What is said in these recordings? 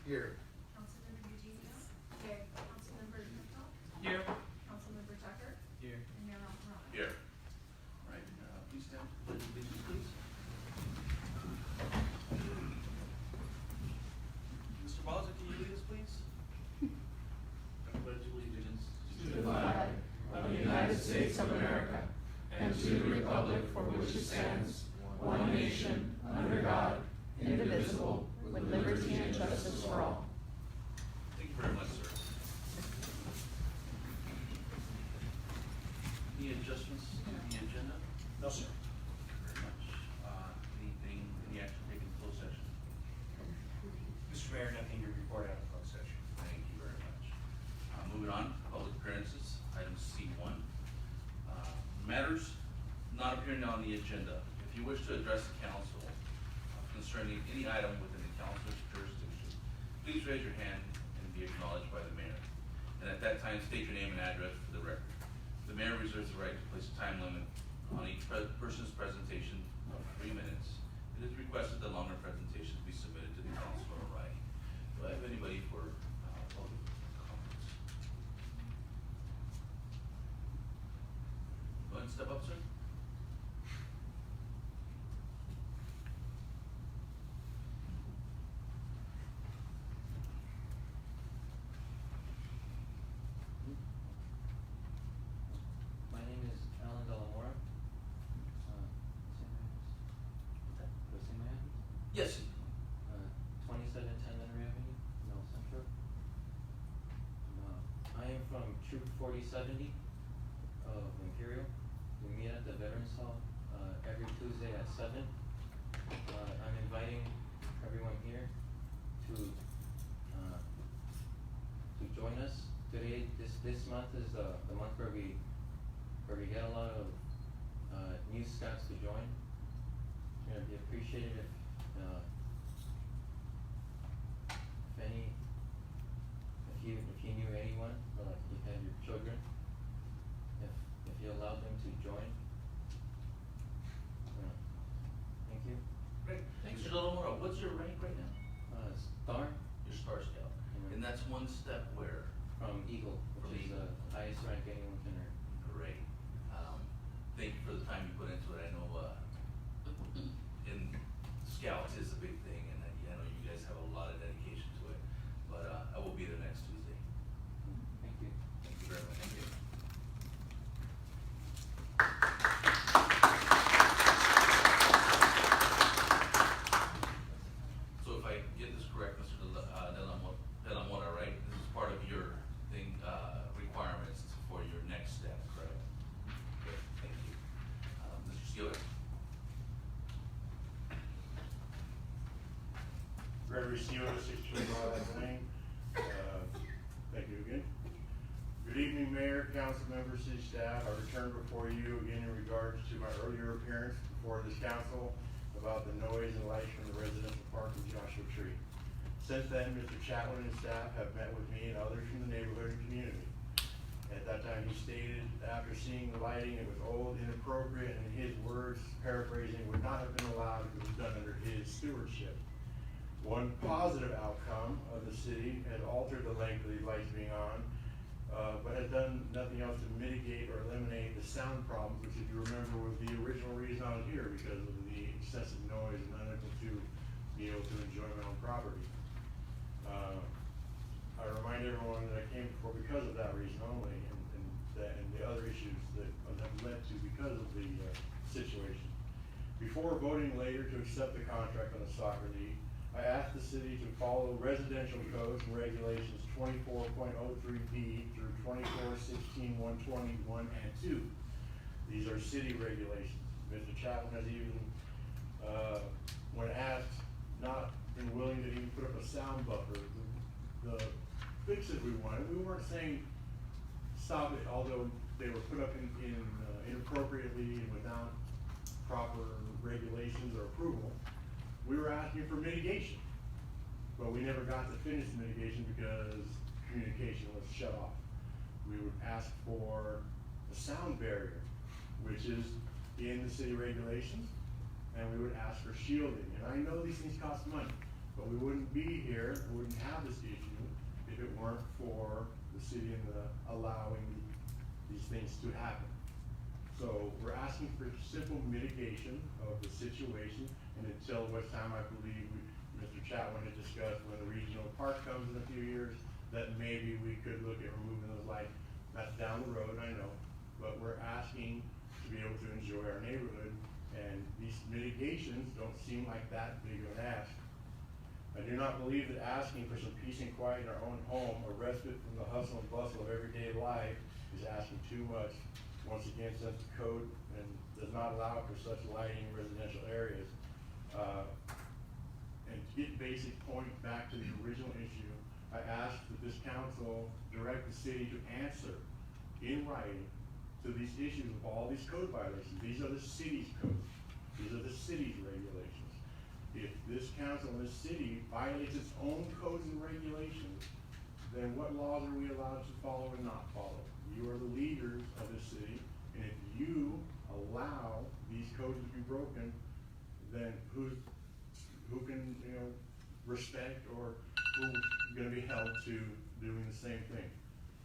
Here. Councilmember Eugenio. Here. Councilmember Hurtahl. Here. Councilmember Tucker. Here. And Mayor Alvarado. Here. All right, please stand for the pledge of allegiance, please. Mr. Bosler, can you lead us, please? I pledge allegiance To the flag of the United States of America and to the republic for which it stands, one nation, under God, indivisible, with liberty and justice for all. Thank you very much, sir. Any adjustments to the agenda? No, sir. Thank you very much. Any action taken in closed session? Mr. Mayor, nothing to report out of closed session. Thank you very much. Moving on, public appearances, item C1. Matters not appearing on the agenda. If you wish to address the council concerning any item within the council's jurisdiction, please raise your hand and be acknowledged by the mayor. And at that time, state your name and address for the record. The mayor reserves the right to place a time limit on each person's presentation of 3 minutes. It is requested that longer presentations be submitted to the council in writing. Do I have anybody for public comments? Go ahead and step up, sir. My name is Alan Delamora. Same address? Yes. 2710 Leonard Avenue, Mel Central. I am from Troop 4070 of Imperial. We meet at the Veterans Hall every Tuesday at 7. I'm inviting everyone here to join us. Today, this month is the month where we get a lot of new scouts to join. It'd be appreciated if you knew anyone, or like you had your children, if you allowed them to join. Thank you. Great. Mr. Delamora, what's your rank right now? Star Your Star Scout. Mhm. And that's one step where? from Eagle, From which is Eagle. the highest rank anyone can earn. Great. Thank you for the time you put into it. I know, in Scouts is a big thing, and I know you guys have a lot of dedication to it. But, I will be there next Tuesday. Thank you. Thank you very much. Thank you. So if I get this correct, Mr. Delamora, right, this is part of your thing, requirements for your next step, correct? Good, thank you. Mr. Steeler? Gregory Steeler, 63 Mile Lane. Thank you again. Good evening, Mayor, council members, city staff. I return before you again in regards to my earlier appearance before this council about the noise and lights from the residential park of Joshua Tree. Since then, Mr. Chatwin and staff have met with me and others from the neighborhood and community. At that time, he stated, after seeing the lighting, it was old, inappropriate, and in his words, paraphrasing, would not have been allowed if it was done under his stewardship. One positive outcome of the city has altered the length of these lights being on, but has done nothing else to mitigate or eliminate the sound problems, which if you remember was the original reason I was here, because of the excessive noise and unable to be able to enjoy my own property. I remind everyone that I came before because of that reason only, and the other issues that have led to because of the situation. Before voting later to accept the contract on the soccer league, I asked the city to follow residential codes and regulations 24.03B through 24.16.120.1 and 2. These are city regulations. Mr. Chapman has even, when asked, not been willing to even put up a sound buffer. The fixes we wanted, we weren't saying stop it, although they were put up inappropriately and without proper regulations or approval. We were asking for mitigation, but we never got to finish the mitigation because communication was shut off. We would ask for a sound barrier, which is in the city regulations, and we would ask for shielding. And I know these things cost money, But we wouldn't be here, we wouldn't have this issue if it weren't for the city and the allowing these things to happen. So we're asking for simple mitigation of the situation, and until what time I believe Mr. Chatwin had discussed when the regional park comes in a few years, that maybe we could look at removing those lights. That's down the road, I know, but we're asking to be able to enjoy our neighborhood, and these mitigations don't seem like that big of an ask. I do not believe that asking for some peace and quiet in our own home, a respite from the hustle and bustle of everyday life, is asking too much. Once again, since the code and does not allow for such lighting in residential areas. And to get basic point back to the original issue, I ask that this council direct the city to answer in writing to these issues of all these code violations. These are the city's codes. These are the city's regulations. If this council and this city violates its own codes and regulations, then what laws are we allowed to follow and not follow? You are the leaders of this city, and if you allow these codes to be broken, then who can, respect, or who's gonna be held to doing the same thing?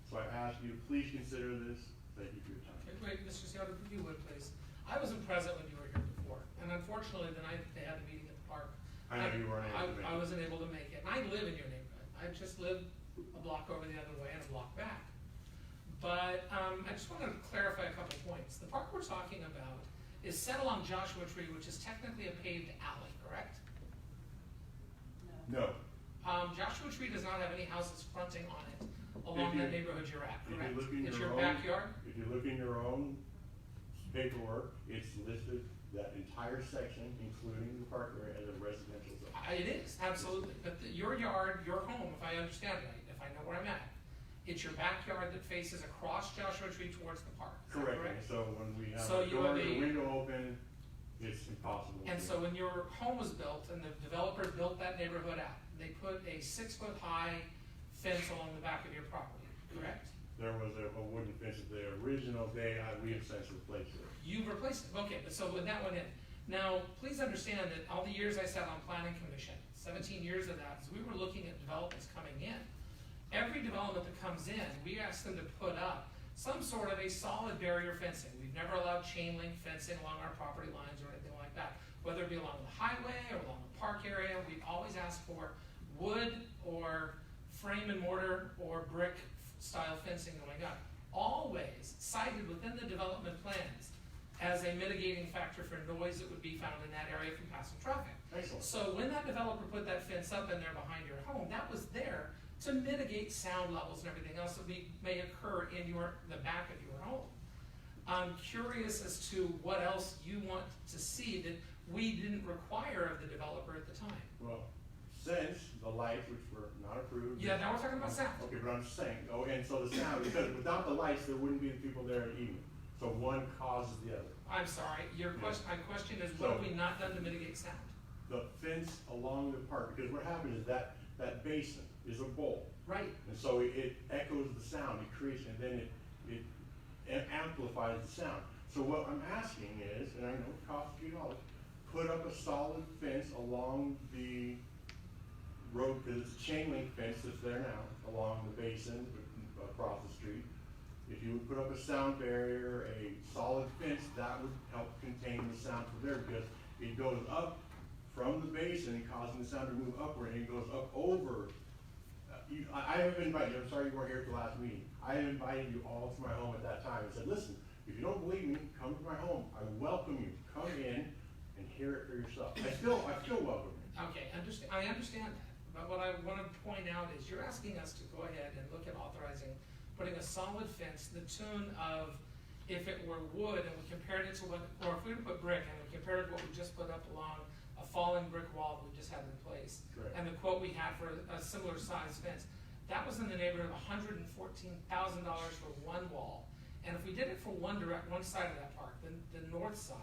So I ask you to please consider this. Thank you for your time. Okay, wait, Mr. Seattle, if you would, please. I wasn't present when you were here before, and unfortunately, the night that they had the meeting at the park. I know you weren't able to make it. I wasn't able to make it, and I live in your neighborhood. I just live a block over the other way and a block back. But, I just wanted to clarify a couple points. The park we're talking about is set along Joshua Tree, which is technically a paved alley, correct? No. Joshua Tree does not have any houses fronting on it along that neighborhood you're at, If correct? you look in It's your your own, backyard? if you look in your own paperwork, it's listed, that entire section, including the park area, as a residential zone. It is, absolutely, but your yard, your home, if I understand right, if I know where I'm at, it's your backyard that faces across Joshua Tree towards the park, Correct, and so when we have So the you door, have the a- window open, it's impossible. And to- so when your home was built and the developer built that neighborhood out, they put a 6-foot-high fence along the back of your property, correct? There was a wooden fence at the original day, we have since replaced it. You replaced it, okay, but so when that went in. Now, please understand that all the years I sat on planning commission, 17 years of that, is we were looking at developments coming in. Every development that comes in, we ask them to put up some sort of a solid barrier fencing. We've never allowed chain link fencing along our property lines or anything like that. Whether it be along the highway or along the park area, we always ask for wood or frame and mortar or brick style fencing going up. Always cited within the development plans as a mitigating factor for noise that would be found in that area from passing traffic. Excellent. So when that developer put that fence up in there behind your home, that was there to mitigate sound levels and everything else that may occur in the back of your home. I'm curious as to what else you want to see that we didn't require of the developer at the time. Well, since the lights, which were not approved. Yeah, now we're talking about sound. Okay, but I'm just saying, and so the sound, because without the lights, there wouldn't be the people there at evening. So one causes the other. I'm sorry, my question is, what have we not done to mitigate sound? The fence along the park, because what happens is that basin is a bowl. Right, And so it echoes the sound, it creates, and then it amplifies the sound. So what I'm asking is, and I know it costs a few dollars, put up a solid fence along the road, because it's a chain link fence that's there now, along the basin, across the street. If you would put up a sound barrier, a solid fence, that would help contain the sound from there, because it goes up from the basin, causing the sound to move upward, and it goes up over. I have invited you, I'm sorry you weren't here at the last meeting, I have invited you all to my home at that time, and said, listen, if you don't believe me, come to my home, I welcome you, come in and hear it for yourself. I still welcome you. okay, I understand that, but what I wanna point out is you're asking us to go ahead and look at authorizing putting a solid fence, the tune of, if it were wood and we compared it to what, or if we were to put brick and we compared it to what we just put up along a falling brick wall that we just had in place. Correct. And the quote we had for a similar size fence, that was in the neighborhood of $114,000 for one wall. And if we did it for one side of that park, the north side,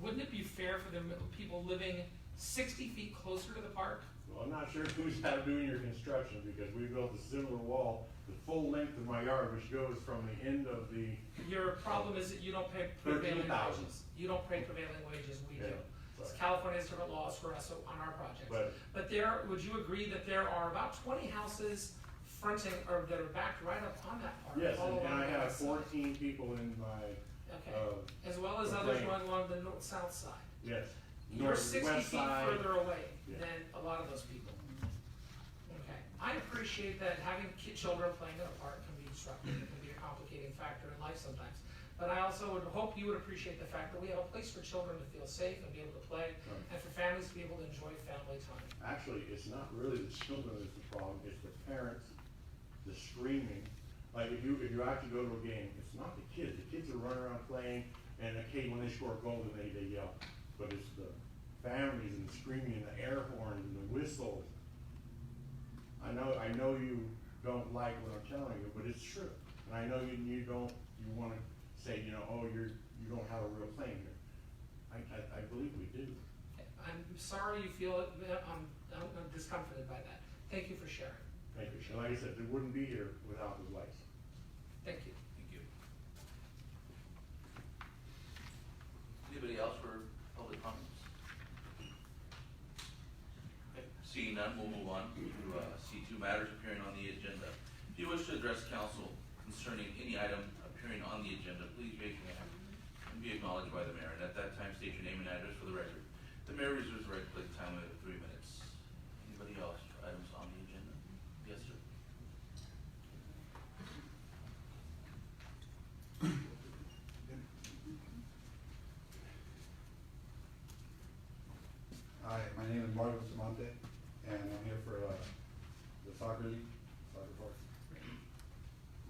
wouldn't it be fair for the people living 60 feet closer to the park? Well, I'm not sure who's out doing your construction, because we built a similar wall the full length of my yard, which goes from the end of the, Your problem is that you don't pay prevailing 13,000. wages. You don't pay prevailing wages, we do. Yeah. Sorry. California has different laws for us on our projects. But there, would you agree that there are about 20 houses fronting, or that are backed right up on that park? yes, all and along I the have west side? 14 people in my, Okay, as well as the others lane. running along the south side. yes. You're north, 60 west feet side. further away Yeah. than a lot of those people. Okay, I appreciate that having children playing in a park can be disruptive, it can be a complicating factor in life sometimes. But I also would hope you would appreciate the fact that we have a place for children to feel safe and be able to play, and for families to be able to enjoy family time. Actually, it's not really the children that's the problem, it's the parents, the screaming. Like if you actually go to a game, it's not the kids are running around playing, and okay, when they score a goal, then they yell. But it's the families and the screaming and the air horns and the whistles. I know you don't like what I'm telling you, but it's true. And I know you wanna say, oh, you don't have a real playing here. I believe we do. Okay, I'm sorry you feel it, I'm discomforted by that. Thank you for sharing. Thank you. And like I said, they wouldn't be here without the lights. Thank you. Thank you. Anybody else for public comments? Okay, seeing none, we'll move on to C2, matters appearing on the agenda. If you wish to address council concerning any item appearing on the agenda, please raise your hand and be acknowledged by the mayor. And at that time, state your name and address for the record. The mayor reserves the right to play the time limit of 3 minutes. Anybody else for items on the agenda? Yes, sir. Hi, my name is Marvin Samante, and I'm here for the soccer league, soccer park.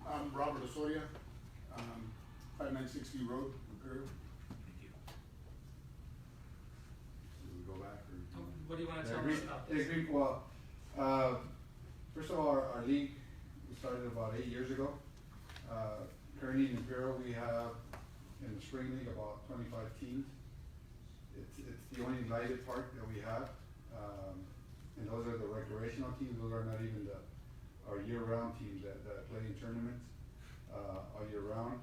I'm Robert Osoria, 5960 Road, Imperial. Thank you. Do we go back or? What do you want to The tell us agree- about the this? agree- Well, first of all, our league, we started about 8 years ago. Currently in Imperial, we have in the spring league about 25 teams. It's the only lighted park that we have, and those are the recreational teams. Those are not even our year-round teams that play in tournaments all year round.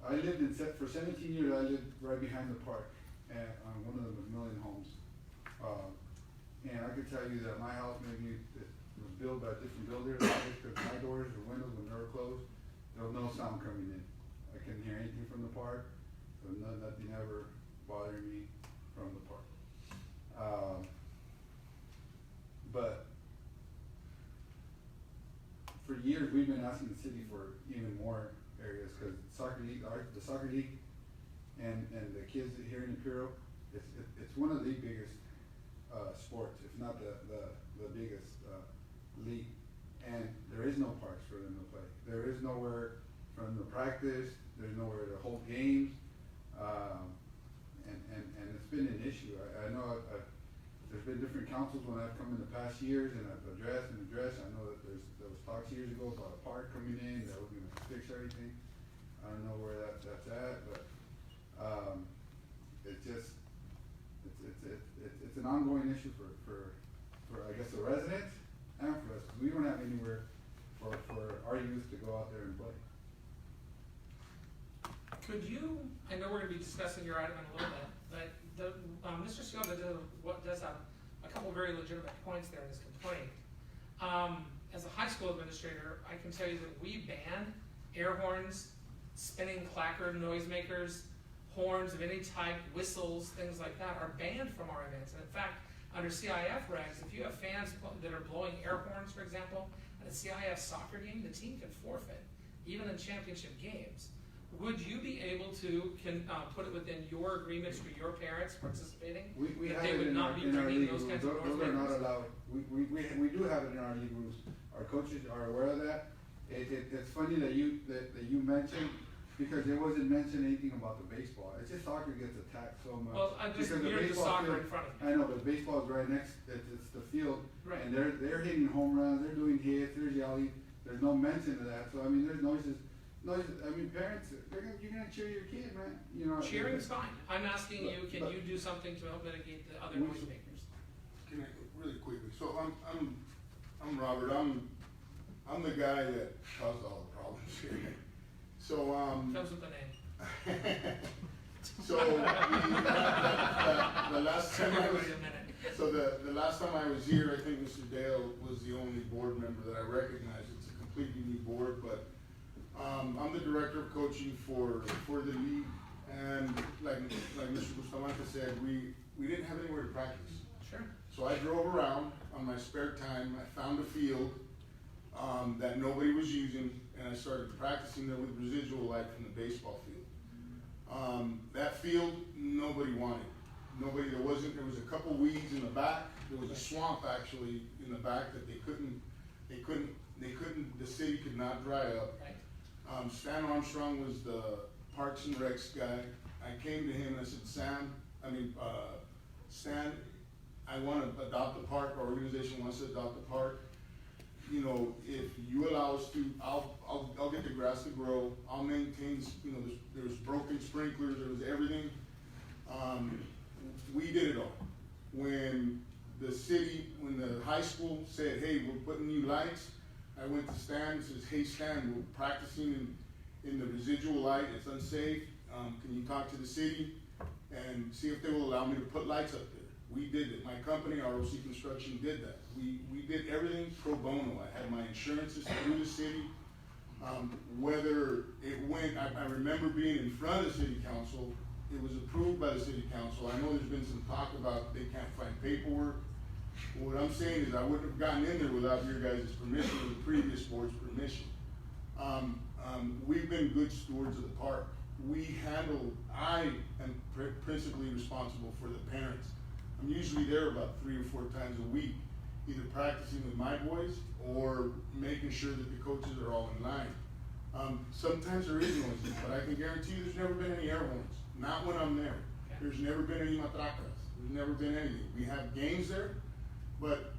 I lived for 17 years. I lived right behind the park, on one of the McMillan homes. And I could tell you that my house, maybe it was built by different builders, because my doors or windows were never closed. There was no sound coming in. I couldn't hear anything from the park, so nothing ever bothered me from the park. But for years, we've been asking the city for even more areas, because the soccer league and the kids here in Imperial, it's one of the biggest sports, if not the biggest league. And there is no parks for them to play. There is nowhere for them to practice. There's nowhere to hold games. And it's been an issue. I know there's been different councils when I've come in the past years, and I've addressed. I know that there was talks years ago about a park coming in that was gonna fix everything. I don't know where that's at, but it's an ongoing issue for I guess the residents and for us. We don't have anywhere for our youth to go out there and play. Could you, I know we're gonna be discussing your item in a little bit, but Mr. Seola does have a couple very legitimate points there in his complaint. As a high school administrator, I can tell you that we ban air horns, spinning clacker noisemakers, horns of any type, whistles, things like that are banned from our events. And in fact, under CIF regs, if you have fans that are blowing air horns, for example, at a CIF soccer game, the team can forfeit, even in championship games. Would you be able to put it within your agreements for your parents participating? We that have they it would in not our be bringing league those rules. kinds of Those are not noisemakers? allowed. We do have it in our league rules. Our coaches are aware of that. It's funny that you mentioned, because there wasn't mentioned anything about the baseball. It's just soccer gets attacked so much. Well, I'm just, Because the you're the baseball soccer field- in front of you. I know, but baseball is right next, it's the field. Right. And they're hitting home runs, they're doing hits, they're yelling. There's no mention of that. So I mean, there's noises. I mean, parents, you're gonna cheer your kid, man. You know. Cheering's fine. I'm asking you, can But- you do something to help mitigate the other We- noisemakers? Can I, really quickly, so I'm Robert, I'm the guy that caused all the problems here. So, Comes with the name. So, the last time I was, Wait a minute. so the last time I was here, I think Mr. Dale was the only board member that I recognized. It's a completely new board, but, I'm the director of coaching for the league. And like Mr. Bustamante said, we didn't have anywhere to practice. Sure. So I drove around on my spare time, I found a field, that nobody was using, and I started practicing there with residual light from the baseball field. That field, nobody wanted. There was a couple weeds in the back, there was a swamp actually in the back that the city could not dry up. Right. Stan Armstrong was the Parks and Recs guy. I came to him and I said, Stan, I wanna adopt a park, our organization wants to adopt a park. You know, if you allow us to, I'll get the grass to grow, I'll maintain, you know, there was broken sprinklers, there was everything. We did it all. When the high school said, hey, we're putting new lights, I went to Stan and says, hey Stan, we're practicing in the residual light, it's unsafe, can you talk to the city and see if they will allow me to put lights up there? We did it, my company, ROC Construction, did that. We did everything pro bono. I had my insurances through the city. Whether it went, I remember being in front of the city council, it was approved by the city council. I know there's been some talk about they can't find paperwork. What I'm saying is I wouldn't have gotten in there without your guys' permission or the previous board's permission. We've been good stewards of the park. I am principally responsible for the parents. I'm usually there about 3 or 4 times a week, either practicing with my boys or making sure that the coaches are all in line. Sometimes there is noise, but I can guarantee you there's never been any air horns, not when I'm there. There's never been any matracas, there's never been anything. We have games there, but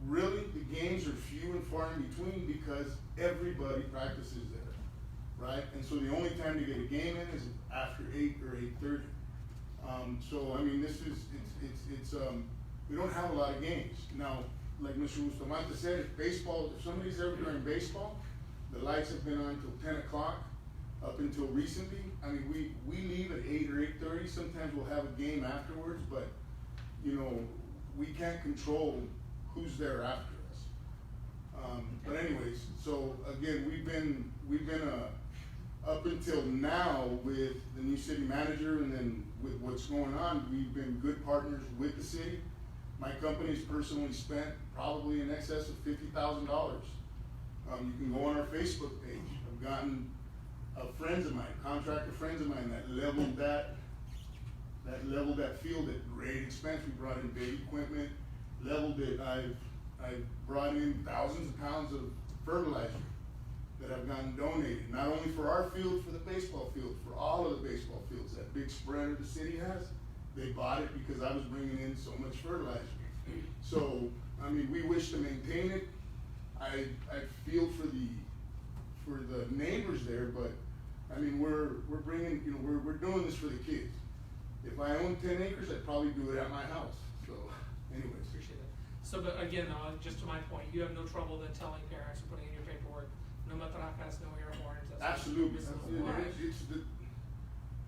really the games are few and far in between because everybody practices there, right? And so the only time to get a game in is after 8 or 8:30. So I mean, we don't have a lot of games. Now, like Mr. Bustamante said, if somebody's ever during baseball, the lights have been on until 10 o'clock, up until recently. I mean, we leave at 8 or 8:30, sometimes we'll have a game afterwards, but, you know, we can't control who's there after us. But anyways, so again, we've been up until now with the new city manager and then with what's going on, we've been good partners with the city. My company's personally spent probably in excess of $50,000. You can go on our Facebook page. I've gotten contractor friends of mine that leveled that field at great expense. We brought in big equipment, leveled it. I've brought in thousands of pounds of fertilizer that have gotten donated, not only for our field, for the baseball field, for all of the baseball fields. That big spreader the city has, they bought it because I was bringing in so much fertilizer. So, I mean, we wish to maintain it. I feel for the neighbors there, but I mean, we're bringing, you know, we're doing this for the kids. If I owned 10 acres, I'd probably do it at my house. So, anyways. Appreciate it. So, but again, just to my point, you have no trouble then telling parents or putting in your paperwork, no matracas, no air horns. Absolutely. It's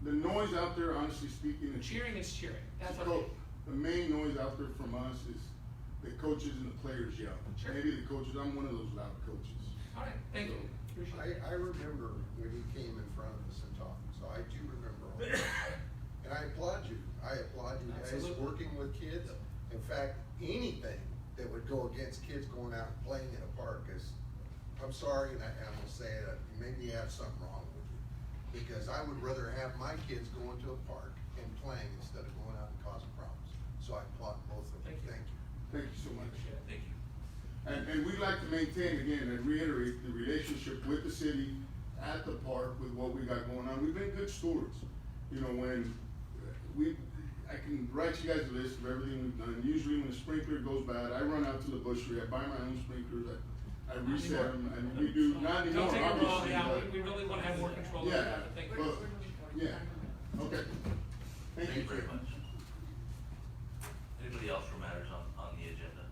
The noise out there, honestly speaking, cheering is cheering. That's the okay. main noise out there from us is the coaches and the players yell. Sure. Maybe the coaches, I'm one of those loud coaches. All right, thank you. Appreciate it. I remember when you came in front of us and talked, so I do remember all that. And I applaud you. I applaud you guys Absolutely. working with kids. In fact, anything that would go against kids going out and playing in a park is, I'm sorry, and I'm gonna say it, maybe you have something wrong with you. Because I would rather have my kids going to a park and playing instead of going out and causing problems. So I applaud both of you. Thank you. Thank you. Thank you so much. Appreciate it. Thank you. And we'd like to maintain, again, and reiterate the relationship with the city at the park with what we got going on. We've been good stewards. You know, I can write you guys a list of everything we've done. Usually when a sprinkler goes bad, I run out to the butchery, I buy my own sprinklers, I reset them, and we do, not anymore, Don't take it wrong, obviously, yeah, but. we really wanna have more control over Yeah, that, but thank you. but, yeah, okay. Thank you. very much. Anybody else for matters on the agenda?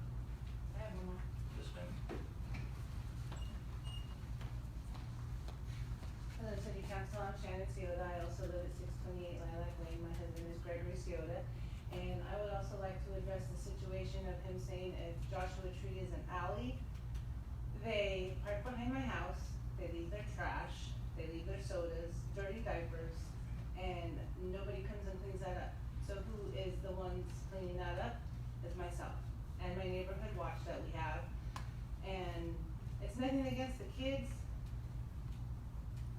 I have one more. Yes, ma'am. Hello, City Council. council, I'm Shannon Ciota, I also live at 628 Lilac Lane, my husband is Gregory Ciota. And I would also like to address the situation of him saying if Joshua Tree is an alley, they park behind my house, they leave their trash, they leave their sodas, dirty diapers, and nobody comes and cleans that up. So who is the ones cleaning that up? It's myself, and my neighborhood watch that we have. And it's nothing against the kids.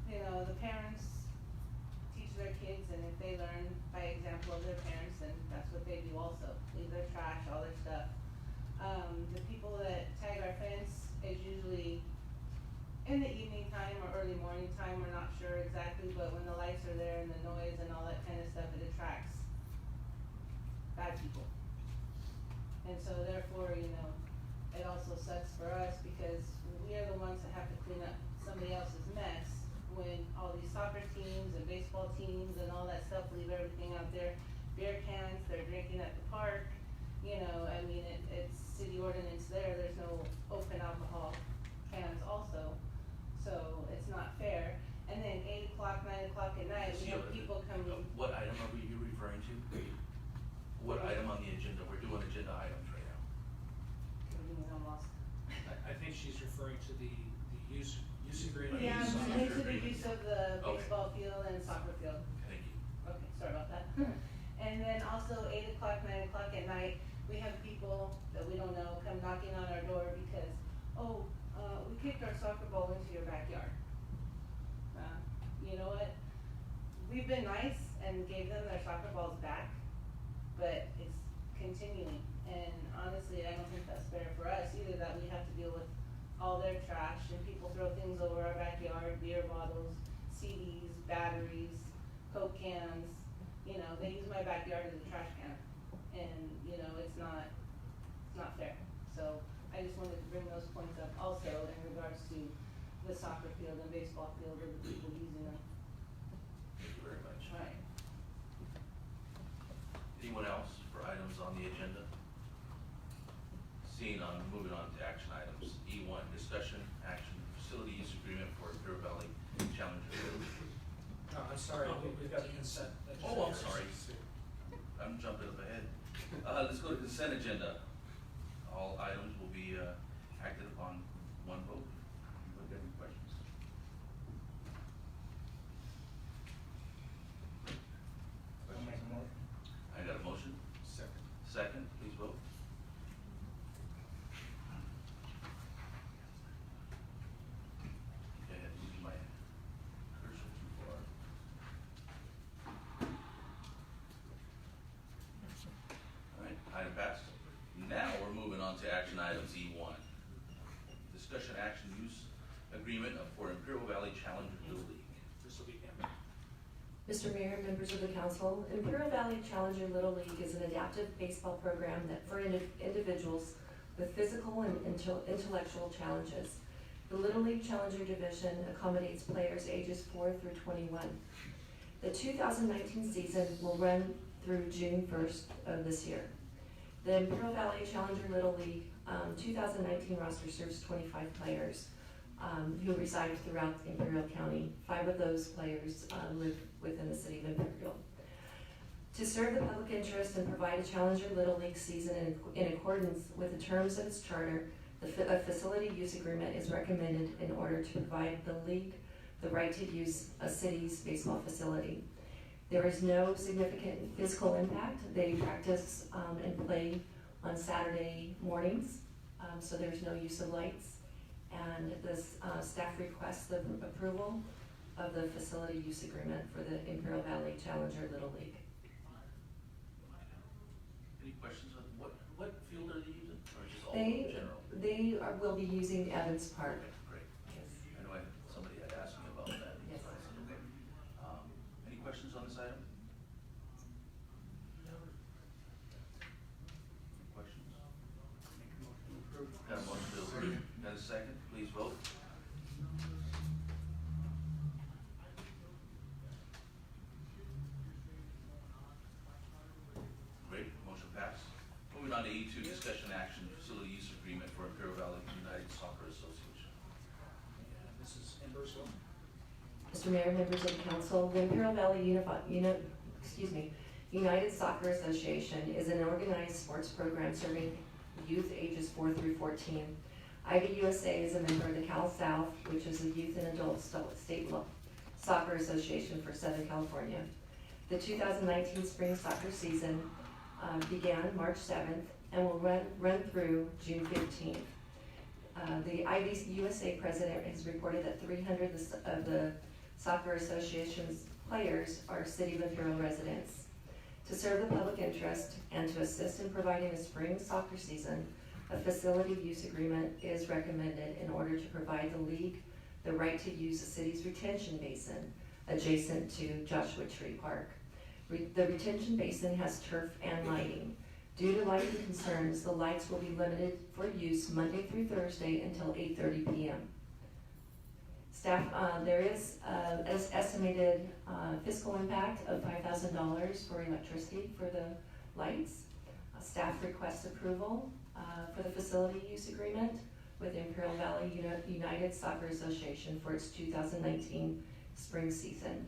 You know, the parents teach their kids, and if they learn by example of their parents, then that's what they do also. Leave their trash, all their stuff. The people that tag our fence is usually in the evening time or early morning time, we're not sure exactly, but when the lights are there and the noise and all that kind of stuff, it attracts bad people. And so therefore, you know, it also sucks for us because we are the ones that have to clean up somebody else's mess when all these soccer teams and baseball teams and all that stuff leave everything out there. Beer cans, they're drinking at the park, you know, I mean, it's city ordinance there, there's no open alcohol cans also. So it's not fair. And then 8 o'clock, 9 o'clock at night, we have people coming. What item are you referring to? What item on the agenda? We're doing agenda items right now. What do you mean, I'm lost? I think she's referring to the use agreement. Yeah, Use I'm of into the agreement. use of the Okay. baseball field and soccer field. Thank you. Okay, sorry about that. And then also 8 o'clock, 9 o'clock at night, we have people that we don't know come knocking on our door because, we kicked our soccer ball into your backyard. You know what? We've been nice and gave them their soccer balls back, but it's continuing. And honestly, I don't think that's fair for us either, that we have to deal with all their trash and people throw things over our backyard, beer bottles, CDs, batteries, Coke cans. You know, they use my backyard as a trash can, and you know, it's not fair. So I just wanted to bring those points up also in regards to the soccer field and baseball field and the people using them. Thank you very much. Right. Anyone else for items on the agenda? Seeing none, moving on to action items. E1, discussion, action, facility use agreement for Imperial Valley Challenger. No, I'm sorry, we've got the consent. Oh, I'm sorry. I'm jumping up ahead. Let's go to consent agenda. All items will be acted upon one vote. Anybody got any questions? I'll make a motion. I got a motion. Second. Second, please vote. Okay, I'm moving my cursor too far. All right, item passed. Now we're moving on to action items E1. Discussion action use agreement for Imperial Valley Challenger Little League. This will be Amber. Mr. Mayor, members of the council, Imperial Valley Challenger Little League is an adaptive baseball program that for individuals with physical and intellectual challenges. The Little League Challenger Division accommodates players ages 4 through 21. The 2019 season will run through June 1st of this year. The Imperial Valley Challenger Little League 2019 roster serves 25 players who reside throughout Imperial County. 5 of those players live within the city of Imperial. To serve the public interest and provide a Challenger Little League season in accordance with the terms of its charter, a facility use agreement is recommended in order to provide the league the right to use a city's baseball facility. There is no significant physical impact. They practice and play on Saturday mornings, so there's no use of lights. And this staff requests the approval of the facility use agreement for the Imperial Valley Challenger Little League. Any questions on what field are they using, or just all in general? They will be using Evans Park. Great. Yes. I know somebody had asked me about that. Yes. Okay. Any questions on this item? Any questions? Got a motion to approve. Got a second? Please vote. Great, motion passed. Moving on to E2, discussion action, facility use agreement for Imperial Valley United Soccer Association. And this is Amber's one. Mr. Mayor, members of the council, the Imperial Valley United Soccer Association is an organized sports program serving youth ages 4 through 14. IVUSA is a member of the Cal South, which is a youth and adult state soccer association for Southern California. The 2019 spring soccer season began March 7th and will run through June 15th. The IVUSA president has reported that 300 of the Soccer Association's players are City of Imperial residents. To serve the public interest and to assist in providing a spring soccer season, a facility use agreement is recommended in order to provide the league the right to use the city's retention basin adjacent to Joshua Tree Park. The retention basin has turf and lighting. Due to lighting concerns, the lights will be limited for use Monday through Thursday until 8:30 p.m. Staff, there is an estimated fiscal impact of $5,000 for electricity for the lights. Staff requests approval for the facility use agreement with Imperial Valley United Soccer Association for its 2019 spring season.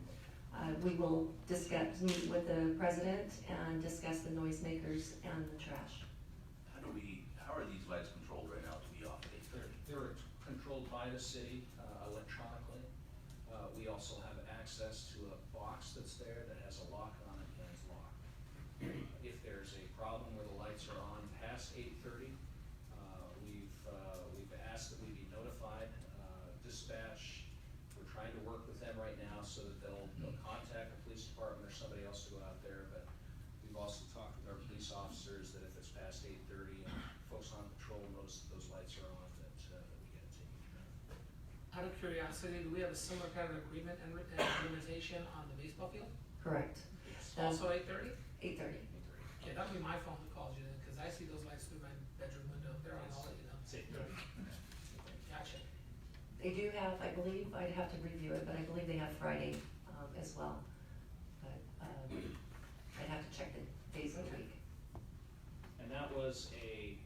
We will meet with the president and discuss the noisemakers and the trash. How are these lights controlled right now to be off at 8:30? They're controlled by the city electronically. We also have access to a box that's there that has a lock on it and it's locked. If there's a problem where the lights are on past 8:30, we've asked that we be notified. Dispatch, we're trying to work with them right now so that they'll contact the police department or somebody else to go out there, but we've also talked with our police officers that if it's past 8:30 and folks on patrol notice that those lights are on, that we get it taken care of. Out of curiosity, do we have a similar kind of agreement and limitation on the baseball field? Correct. Also 8:30? 8:30. Okay, that'll be my phone that calls you then, because I see those lights through my bedroom window. They're on all, you know. It's 8:30. Gotcha. They do have, I believe, I'd have to review it, but I believe they have Friday as well. But I'd have to check the days of the week. And that was a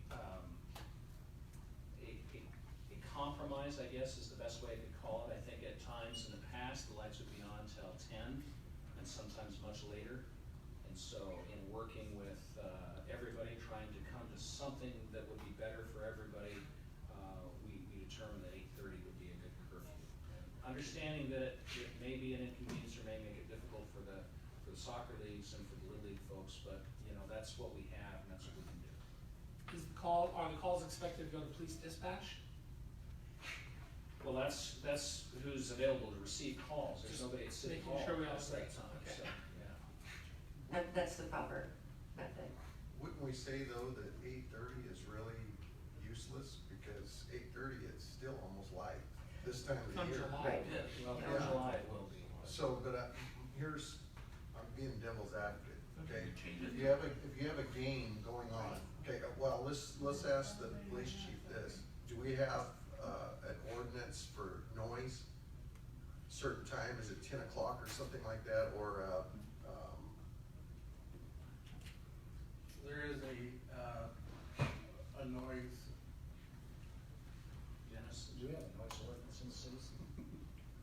compromise, I guess, is the best way to call it. I think at times in the past, the lights would be on till 10 and sometimes much later. And so in working with everybody, trying to come to something that would be better for everybody, we determined that 8:30 would be a good curfew. Understanding that it may be an inconvenience or may make it difficult for the soccer leagues and for the Little League folks, but you know, that's what we have and that's what we can do. Are the calls expected to go to police dispatch? Well, that's who's available to receive calls. There's nobody at City Hall Making sure we all at that time, okay. so, yeah. That's the proper method. Wouldn't we say though that 8:30 is really useless, because 8:30 it's still almost light this time of the Come year. July, Right. yeah. Well, Yeah. come July it will be. So, but I'm being devil's advocate, okay? Change it. If you have a game going on, okay, well, let's ask the police chief this. Do we have, an ordinance for noise? Certain time, is it 10 o'clock or something like that, or, There is a noise. Dennis? Do we have a noise ordinance in the city?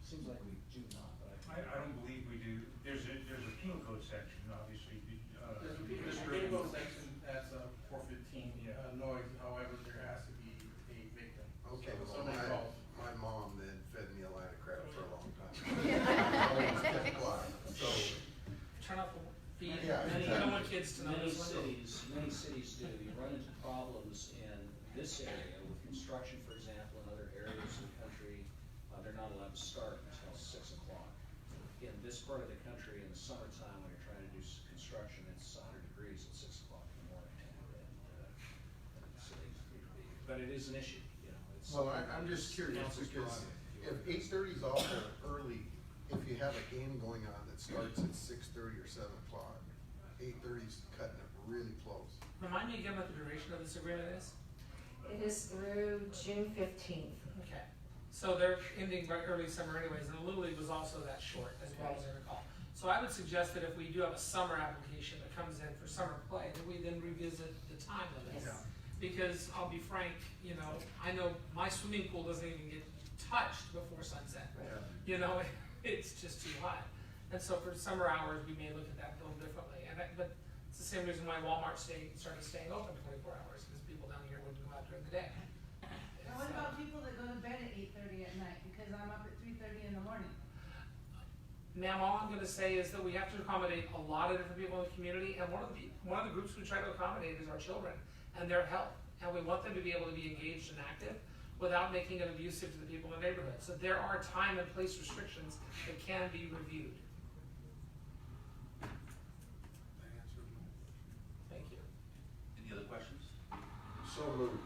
Seems like we do not, but I don't believe we do. There's a penal code section, obviously. There's a bingo section that's 415, Yeah. noise, however, there has to be a victim. okay, So if well, somebody calls. my mom then fed me a line of crap for a long time. Always 10 o'clock, so, Turn off the feed. Yeah, I don't want kids to know Many this window. many cities do. You run into problems in this area with construction, for example, in other areas of the country, they're not allowed to start until 6 o'clock. In this part of the country, in the summertime, when you're trying to do construction, it's 100 degrees at 6 o'clock in the morning. But it is an issue, you know, it's. well, I'm just curious, Council's because prerogative. if 8:30 is awful early, if you have a game going on that starts at 6:30 or 7 o'clock, 8:30 is cutting it really close. Remind me again what the duration of this agreement is? It is through June 15th. Okay, so they're ending by early summer anyways, and the Little League was also that short, as well as I recall. So I would suggest that if we do have a summer application that comes in for summer play, that we then revisit the time limits. Yes. Because I'll be frank, you know, I know my swimming pool doesn't even get touched before sunset. Right. You know, it's just too hot. And so for summer hours, we may look at that a little differently. But it's the same reason why Walmart started staying open 24 hours, because people down here wouldn't go out during the day. Now what about people that go to bed at 8:30 at night, because I'm up at 3:30 in the morning? Ma'am, all I'm gonna say is that we have to accommodate a lot of different people in the community, and one of the groups we try to accommodate is our children and their health. And we want them to be able to be engaged and active without making it abusive to the people in the neighborhood. So there are time and place restrictions that can be reviewed. Thank you. Any other questions? So moved.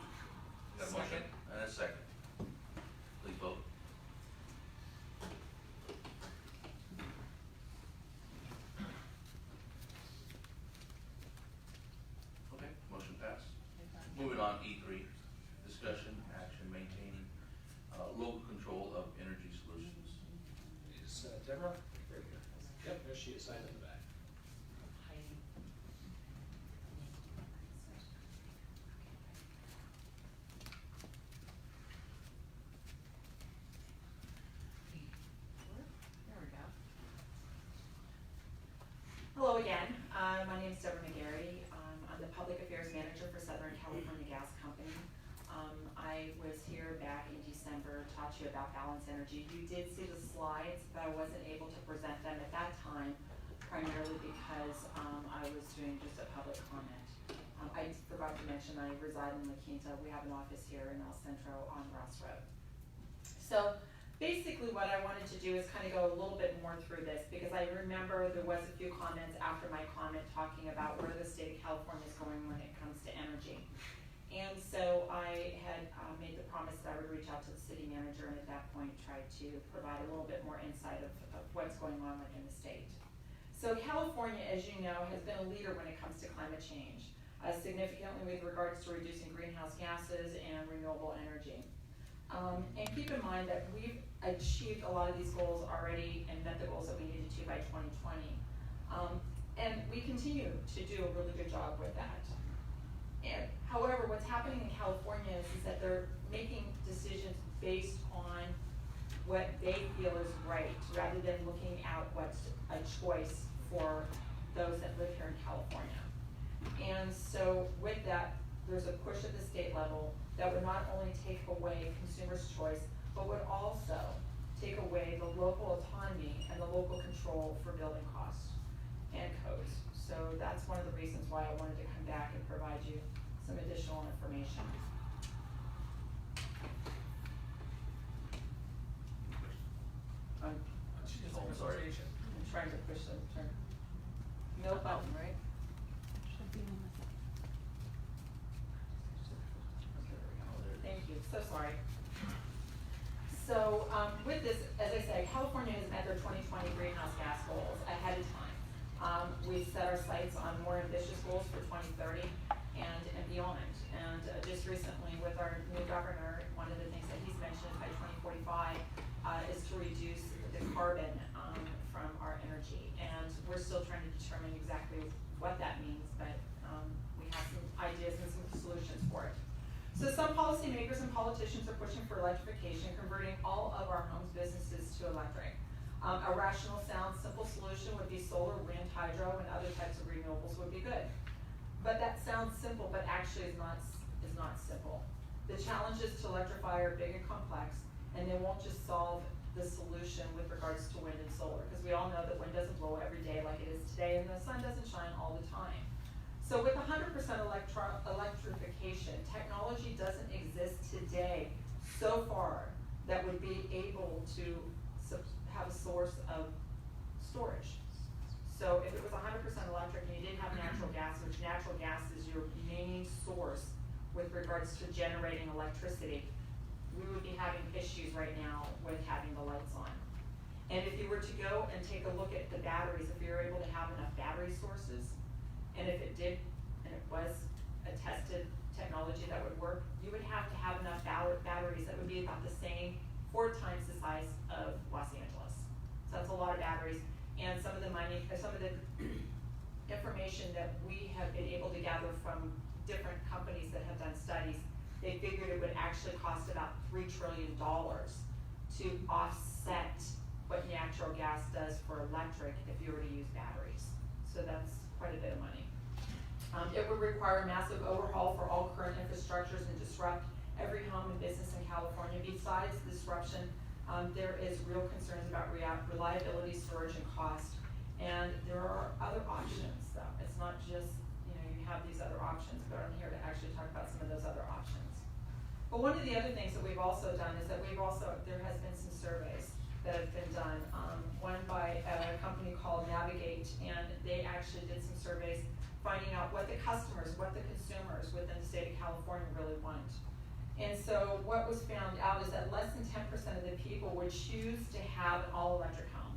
Got a motion Second. and a second. Please vote. Okay, motion passed. Moving on, E3, discussion, action, maintaining, local control of energy solutions. Is Deborah? Right here. Yep, there she is, signed in the back. There we go. Hello again, my name is Deborah McGarry. I'm the Public Affairs Manager for Southern California Gas Company. I was here back in December, taught you about Balance Energy. You did see the slides, but I wasn't able to present them at that time, primarily because I was doing just a public comment. I forgot to mention I reside in La Quinta. We have an office here in El Centro on Ross Road. So basically what I wanted to do is kind of go a little bit more through this, because I remember there was a few comments after my comment talking about where the state of California is going when it comes to energy. And so I had made the promise that I would reach out to the city manager and at that point try to provide a little bit more insight of what's going on within the state. So California, as you know, has been a leader when it comes to climate change, significantly with regards to reducing greenhouse gases and renewable energy. And keep in mind that we've achieved a lot of these goals already and met the goals that we needed to by 2020. And we continue to do a really good job with that. And, however, what's happening in California is that they're making decisions based on what they feel is right, rather than looking at what's a choice for those that live here in California. And so with that, there's a push at the state level that would not only take away consumers' choice, but would also take away the local autonomy and the local control for building costs and codes. So that's one of the reasons why I wanted to come back and provide you some additional information. I'm sorry. trying to push the turn. No button, right? Thank you, so sorry. So with this, as I said, California has met their 2020 greenhouse gas goals ahead of time. We set our sights on more ambitious goals for 2030 and beyond. And just recently with our new governor, one of the things that he's mentioned by 2045 is to reduce the carbon from our energy. And we're still trying to determine exactly what that means, but we have some ideas and some solutions for it. So some policymakers and politicians are pushing for electrification, converting all of our homes, businesses to electric. A rational, sound, simple solution would be solar, wind, hydro, and other types of renewables would be good. But that sounds simple, but actually is not simple. The challenges to electrify are big and complex, and they won't just solve the solution with regards to wind and solar, because we all know that wind doesn't blow every day like it is today, and the sun doesn't shine all the time. So with 100% electrification, technology doesn't exist today so far that would be able to have a source of storage. So if it was 100% electric and you didn't have natural gas, which natural gas is your main source with regards to generating electricity, we would be having issues right now with having the lights on. And if you were to go and take a look at the batteries, if you were able to have enough battery sources, and if it did, and it was a tested technology that would work, you would have to have enough batteries that would be about the same, 4 times the size of Los Angeles. So that's a lot of batteries. And some of the information that we have been able to gather from different companies that have done studies, they figured it would actually cost about $3 trillion to offset what natural gas does for electric if you were to use batteries. So that's quite a bit of money. It would require a massive overhaul for all current infrastructures and disrupt every home and business in California. Besides disruption, there is real concerns about reliability, storage, and cost. And there are other options though. It's not just, you have these other options, but I'm here to actually talk about some of those other options. But one of the other things that we've also done is that there has been some surveys that have been done. One by a company called Navigate, and they actually did some surveys finding out what the customers, what the consumers within the state of California really want. And so what was found out is that less than 10% of the people would choose to have an all-electric home,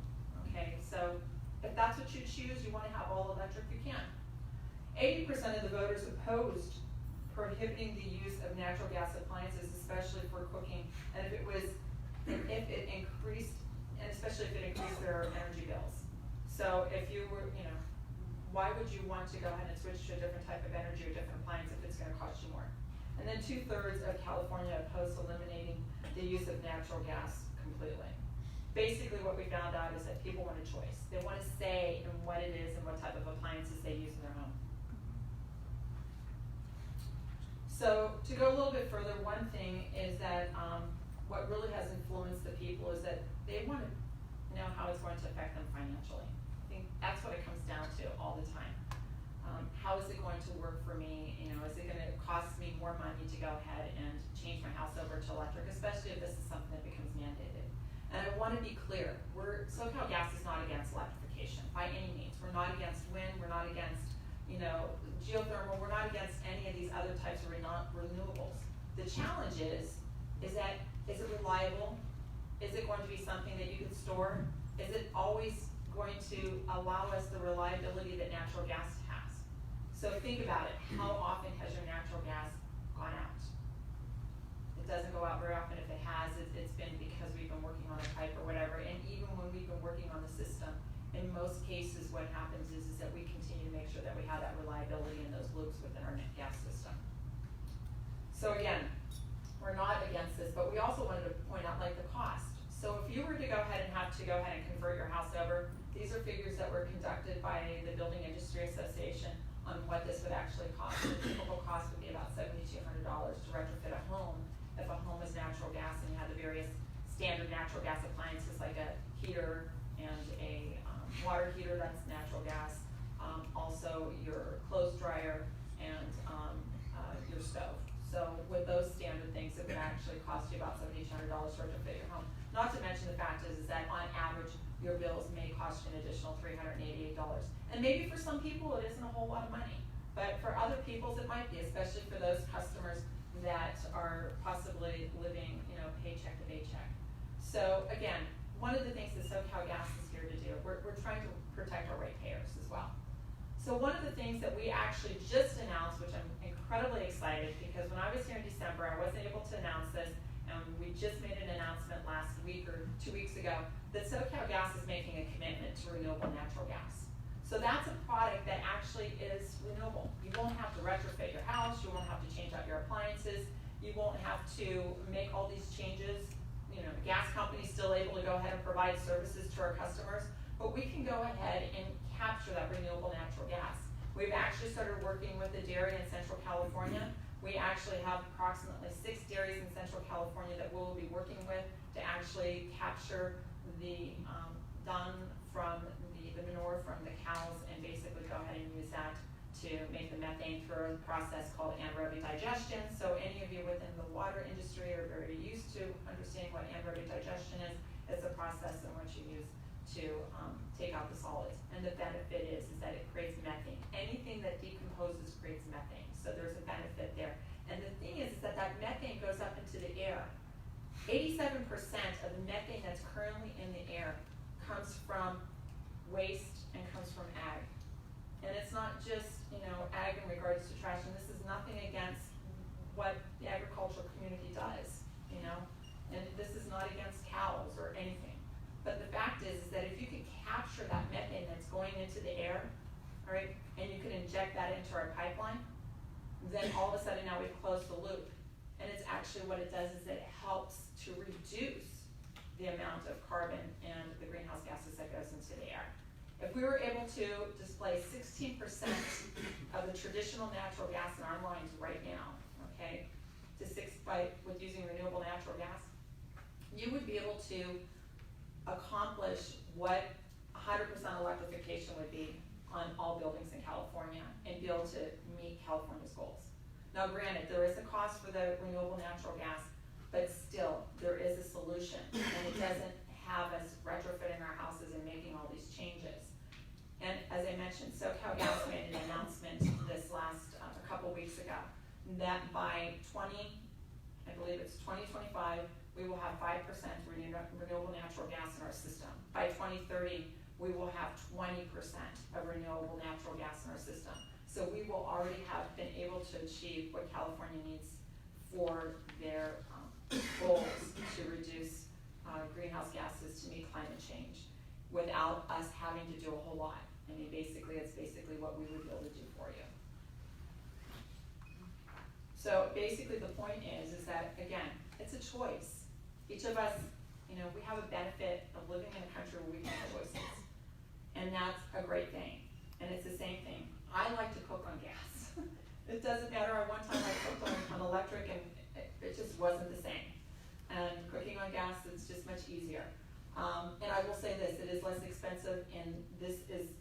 okay? So if that's what you choose, you wanna have all-electric, you can. 80% of the voters opposed prohibiting the use of natural gas appliances, especially for cooking, and if it increased, and especially if it increased their energy bills. So if you were, why would you want to go ahead and switch to a different type of energy or different appliance if it's gonna cost you more? And then 2/3 of California opposed eliminating the use of natural gas completely. Basically what we found out is that people want a choice. They want a say in what it is and what type of appliances they use in their home. So to go a little bit further, one thing is that what really has influenced the people is that they want to know how it's going to affect them financially. I think that's what it comes down to all the time. How is it going to work for me? Is it going to cost me more money to go ahead and change my house over to electric, especially if this is something that becomes mandated? And I want to be clear, SoCal Gas is not against electrification by any means. We're not against wind, we're not against geothermal, we're not against any of these other types of renewables. The challenge is it reliable? Is it going to be something that you can store? Is it always going to allow us the reliability that natural gas has? So think about it. How often has your natural gas gone out? It doesn't go out very often. If it has, it's been because we've been working on a pipe or whatever. And even when we've been working on the system, in most cases what happens is that we continue to make sure that we have that reliability in those loops within our gas system. So again, we're not against this, but we also wanted to point out the cost. So if you were to go ahead and have to go ahead and convert your house over, these are figures that were conducted by the Building Industry Association on what this would actually cost. The typical cost would be about $7,200 to retrofit a home if a home is natural gas and you have the various standard natural gas appliances like a heater and a water heater that's natural gas, also your clothes dryer and your stove. So with those standard things, it would actually cost you about $7,200 to retrofit your home. Not to mention the fact is that on average, your bills may cost you an additional $388. And maybe for some people it isn't a whole lot of money, but for other people it might be, especially for those customers that are possibly living, paycheck to paycheck. So again, one of the things that SoCal Gas is here to do, we're trying to protect our ratepayers as well. So one of the things that we actually just announced, which I'm incredibly excited, because when I was here in December, I wasn't able to announce this, and we just made an announcement last week or 2 weeks ago that SoCal Gas is making a commitment to renewable natural gas. So that's a product that actually is renewable. You won't have to retrofit your house, you won't have to change out your appliances, you won't have to make all these changes. The gas company's still able to go ahead and provide services to our customers, but we can go ahead and capture that renewable natural gas. We've actually started working with a dairy in Central California. We actually have approximately 6 dairies in Central California that we'll be working with to actually capture the dung from the manure from the cows and basically go ahead and use that to make the methane through a process called anaerobic digestion. So any of you within the water industry are very used to understanding what anaerobic digestion is. It's a process in which you use to take out the solids. And the benefit is that it creates methane. Anything that decomposes creates methane. So there's a benefit there. And the thing is that methane goes up into the air. 87% of the methane that's currently in the air comes from waste and comes from ag. And it's not just, ag in regards to trash, and this is nothing against what the agricultural community does, and this is not against cows or anything. But the fact is that if you can capture that methane that's going into the air, all right, and you can inject that into our pipeline, then all of a sudden now we've closed the loop. And it's actually what it does is it helps to reduce the amount of carbon and the if we were able to display 16% of the traditional natural gas in our lines right now, okay, with using renewable natural gas, you would be able to accomplish what 100% electrification would be on all buildings in California and be able to meet California's goals. Now granted, there is a cost for the renewable natural gas, but still, there is a solution, and it doesn't have us retrofitting our houses and making all these changes. And as I mentioned, SoCal Gas made an announcement this last, a couple weeks ago, that by I believe it's 2025, we will have 5% renewable natural gas in our system. By 2030, we will have 20% of renewable natural gas in our system. So we will already have been able to achieve what California needs for their goals to reduce greenhouse gases to meet climate change without us having to do a whole lot. I mean, basically, it's basically what we would be able to do for you. So basically the point is that, again, it's a choice. Each of us, you know, we have a benefit of living in a country where we make choices. And that's a great thing. And it's the same thing. I like to cook on gas. It doesn't matter, one time I cooked on electric and it just wasn't the same. And cooking on gas is just much easier. And I will say this, it is less expensive, and this is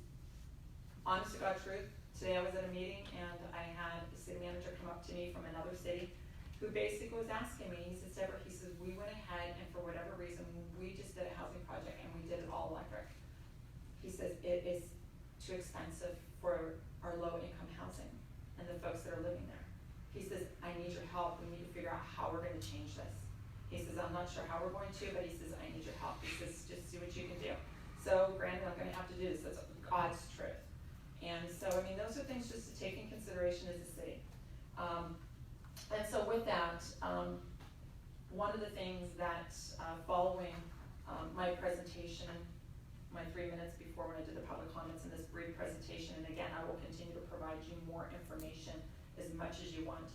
honest to God truth. Today I was at a meeting and I had the city manager come up to me from another city who basically was asking me, he says, Deborah, he says, we went ahead and for whatever reason, we just did a housing project and we did it all electric. He says, it is too expensive for our low income housing and the folks that are living there. He says, I need your help, we need to figure out how we're gonna change this. He says, I'm not sure how we're going to, but he says, I need your help. He says, just see what you can do. So granted, I'm gonna have to do this, that's God's truth. And so, I mean, those are things just to take in consideration as a city. And so with that, one of the things that following my presentation, my 3 minutes before when I did the public comments in this brief presentation, and again, I will continue to provide you more information as much as you want.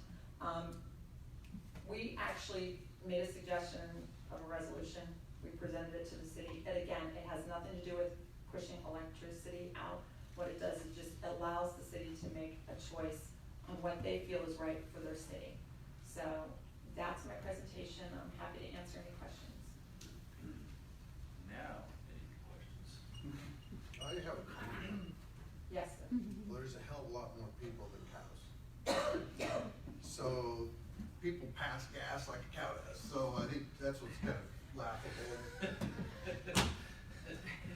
We actually made a suggestion of a resolution. We presented it to the city. And again, it has nothing to do with pushing electricity out. What it does is just allows the city to make a choice on what they feel is right for their city. So that's my presentation. I'm happy to answer any questions. Now, any questions? I have a comment. Yes, sir. Well, there's a hell of a lot more people than cows. So people pass gas like a cow does. So I think that's what's kind of laughable.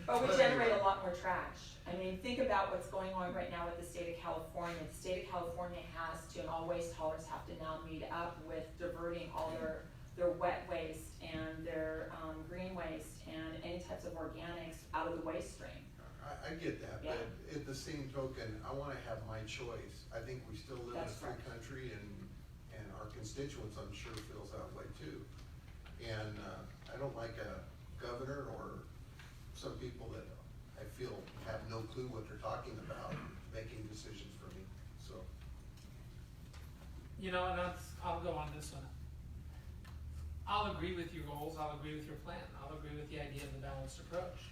But we generate a lot more trash. I mean, think about what's going on right now with the state of California. The state of California has to, and all waste haulers have to now meet up with diverting all their wet waste and their green waste and any types of organics out of the waste stream. I get that, Yeah. but at the same token, I wanna have my choice. I think we still live in a That's free correct. country, and our constituents, I'm sure, feels that way too. And I don't like a governor or some people that I feel have no clue what they're talking about, making decisions for me, so. You know, and I'll go on this one. I'll agree with your goals, I'll agree with your plan, I'll agree with the idea of the balanced approach.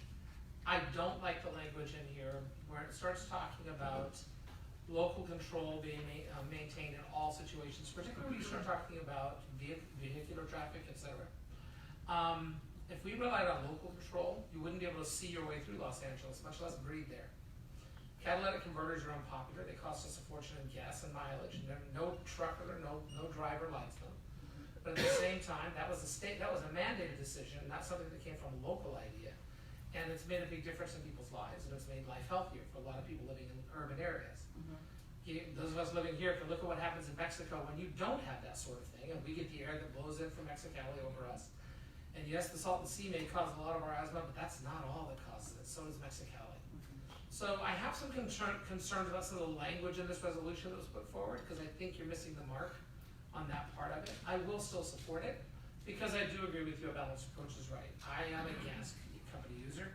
I don't like the language in here where it starts talking about local control being maintained in all situations, particularly when you start talking about vehicular traffic, etc. If we relied on local control, you wouldn't be able to see your way through Los Angeles, much less breathe there. Catalytic converters are unpopular, they cost us a fortune in gas and mileage, and no trucker, no driver likes them. But at the same time, that was a mandated decision, not something that came from a local idea. And it's made a big difference in people's lives, and it's made life healthier for a lot of people living in urban areas. Those of us living here can look at what happens in Mexico when you don't have that sort of thing, and we get the air that blows in from Mexicali over us. And yes, the Salton Sea may cause a lot of our asthma, but that's not all that causes it, so does Mexicali. So I have some concerns about some of the language in this resolution that was put forward, because I think you're missing the mark on that part of it. I will still support it, because I do agree with you, a balanced approach is right. I am a gas company user.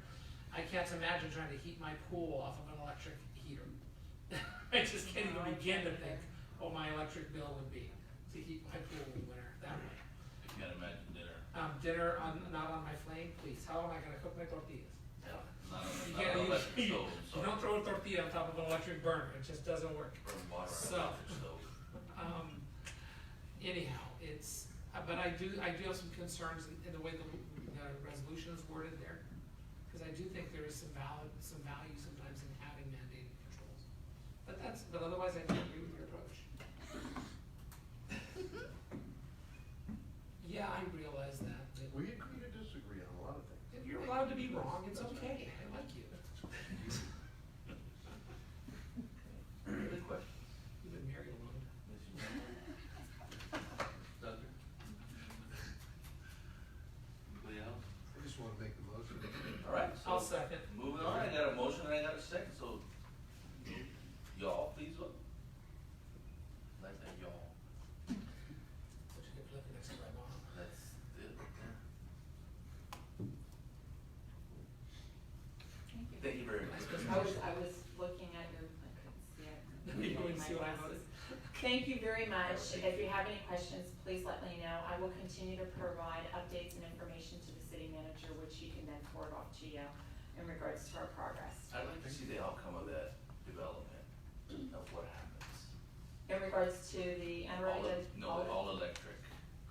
I can't imagine trying to heat my pool off of an electric heater. I just can't even begin to think what my electric bill would be to heat my pool in winter that way. I can't imagine dinner. Dinner not on my flame, please. How am I gonna cook my tortillas? Not on, You not can't on use, electric you stove, you don't throw a tortilla on top of an electric burner, it just doesn't work. Burn water on So, electric stove. anyhow, it's, but I do have some concerns in the way the resolution is worded there. Cause I do think there is some value sometimes in having mandated controls. But otherwise I do agree with your approach. Yeah, I realize that. We agree to disagree on a lot of things. You're allowed to be wrong, it's okay, I like you. Other questions? You've been married a long time. Doctor? Anybody else? I just wanna make the motion. All right, I'll so second. moving on, I got a motion and I got a second, so y'all please vote. Like that y'all, But you can flip it next to my mom. that's it, yeah. Thank you very much. I was looking at your, I couldn't see it. You couldn't My see what I glasses. voted. Thank you very much. If you have any questions, please let me know. I will continue to provide updates and information to the city manager, which he can then forward off to you in regards to our progress. I'd like to see the outcome of that development, of what happens. In regards to the anaerobic. All electric,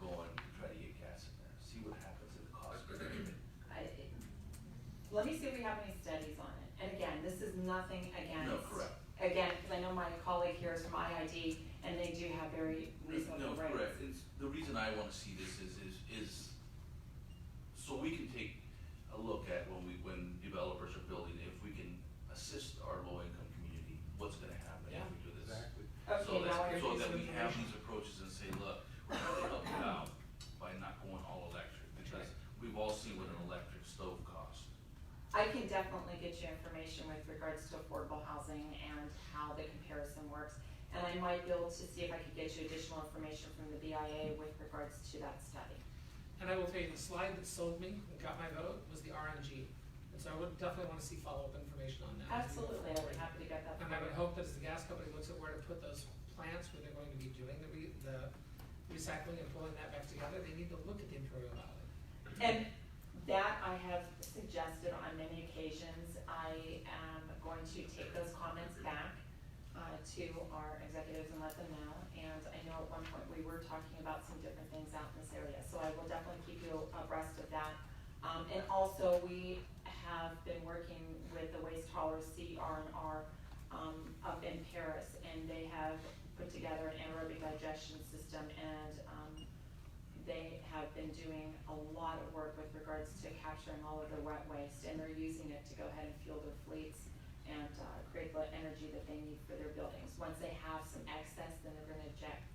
going, try to get gas in there, see what happens in the cost of it. Let me see if we have any studies on it. And again, this is nothing against. No, correct. Again, because I know my colleague here is from IID, and they do have very reasonable No, rates. correct, it's, the reason I wanna see this is so we can take a look at when developers are building, if we can assist our low-income community, what's gonna happen if we do this. Exactly. So Okay, now I so that some we have information. these approaches and say, look, we're trying to help you out by not going all electric, because we've all seen what an electric stove costs. I can definitely get you information with regards to affordable housing and how the comparison works. And I might be able to see if I could get you additional information from the BIA with regards to that study. And I will tell you, the slide that sold me and got my vote was the RNG. And so I would definitely wanna see follow-up information on that. as we move Absolutely, I'd be forward. happy to get that. And I would hope that as the gas company looks at where to put those plants, where they're going to be doing the recycling and pulling that back together, they need to look at the Imperial Valley. And that I have suggested on many occasions. I am going to take those comments back to our executives and let them know. And I know at one point we were talking about some different things out in this area, so I will definitely keep you abreast of that. And also, we have been working with the waste haulers, CR&R, up in Paris, and they have put together an anaerobic digestion system, and they have been doing a lot of work with regards to capturing all of their wet waste, and they're using it to go ahead and fuel their fleets and create the energy that they need for their buildings. Once they have some excess, then they're gonna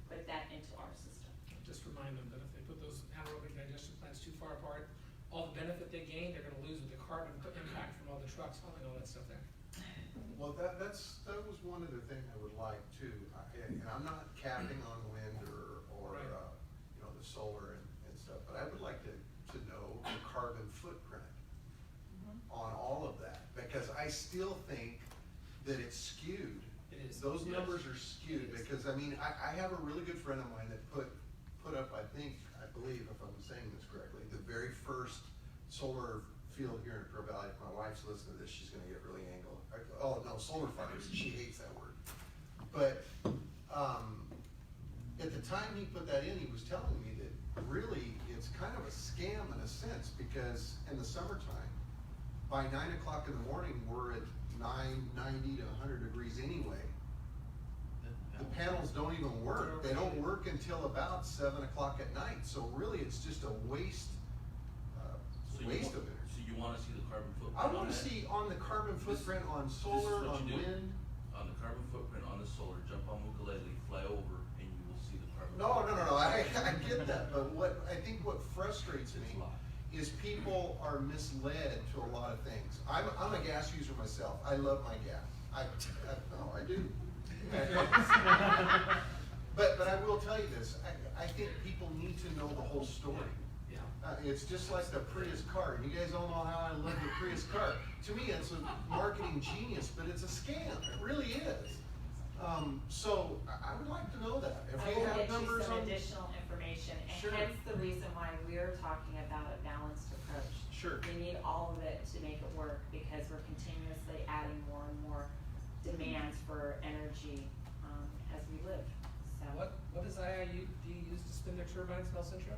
put that into our system. Just remind them that if they put those anaerobic digestion plants too far apart, all the benefit they gain, they're gonna lose with the carbon impact from all the trucks hauling all that stuff there. Well, that was one other thing I would like too, and I'm not capping on wind or, Right. you know, the solar and stuff, but I would like to know the carbon footprint on all of that, because I still think that it's skewed. It is. Those Yes. numbers are skewed, It is. because I mean, I have a really good friend of mine that put up, I believe, if I'm saying this correctly, the very first solar field here in Pearl Valley. If my wife's listening to this, she's gonna get really angled. Oh, no, solar farms, she hates that word. But, at the time he put that in, he was telling me that really it's kind of a scam in a sense, because in the summertime, by 9 o'clock in the morning, we're at 90 to 100 degrees anyway. The panels don't even work. They don't work until about 7 o'clock at night. So really, it's just a waste of energy. So you wanna see the carbon footprint I on wanna that? see on the carbon footprint on This is solar, what on you do. wind. On the carbon footprint on the solar, jump on Mukulele, fly over, and you will see the carbon. No, I get that, but I think what frustrates It's me a lot. is people are misled to a lot of things. I'm a gas user myself. I love my gas. I do. But I will tell you this, I think people need to know the whole story. Yeah. It's just like the Prius car. You guys all know how I love the Prius car. To me, it's a marketing genius, but it's a scam. It really is. So I would like to know that. If I you will have get you numbers some on. additional information, Sure. and hence the reason why we're talking about a balanced approach. Sure. We need all of it to make it work, because we're continuously adding more and more demands for energy, as we live, so. What does IIU use to spin their turbines, El Centro?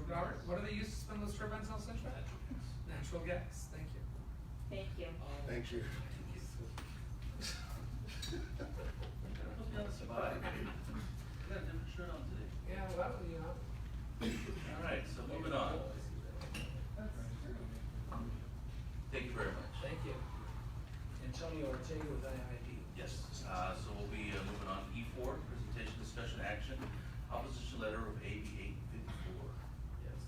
Robert, what do they use to spin those turbines, El Centro? Natural gas, thank you. Thank you. Thank you. Yeah, well, you know. All right, so moving on. Thank you very much. Thank you. Antonio Ortega with IID. Yes, so we'll be moving on. E4, presentation, discussion, action, opposition letter of AB 854. Yes.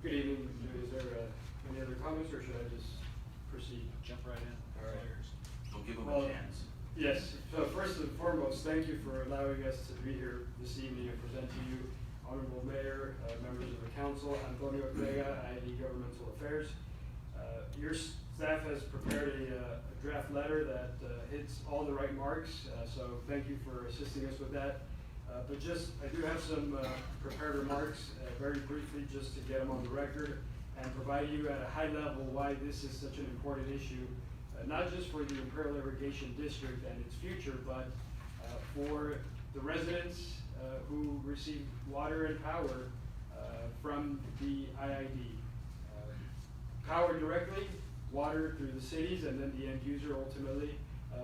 Good evening. Is there any other comments, or should I just proceed? Jump right in. All right. Don't give them Well, a chance. Yes, so first and foremost, thank you for allowing us to be here this evening and present to you, Honorable Mayor, members of the council, Antonio Ortega, IID Governmental Affairs. Your staff has prepared a draft letter that hits all the right marks, so thank you for assisting us with that. But I do have some prepared remarks, very briefly, just to get them on the record and provide you at a high level why this is such an important issue, not just for the Imperial Irrigation District and its future, but for the residents who receive water and power from the IID. Power directly, water through the cities, and then the end user ultimately,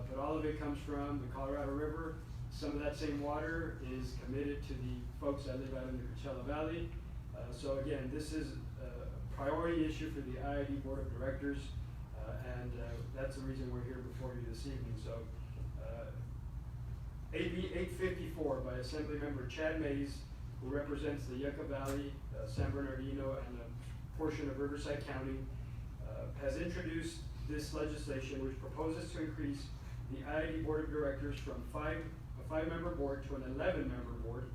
but all of it comes from the Colorado River. Some of that same water is committed to the folks that live out in the Coachella Valley. So again, this is a priority issue for the IID Board of Directors, and that's the reason we're here before you this evening. So AB 854 by Assemblymember Chad Mays, who represents the Yucca Valley, San Bernardino, and a portion of Riverside County, has introduced this legislation which proposes to increase the IID Board of Directors from a five-member board to an 11-member board,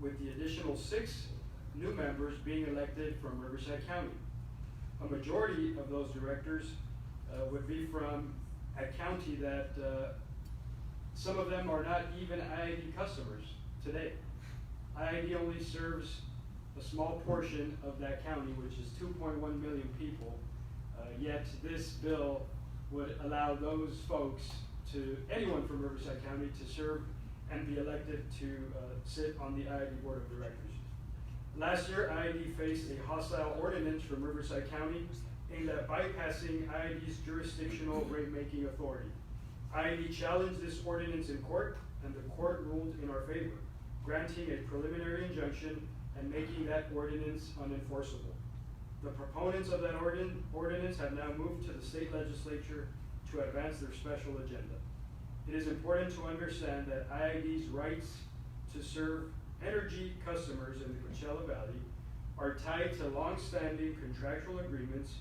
with the additional 6 new members being elected from Riverside County. A majority of those directors would be from a county that some of them are not even IID customers today. IID only serves a small portion of that county, which is 2.1 million people, yet this bill would allow those folks anyone from Riverside County to serve and be elected to sit on the IID Board of Directors. Last year, IID faced a hostile ordinance from Riverside County aimed at bypassing IID's jurisdictional rate-making authority. IID challenged this ordinance in court, and the court ruled in our favor, granting a preliminary injunction and making that ordinance unenforceable. The proponents of that ordinance have now moved to the state legislature to advance their special agenda. It is important to understand that IID's rights to serve energy customers in the Coachella Valley are tied to long-standing contractual agreements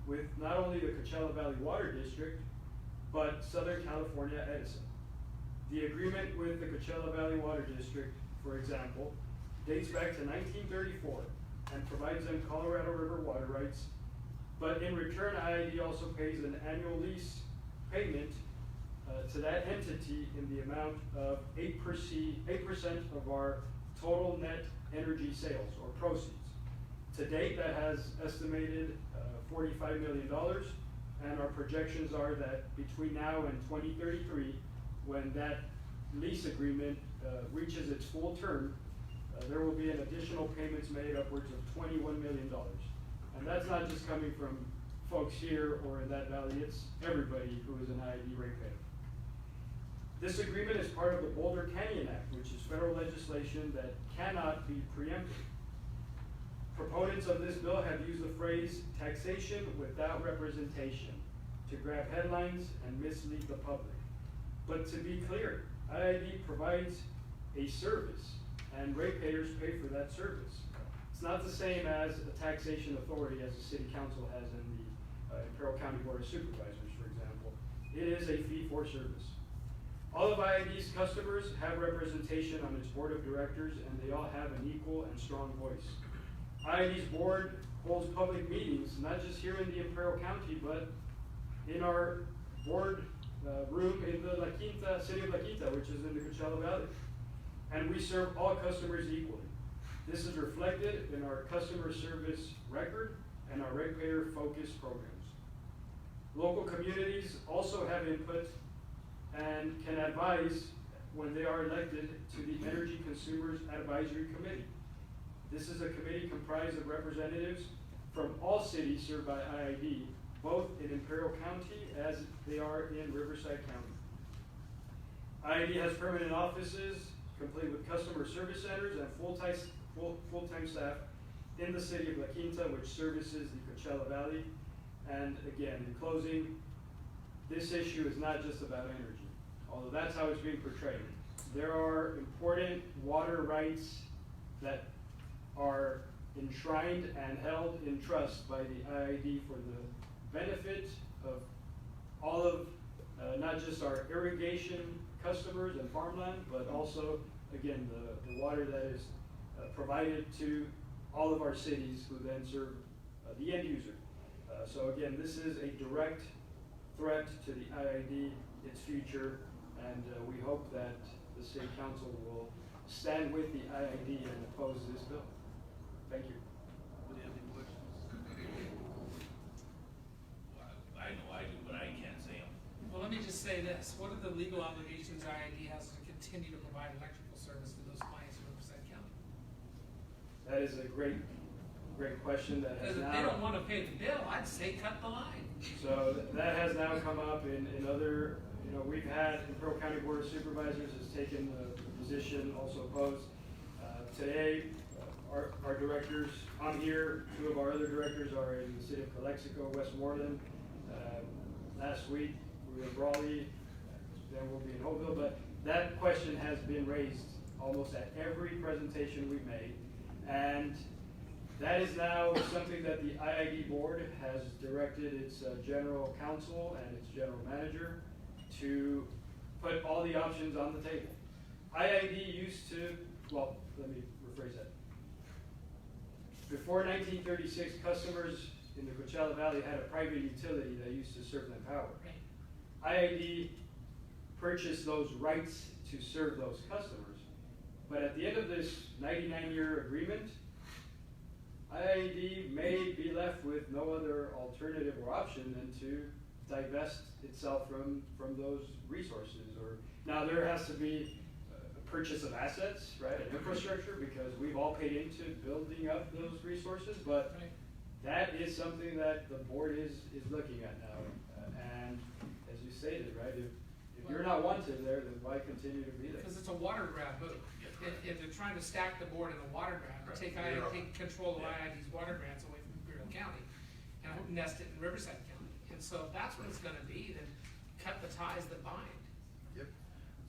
with not only the Coachella Valley Water District, but Southern California Edison. The agreement with the Coachella Valley Water District, for example, dates back to 1934 and provides them Colorado River water rights, but in return, IID also pays an annual lease payment to that entity in the amount of 8% of our total net energy sales or proceeds. To date, that has estimated $45 million, and our projections are that between now and 2033, when that lease agreement reaches its full term, there will be an additional payments made upwards of $21 million. And that's not just coming from folks here or in that valley, it's everybody who is an IID ratepayer. This agreement is part of the Boulder Canyon Act, which is federal legislation that cannot be preempted. Proponents of this bill have used the phrase taxation without representation to grab headlines and mislead the public. But to be clear, IID provides a service and ratepayers pay for that service. It's not the same as a taxation authority as the city council has in the Imperial County Board of Supervisors, for example. It is a fee for service. All of IID's customers have representation on its board of directors, and they all have an equal and strong voice. IID's board holds public meetings, not just here in the Imperial County, but in our board room in the La Quinta, city of La Quinta, which is in the Coachella Valley. And we serve all customers equally. This is reflected in our customer service record and our ratepayer-focused programs. Local communities also have input and can advise when they are elected to the Energy Consumers Advisory Committee. This is a committee comprised of representatives from all cities served by IID, both in Imperial County as they are in Riverside County. IID has permanent offices complete with customer service centers and full-time staff in the city of La Quinta, which services the Coachella Valley. And again, in closing, this issue is not just about energy, although that's how it's being portrayed. There are important water rights that are enshrined and held in trust by the IID for the benefit of all of, not just our irrigation customers and farmland, but also, again, the water that is provided to all of our cities who then serve the end user. So again, this is a direct threat to the IID, its future, and we hope that the City Council will stand with the IID and oppose this bill. Thank you. Do you have any questions? I know I do, but I can't say them. Well, let me just say this, what are the legal obligations IID has to continue to provide electrical service to those clients in Riverside County? That is a great question that has Because if now. they don't wanna pay the bill, I'd say cut the line. So that has now come up in other, we've had, Imperial County Board of Supervisors has taken the position, also opposed. Today, our directors, I'm here, two of our other directors are in the city of Calexico, Westmoreland. Last week, we were in Brawley, then we'll be in Hopeville, but that question has been raised almost at every presentation we've made. And that is now something that the IID board has directed its general counsel and its general manager to put all the options on the table. IID used to, well, let me rephrase that. Before 1936, customers in the Coachella Valley had a private utility that used to serve them power. IID purchased those rights to serve those customers. But at the end of this 99-year agreement, IID may be left with no other alternative or option than to divest itself from those resources. Or now there has to be a purchase of assets, right, and infrastructure, because we've all paid into building up those resources. But that is something that the board is looking at now. And as you stated, right, if you're not wanted there, then why continue to be there? Because it's a water grab move. If they're trying to stack the board in a water grab, take control of IID's water grants away from Imperial County and nest it in Riverside County. And so if that's what it's gonna be, then cut the ties that bind. Yep.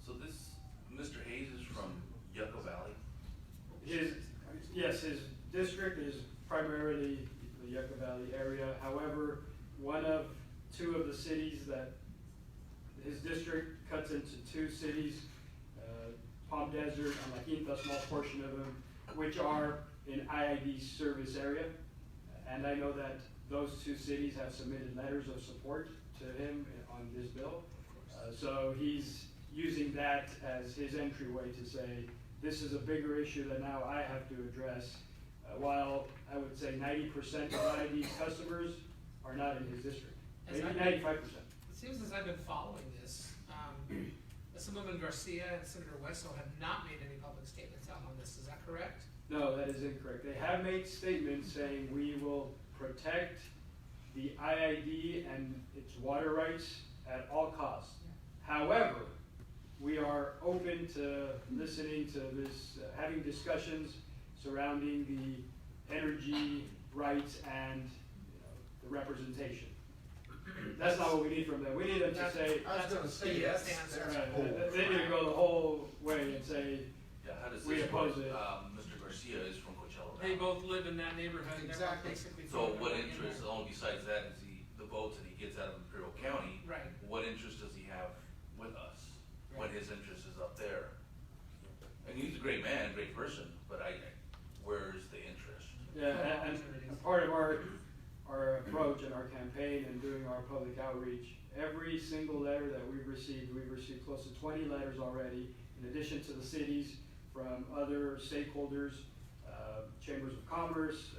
So this, Mr. Hayes is from Yucca Valley? Yes, his district is primarily the Yucca Valley area. However, one of two of the cities that his district cuts into two cities, Palm Desert and La Quinta, a small portion of them, which are in IID's service area. And I know that those two cities have submitted letters of support to him on this bill. So he's using that as his entryway to say, this is a bigger issue that now I have to address. While I would say 90% of IID's customers are not in his district, maybe 95%. It seems as I've been following this, Assemblyman Garcia and Senator Wesso have not made any public statements out on this, is that correct? No, that is incorrect. They have made statements saying we will protect the IID and its water rights at all costs. However, we are open to listening to this, having discussions surrounding the energy rights and the representation. That's not what we need from them. We need them to say. I was gonna say, that's They need to go the whole way and say, Yeah, how does we this work? oppose it. Mr. Garcia is from Coachella Valley. They both live in that neighborhood, and they're both Exactly. basically. So from what in interest, there. all besides that, is the votes that he gets out of Imperial County? Right. What interest does he have with us, when his interest is up there? And he's a great man, great person, but where's the interest? yeah, Well, and opportunities. part of our approach and our campaign and doing our public outreach, every single letter that we've received close to 20 letters already, in addition to the cities from other stakeholders, chambers of commerce,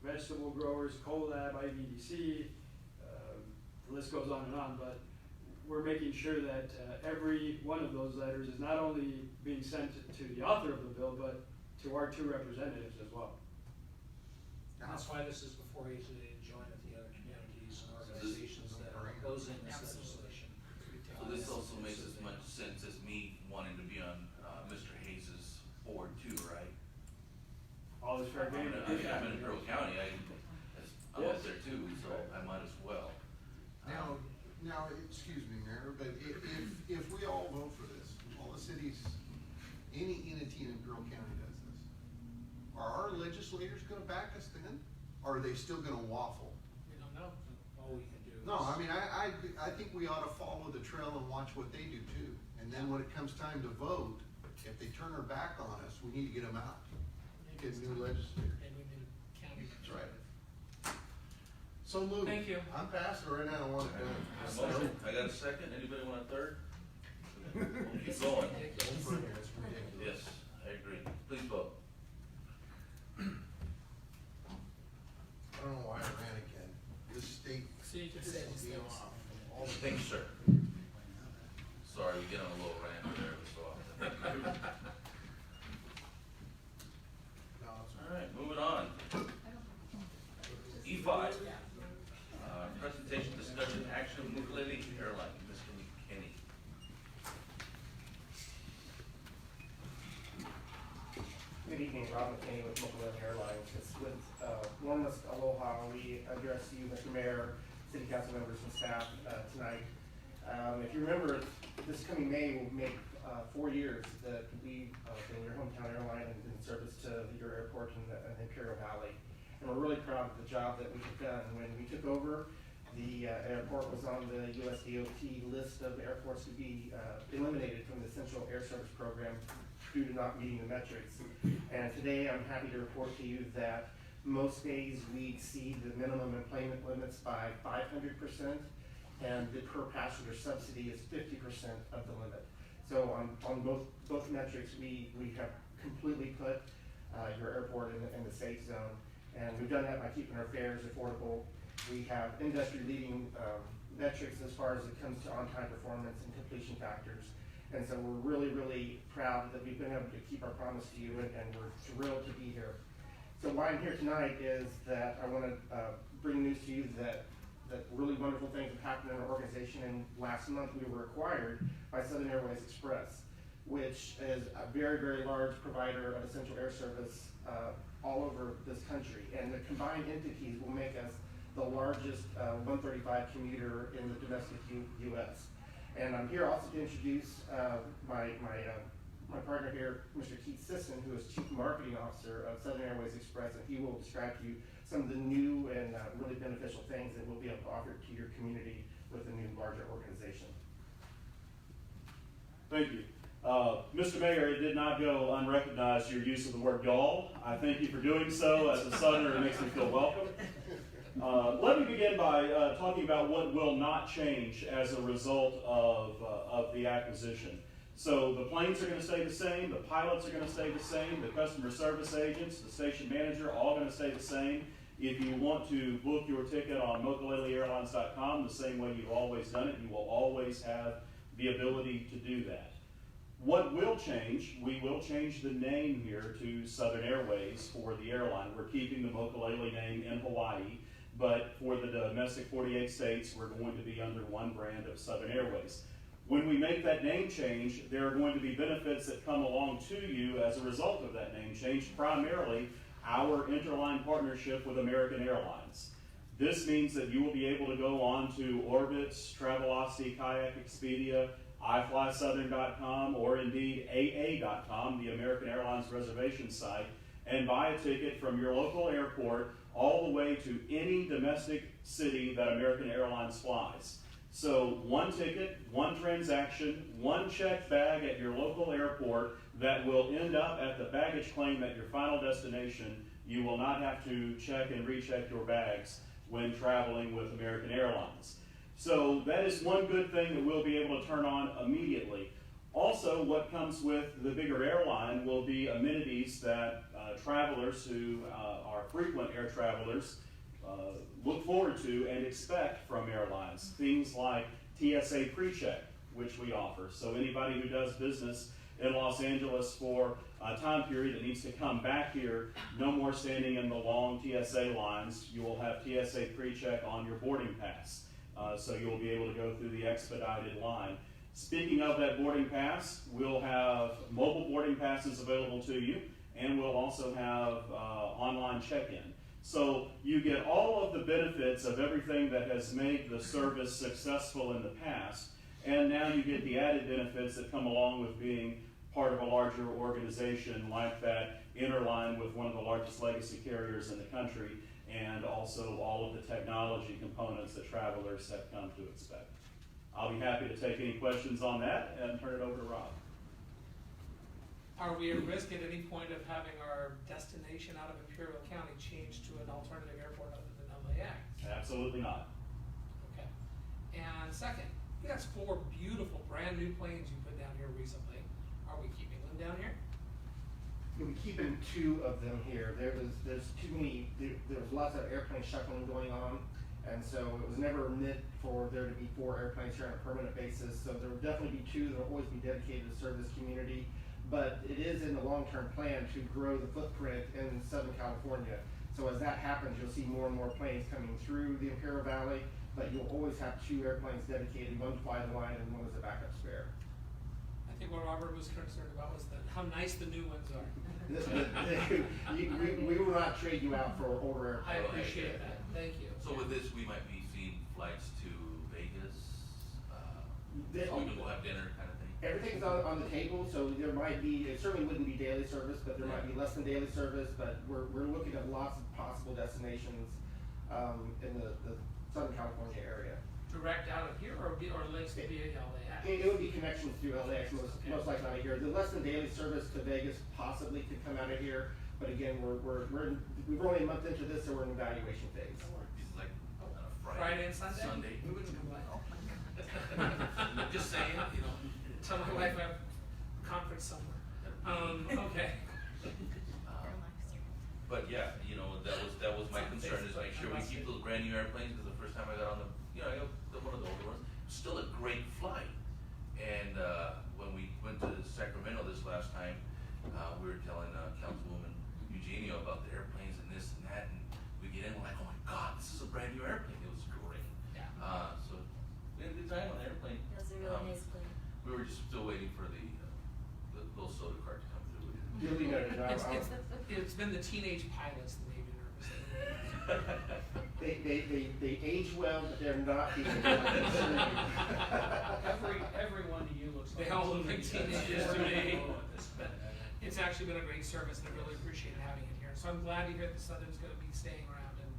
vegetable growers, CoLab, IVDC, the list goes on, but we're making sure that every one of those letters is not only being sent to the author of the bill, but to our 2 representatives as well. And that's why this is before you to join with the other communities and organizations that are opposing this legislation. So this also makes as much sense as me wanting to be on, Mr. Hayes's board too, right? All is fair game. I'm in Imperial County, I'm up there too, so I might as well. Now, excuse me, Mayor, but if we all vote for this, all the cities, any entity in Imperial County does this, are our legislators gonna back us then? Or are they still gonna waffle? We don't know, all we can do is. No, I mean, I think we ought to follow the trail and watch what they do too. And then when it comes time to vote, if they turn their back on us, we need to get them out. Get new legislators. And we need county. That's right. So moved. Thank you. I'm passing right now, I want it done. Motion, I got a second, anybody want a third? We'll keep going. It's ridiculous. Yes, I agree, please vote. I don't know why I ran again. This state. So you can say these things. All the Thank you, sir. Sorry, we get on a little rant there so often. All right, moving on. E5, presentation, discussion, action, Mokulele Airline, Mr. McKinney. Good evening, Rob McKinney with Mokulele Airlines. It's with warmest aloha. We address you, Mr. Mayor, City Council members and staff tonight. If you remember, this coming May will make 4 years that we've been your hometown airline and in service to your airport in the Imperial Valley. And we're really proud of the job that we have done. When we took over, the airport was on the US DOT list of airports to be eliminated from the Essential Air Service Program due to not meeting the metrics. And today I'm happy to report to you that most days we exceed the minimum employment limits by 500%, and the per passenger subsidy is 50% of the limit. So on both metrics, we have completely put your airport in the safe zone. And we've done that by keeping our fares affordable. We have industry-leading metrics as far as it comes to on-time performance and completion factors. And so we're really, really proud that we've been able to keep our promise to you, and we're thrilled to be here. So why I'm here tonight is that I want to bring news to you that really wonderful things have happened in our organization. And last month we were acquired by Southern Airways Express, which is a very, very large provider of essential air service all over this country. And the combined entities will make us the largest 135 commuter in the domestic U.S. And I'm here also to introduce my partner here, Mr. Keith Sisson, who is Chief Marketing Officer of Southern Airways Express, and he will describe to you some of the new and really beneficial things that we'll be able to offer to your community with the new larger organization. Thank you. Mr. Mayor, it did not go unrecognized your use of the word y'all. I thank you for doing so. As a Southerner, it makes me feel welcome. Let me begin by talking about what will not change as a result of the acquisition. So the planes are going to stay the same, the pilots are going to stay the same, the customer service agents, the station manager, all going to stay the same. If you want to book your ticket on mokuleleairlines.com the same way you've always done it, you will always have the ability to do that. What will change, we will change the name here to Southern Airways for the airline. We're keeping the Mokulele name in Hawaii, but for the domestic 48 states, we're going to be under one brand of Southern Airways. When we make that name change, there are going to be benefits that come along to you as a result of that name change, primarily our interline partnership with American Airlines. This means that you will be able to go on to Orbitz, Travelocity, Kayak Expedia, iFlySouthern.com, or indeed AA.com, the American Airlines reservation site, and buy a ticket from your local airport all the way to any domestic city that American Airlines flies. So one ticket, one transaction, one checked bag at your local airport that will end up at the baggage claim at your final destination you will not have to check and recheck your bags when traveling with American Airlines. So that is one good thing that we'll be able to turn on immediately. Also, what comes with the bigger airline will be amenities that travelers who are frequent air travelers look forward to and expect from airlines. Things like TSA PreCheck, which we offer. So anybody who does business in Los Angeles for a time period that needs to come back here, no more standing in the long TSA lines. You will have TSA PreCheck on your boarding pass. So you'll be able to go through the expedited line. Speaking of that boarding pass, we'll have mobile boarding passes available to you, and we'll also have online check-in. So you get all of the benefits of everything that has made the service successful in the past, and now you get the added benefits that come along with being part of a larger organization like that interline with one of the largest legacy carriers in the country, and also all of the technology components that travelers have come to expect. I'll be happy to take any questions on that and turn it over to Rob. Are we at risk at any point of having our destination out of Imperial County changed to an alternative airport other than LAX? Absolutely not. Okay. And second, you got 4 beautiful brand new planes you put down here recently. Are we keeping them down here? We're keeping 2 of them here. There's too many, there's lots of airplane shuffling going on, and so it was never meant for there to be 4 airplanes here on a permanent basis. So there will definitely be 2 that will always be dedicated to serve this community. But it is in the long-term plan to grow the footprint in Southern California. So as that happens, you'll see more and more planes coming through the Imperial Valley, but you'll always have 2 airplanes dedicated, one to fly the line and one as a backup spare. I think what Robert was concerned about was how nice the new ones are. We will not trade you out for older I airplanes. appreciate that. Thank you. So with this, we might be seeing flights to Vegas, They- so we can go have dinner kind of thing. Everything's on the table, so there might be, it certainly wouldn't be daily service, but there might be less than daily service, but we're looking at lots of possible destinations in the Southern California area. Direct out of here or links to via LAX? It would be connections through LAX, most likely out of here. The less than daily service to Vegas possibly could come out of here, but again, we're only a month into this, so we're in evaluation phase. It's like on a Friday and Sunday? We wouldn't complain. Just saying, you know. Tell my wife I have a conference somewhere. Okay. But yeah, you know, that was my concern, is make sure we keep those brand new airplanes, because the first time I got on I got one of the older ones, still a great flight. And when we went to Sacramento this last time, we were telling Councilwoman Eugenio about the airplanes and this and that, and we get in, we're like, oh my God, this is a brand new airplane. It was great. Yeah. So we had a good time on the airplane. That was a really nice plane. We were just still waiting for the little soda cart to come through. Duly noted. It's been the teenage pilots that made me nervous. They age well, but they're not being Everyone to you looks like. They all look like a teenagers to me. But It's actually been a great service, and I really appreciate having it here. So I'm glad to hear that Southern's gonna be staying around and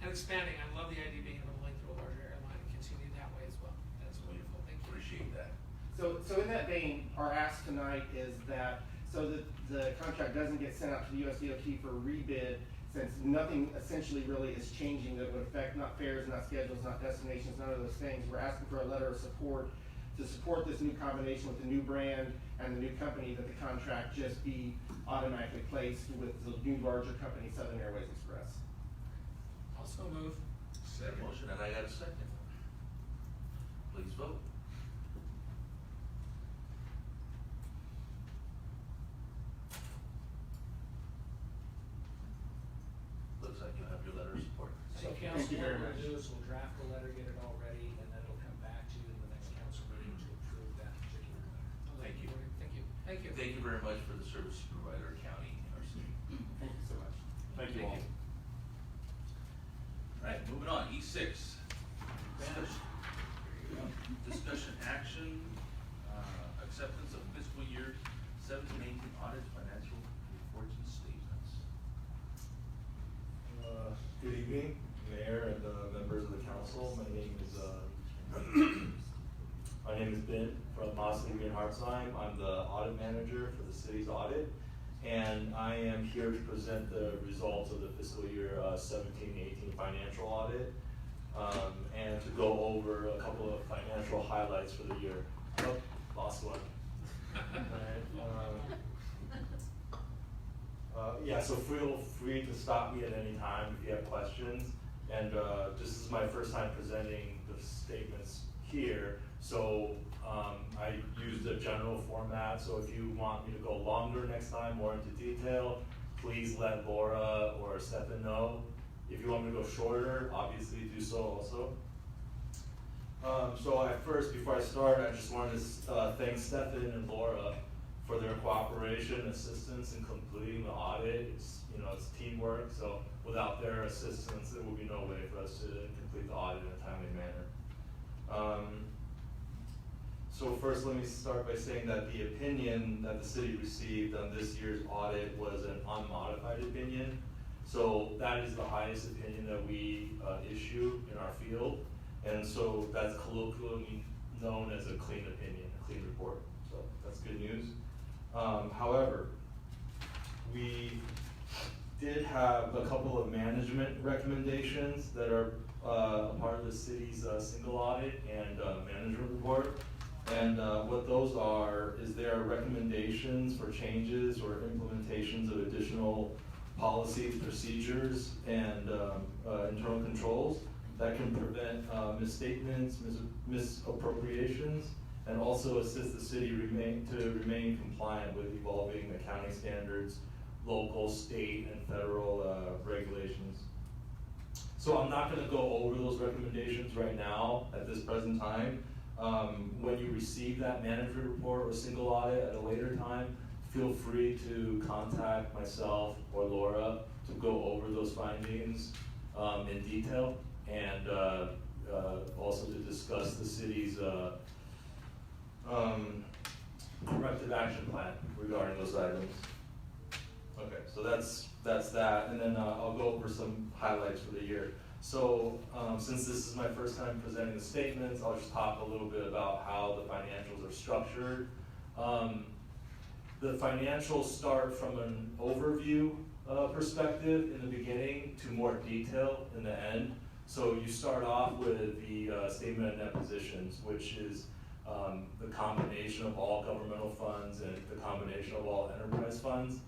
expanding. I love the idea of being able to link to a larger airline and continue that way as well. That's wonderful, thank you. Appreciate that. So in that vein, our ask tonight is that, so that the contract doesn't get sent out to the US DOT for rebid, since nothing essentially really is changing that would affect not fares, not schedules, not destinations, none of those things. We're asking for a letter of support to support this new combination with the new brand and the new company, that the contract just be automatically placed with the new larger company, Southern Airways Express. Also move. Second motion, and I got a second. Please vote. Looks like you have your letter of support. So Thank council, you very what we'll much. do is we'll draft the letter, get it all ready, and then it'll come back to you in the next council meeting to approve that particular letter. Thank you. Thank you. Thank you. Thank you very much for the service you provide our county and our city. Thank you so much. Thank you all. All right, moving on, E6. Discussion action, acceptance of fiscal year 17-18 audit financial reports and statements. Good evening, Mayor and members of the council. My name is Ben from Moss, Lee, and Hartzheim. I'm the audit manager for the city's audit. and I am here to present the results of the fiscal year 17-18 financial audit, and to go over a couple of financial highlights for the year. Oh, lost one. Yeah, so feel free to stop me at any time if you have questions. And this is my first time presenting the statements here, so I used a general format. So if you want me to go longer next time, more into detail, please let Laura or Stefan know. If you want me to go shorter, obviously do so also. So before I start, I just wanted to thank Stefan and Laura for their cooperation and assistance in completing the audit. It's teamwork, so without their assistance, there will be no way for us to complete the audit in a timely manner. So first, let me start by saying that the opinion that the city received on this year's audit was an unmodified opinion. So that is the highest opinion that we issue in our field. And so that's colloquially known as a clean opinion, a clean report. So that's good news. However, we did have a couple of management recommendations that are part of the city's single audit and management report. And what those are is there are recommendations for changes or implementations of additional policies, procedures, and internal controls that can prevent misstatements, misappropriations, and also assist the city to remain compliant with evolving accounting standards, local, state, and federal regulations. So I'm not going to go over those recommendations right now at this present time. When you receive that management report or single audit at a later time, feel free to contact myself or Laura to go over those findings in detail, and also to discuss the city's corrective action plan regarding those items. Okay, so that's that, and then I'll go over some highlights for the year. So since this is my first time presenting the statements, I'll just talk a little bit about how the financials are structured. The financials start from an overview perspective in the beginning to more detail in the end. So you start off with the statement of net positions, which is the combination of all governmental funds and the combination of all enterprise funds,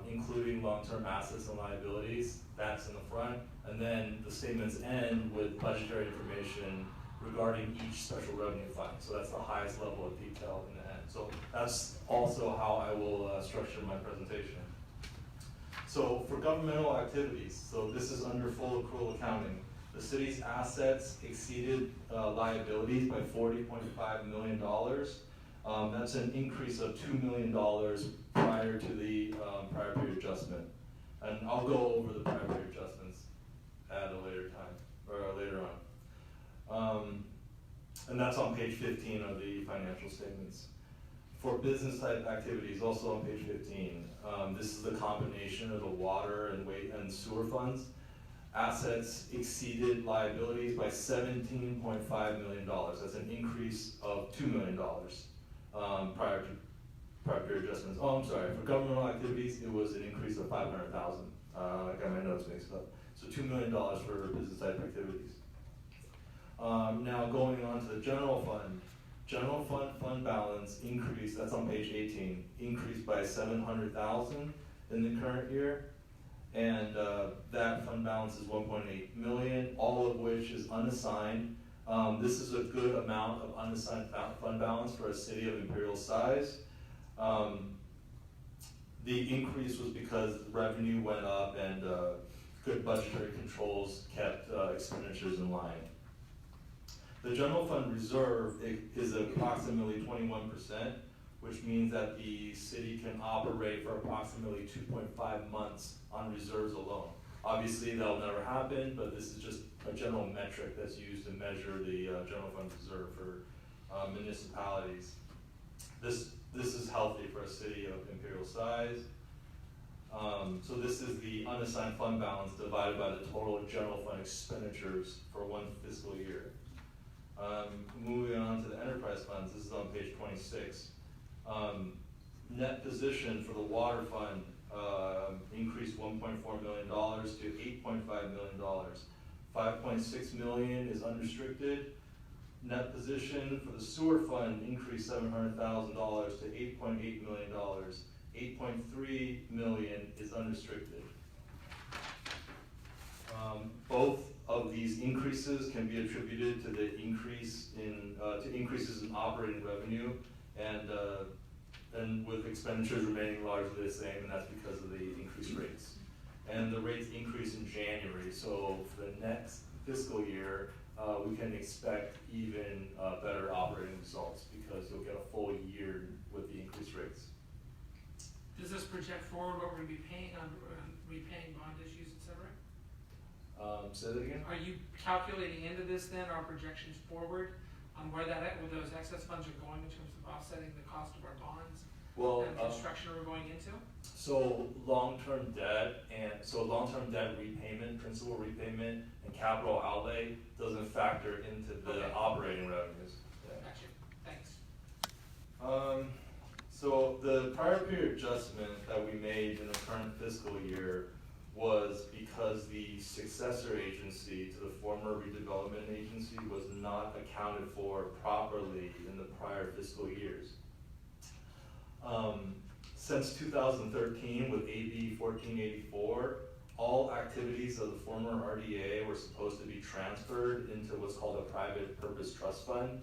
including long-term assets and liabilities. That's in the front. And then the statements end with budgetary information regarding each special revenue fund. So that's the highest level of detail in the end. So that's also how I will structure my presentation. So for governmental activities, so this is under full accrual accounting. The city's assets exceeded liabilities by $40.5 million. That's an increase of $2 million prior to the prior period adjustment. And I'll go over the prior period adjustments at a later time, or later on. And that's on page 15 of the financial statements. For business type activities, also on page 15, this is the combination of the water and sewer funds. Assets exceeded liabilities by $17.5 million. That's an increase of $2 million prior period adjustments. Oh, I'm sorry. For governmental activities, it was an increase of $500,000. I got my notes mixed up. So $2 million for business type activities. Now going on to the general fund. General fund balance increased, that's on page 18, increased by $700,000 in the current year. And that fund balance is $1.8 million, all of which is unassigned. This is a good amount of unassigned fund balance for a city of Imperial size. The increase was because revenue went up and good budgetary controls kept expenditures in line. The general fund reserve is approximately 21%, which means that the city can operate for approximately 2.5 months on reserves alone. Obviously, that'll never happen, but this is just a general metric that's used to measure the general fund reserve for municipalities. This is healthy for a city of Imperial size. So this is the unassigned fund balance divided by the total general fund expenditures for one fiscal year. Moving on to the enterprise funds, this is on page 26. net position for the water fund, increased $1.4 million to $8.5 million. $5.6 million is unrestricted. Net position for the sewer fund increased $700,000 to $8.8 million. $8.3 million is unrestricted. Both of these increases can be attributed to the increases in operating revenue, and with expenditures remaining largely the same, and that's because of the increased rates. And the rates increase in January, so for the next fiscal year, we can expect even better operating results because you'll get a full year with the increased rates. Does this project forward what we're gonna be paying on repaying bond issues, et cetera? Say that again? Are you calculating into this then, our projections forward on where those excess funds are going in terms of offsetting the cost of our bonds? Well, and construction we're going into? So long-term debt repayment, principal repayment, and capital outlay doesn't factor into the operating revenues. Yeah. Gotcha, thanks. So the prior period adjustment that we made in the current fiscal year was because the successor agency to the former redevelopment agency was not accounted for properly in the prior fiscal years. Since 2013 with AB 1484, all activities of the former RDA were supposed to be transferred into what's called a private purpose trust fund,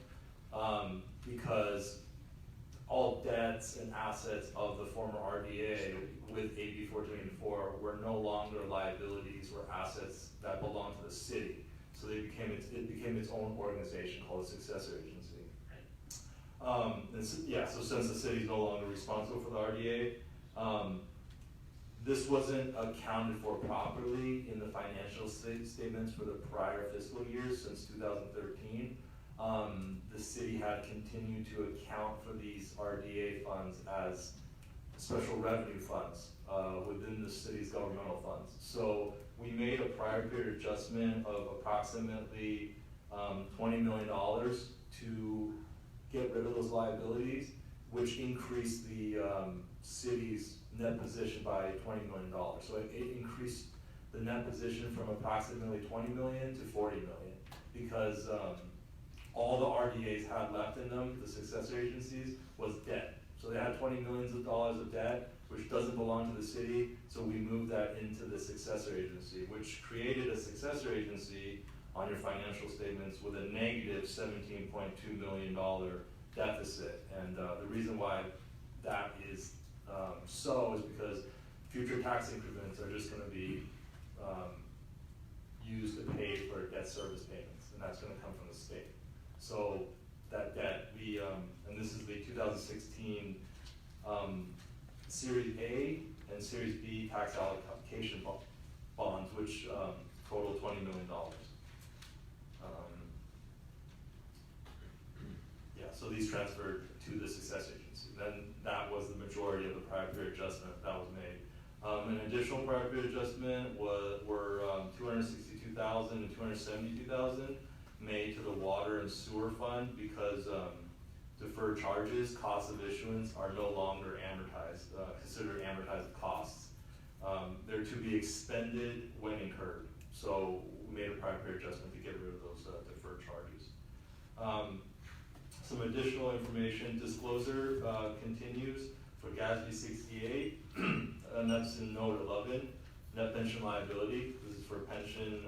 because all debts and assets of the former RDA with AB 1484 were no longer liabilities or assets that belonged to the city. So it became its own organization called a successor agency. So since the city is no longer responsible for the RDA, this wasn't accounted for properly in the financial statements for the prior fiscal years since 2013. The city had continued to account for these RDA funds as special revenue funds within the city's governmental funds. So we made a prior period adjustment of approximately $20 million to get rid of those liabilities, which increased the city's net position by $20 million. So it increased the net position from approximately $20 million to $40 million because all the RDAs had left in them, the successor agencies, was debt. So they had $20 million of debt, which doesn't belong to the city, so we moved that into the successor agency, which created a successor agency on your financial statements with a negative $17.2 million deficit. And the reason why that is so is because future tax increments are just gonna be used to pay for debt service payments, and that's gonna come from the state. So that debt, and this is the 2016 Series A and Series B tax allocation bonds, which total $20 million. So these transferred to the successor agency. Then that was the majority of the prior period adjustment that was made. An additional prior period adjustment were $262,000 and $272,000 made to the water and sewer fund because deferred charges, costs of issuance are no longer amortized, considered amortized costs. They're to be expended when incurred. So we made a prior period adjustment to get rid of those deferred charges. Some additional information disclosure continues for GASB 68, and that's in note 11, net pension liability. This is for pension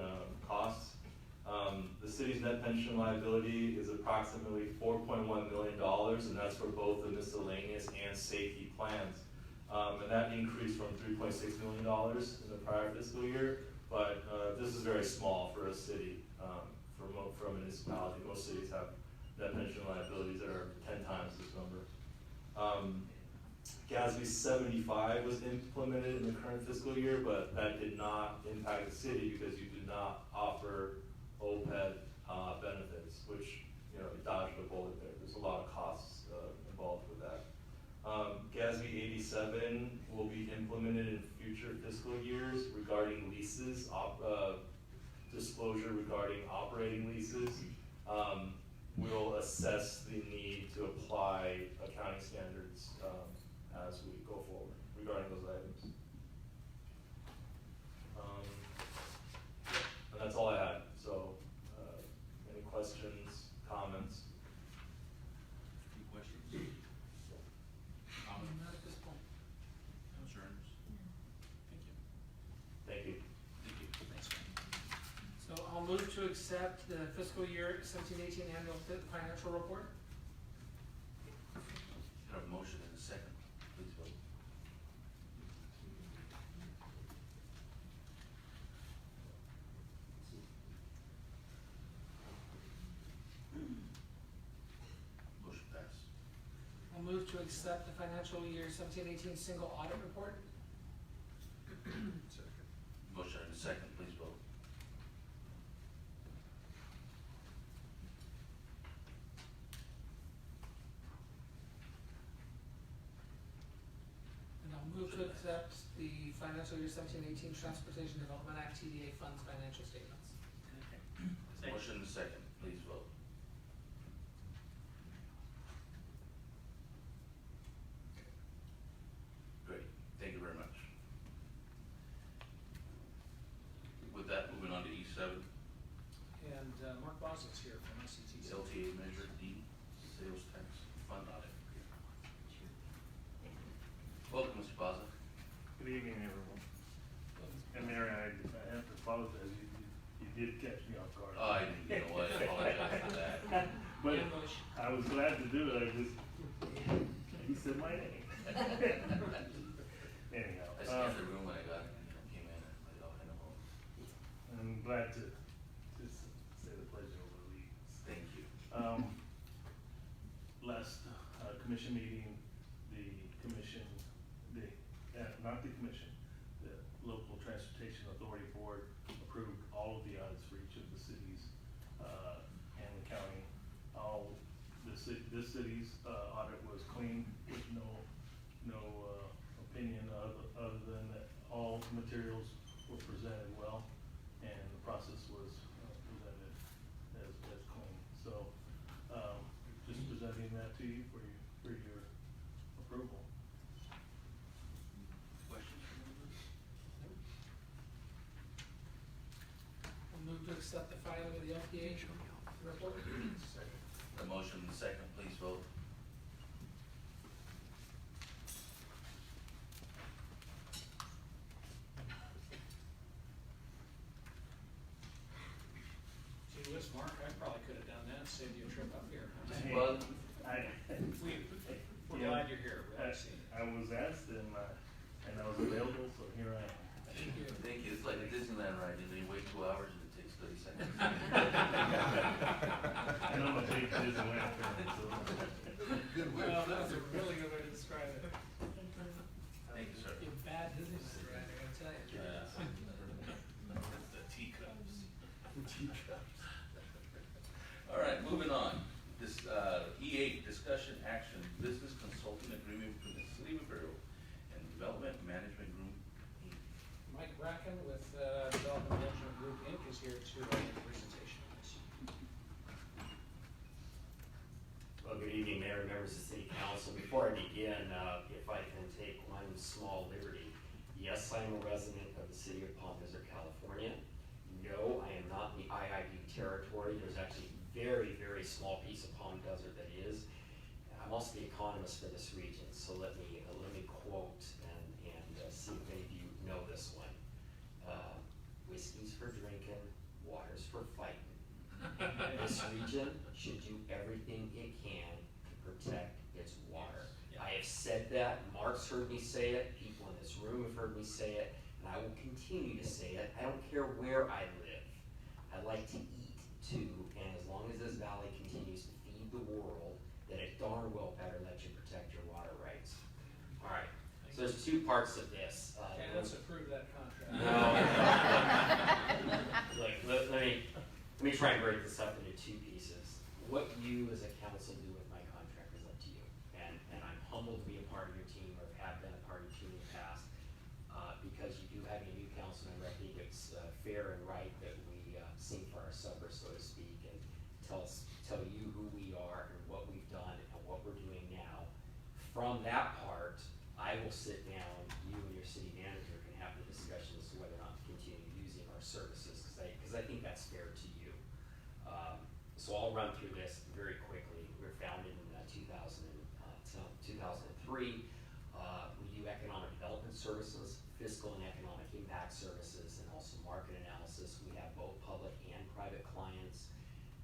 costs. The city's net pension liability is approximately $4.1 million, and that's for both the miscellaneous and safety plans. And that increased from $3.6 million in the prior fiscal year, but this is very small for a city, for a municipality. Most cities have net pension liabilities that are 10 times this number. GASB 75 was implemented in the current fiscal year, but that did not impact the city because you did not offer OPEB benefits, which, you dodged a bullet there. There's a lot of costs involved with that. GASB 87 will be implemented in future fiscal years regarding leases, disclosure regarding operating leases. We'll assess the need to apply accounting standards as accept the fiscal year 17-18 annual financial report. Have a motion and a second, please vote. Motion passed. I'll move to accept the financial year 17-18 single audit report. Motion and a second, please vote. And I'll move to accept the financial year 17-18 Transportation Development Act TDA funds financial statements. Motion and a second, please vote. Great, thank you very much. With that, moving on to E7, And Mark Boslett's here from ICTC. LTA Measure D, Sales Tax Fund Audit. Welcome, Mr. Baza. Good evening, everyone. And Mary, I have to apologize, you did catch me off guard. You know what, I apologize for that. But I was glad to do it, he said my name. Anyhow. I scanned the room when I came in, I was like, oh, I know. I'm glad to just say the pledge of allegiance. Thank you. Last commission meeting, the commission, not the commission, the Local Transportation Authority Board approved all of the audits for each of the cities and the county. This city's audit was clean with no opinion other than that all materials were presented well and the process was presented as clean. So just presenting that to you for your approval. Questions from members? I'll move to accept the filing of the LPA report. The motion and the second, please vote. Gee whiz, Mark, I probably could have done that, saved you a trip up here. Well, We're glad you're here, we like seeing I was asked and I was available, so here I am. Thank you, it's like a Disneyland ride, you wait 2 hours and it takes 30 seconds. And I'm a big Disneyland fan, so. Well, that was a really good way to describe it. Thank you, sir. You're bad Disneyland ride, I gotta tell you. The teacups. All right, moving on. This, E8, discussion action, business consulting agreement between the City of Imperial and Development Management Group, Inc. Mike Bracken with Development Management Group Inc. is here to make a presentation on this. Well, good evening, Mayor and members of the City Council. Before I begin, if I can take one small liberty. Yes, I am a resident of the City of Palm Desert, California. No, I am not in the IID territory. There's actually a very, very small piece of Palm Desert that is. I'm also the economist for this region, so let me quote and see if any of you know this one. Whiskey's for drinking, water's for fighting. This region should do everything it can to protect its water. I have said that, Mark's heard me say it, people in this room have heard me say it, and I will continue to say it. I don't care where I live. I like to eat too, and as long as this valley continues to feed the world, then it darn well better let you protect your water rights. All right, so there's two parts of this. Okay, let's approve that contract. No. Look, let me try and break this up into two pieces. What you as a council do with my contract is up to you. And I'm humbled to be a part of your team, or have been a part of your team in the past, because you do have a new council member. I think it's fair and right that we sing for our supper, so to speak, and tell you who we are and what we've done and what we're doing now. From that part, I will sit down, you and your city manager can have the discussion as to whether or not to continue using our services, because I think that's fair to you. So I'll run through this very quickly. We were founded in 2003. We do economic development services, fiscal and economic impact services, and also market analysis. We have both public and private private clients.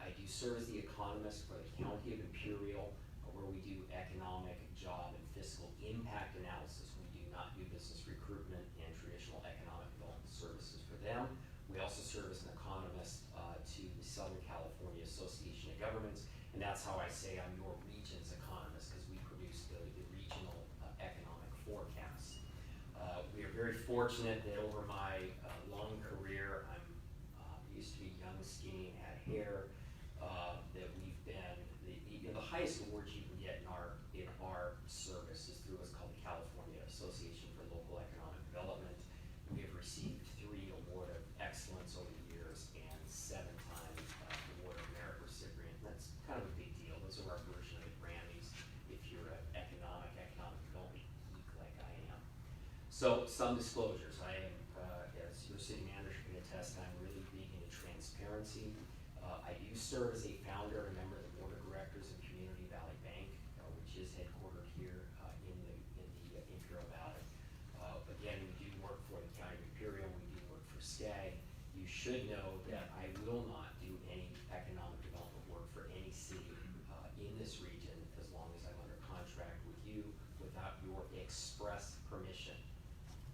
I do serve as the economist for the County of Imperial, where we do economic, job, and fiscal impact analysis. We do not do business recruitment and traditional economic development services for them. We also serve as an economist to the Southern California Association of Governments, and that's how I say I'm your region's economist, because we produce the regional economic forecasts. We are very fortunate that over my long career, I'm used to be young, skinny, and had hair, that we've been, the highest awards you can get in our service is through what's called the California Association for Local Economic Development. We have received 3 Award of Excellence over the years and 7-time Award of Merit recipient. That's kind of a big deal. Those are our version of the Grammys if you're an economic development geek like I am. So some disclosures. I am, as your city manager can attest, I'm really big into transparency. I do serve as a founder and member of the board of directors of Community Valley Bank, which is headquartered here in the Imperial Valley. Again, we do work for the County of Imperial. We do work for SCAG. You should know that I will not do any economic development work for any city in this region as long as I'm under contract with you without your express permission.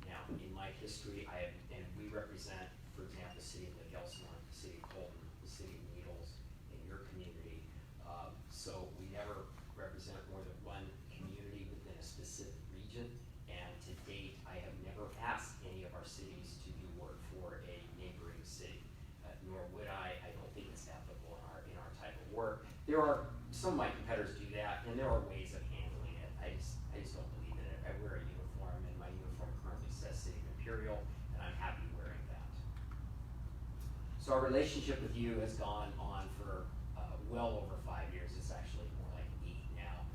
Now, in my history, and we represent, for example, the city of Lake Elsinore, the city of Colton, the city of Needles, in your community. So we never represent more than one community within a specific region. And to date, I have never asked any of our cities to do work for a neighboring city, nor would I. I don't think it's ethical in our type of work. There are, some of my competitors do that, and there are ways of handling it. I just don't believe in it. I wear a uniform, and my uniform currently says City of Imperial, and I'm happy wearing that. So our relationship with you has gone on for well over 5 years. It's actually more like 8 now.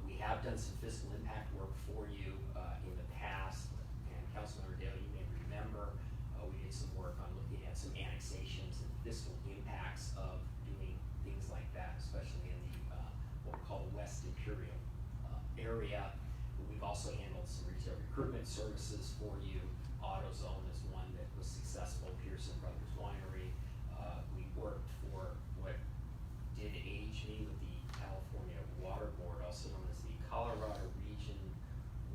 We have done some fiscal impact work for you in the past, and Councilmember Dale, you may remember, we did some work on looking at some annexations and fiscal impacts of doing things like that, especially in the what we call the West Imperial area. We've also handled some retail recruitment services for you. AutoZone is one that was successful, Pearson Brothers Winery. We worked for what did age me with the California Water Board, also known as the Colorado Region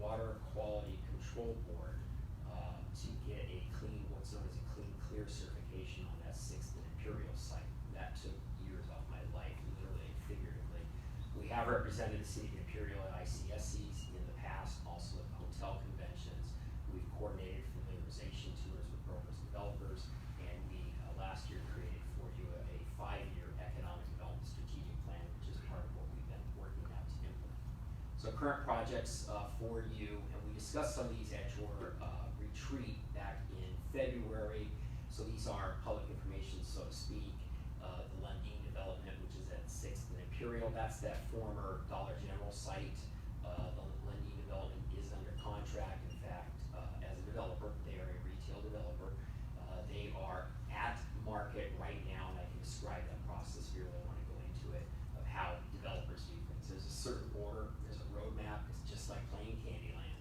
Water Quality Control Board, to get a clean, what's known as a clean clear certification on that 6th and Imperial site. That took years off my life, literally and figuratively. We have represented the city of Imperial at ICSCs in the past, also at hotel conventions. We've coordinated familiarization tours with brokers and developers, and we last year created for you a 5-year economic development strategic plan, which is part of what we've been working on to implement. So current projects for you, and we discussed some of these at your retreat back in February. So these are public information, so to speak. The Lundin development, which is at 6th and Imperial, that's that former Dollar General site. The Lundin development is under contract. In fact, as a developer, they are a retail developer. They are at market right now, and I can describe that process if you really want to go into it, of how developers do things. There's a certain order, there's a roadmap. It's just like playing Candyland,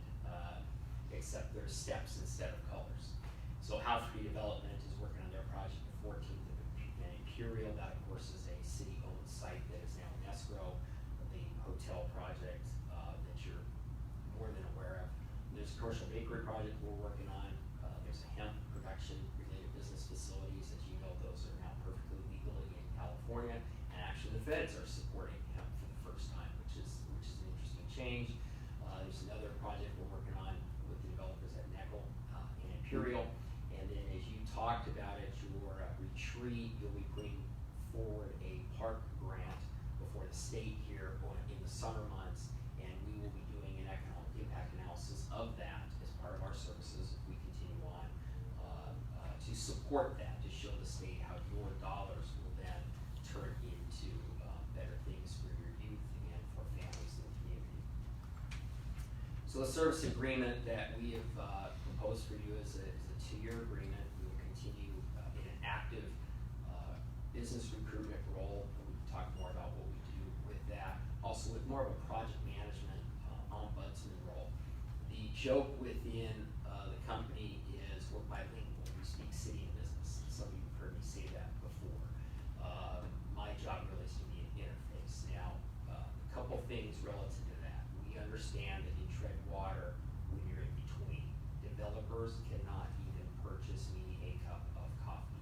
except there's steps instead of colors. So House Redevelopment is working on their project, the 14th and Imperial. That, of course, is a city-owned site that is now in escrow. The hotel project that you're more than aware of. There's a commercial bakery project we're working on. There's a hemp production-related business facilities. As you know, those are now perfectly legal in California, and actually the feds are supporting hemp for the first time, which is an interesting change. There's another project we're working on with the developers at Neckel and Imperial. And then as you talked about at your retreat, you'll be bringing forward a park grant before the state here in the summer months, and we will be doing an economic impact analysis of that as part of our services if we continue on to support that, to show the state how your dollars will then turn into better things for your youth and for families in the community. So the service agreement that we have proposed for you is a 2-year agreement. We will continue in an active business recruitment role, and we can talk more about what we do with that. Also with more of a project management ombudsman role. The joke within the company is we're bilingual. We speak city and business. Some of you have heard me say that before. members cannot even purchase me a cup of coffee.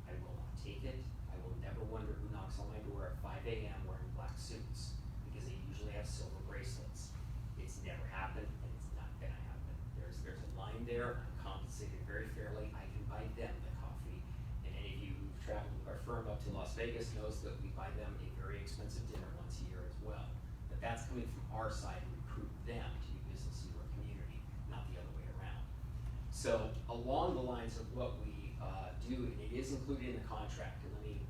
I will not take it. I will never wonder who knocks on my door at 5 a.m. wearing black suits, because they usually have silver bracelets. It's never happened, and it's not gonna happen. There's a line there, I'm compensated very fairly, I can buy them the coffee. And any of you who've traveled with our firm up to Las Vegas knows that we buy them a very expensive dinner once a year as well. But that's coming from our side to recruit them to do business in your community, not the other way around. So along the lines of what we do, and it is included in the contract, and let me,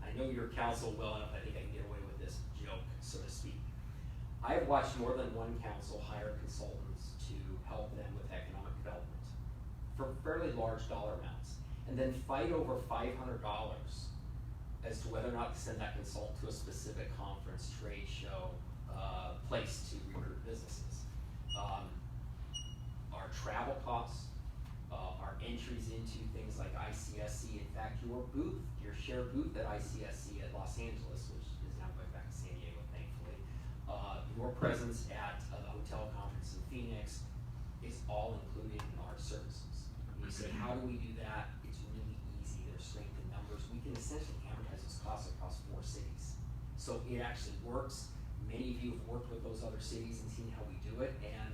I know your council well enough, I think I can get away with this joke, so to speak. I have watched more than one council hire consultants to help them with economic development for fairly large dollar amounts, and then fight over $500 as to whether or not to send that consultant to a specific conference, trade show, place to recruit businesses. Our travel costs, our entries into things like ICSC, in fact, your booth, your shared booth at ICSC at Los Angeles, which is now going back to San Diego, thankfully, your presence at the hotel conference in Phoenix is all included in our services. And you say, how do we do that? It's really easy. There's strength in numbers. We can essentially amortize those costs across 4 cities. So it actually works. Many of you have worked with those other cities and seen how we do it. And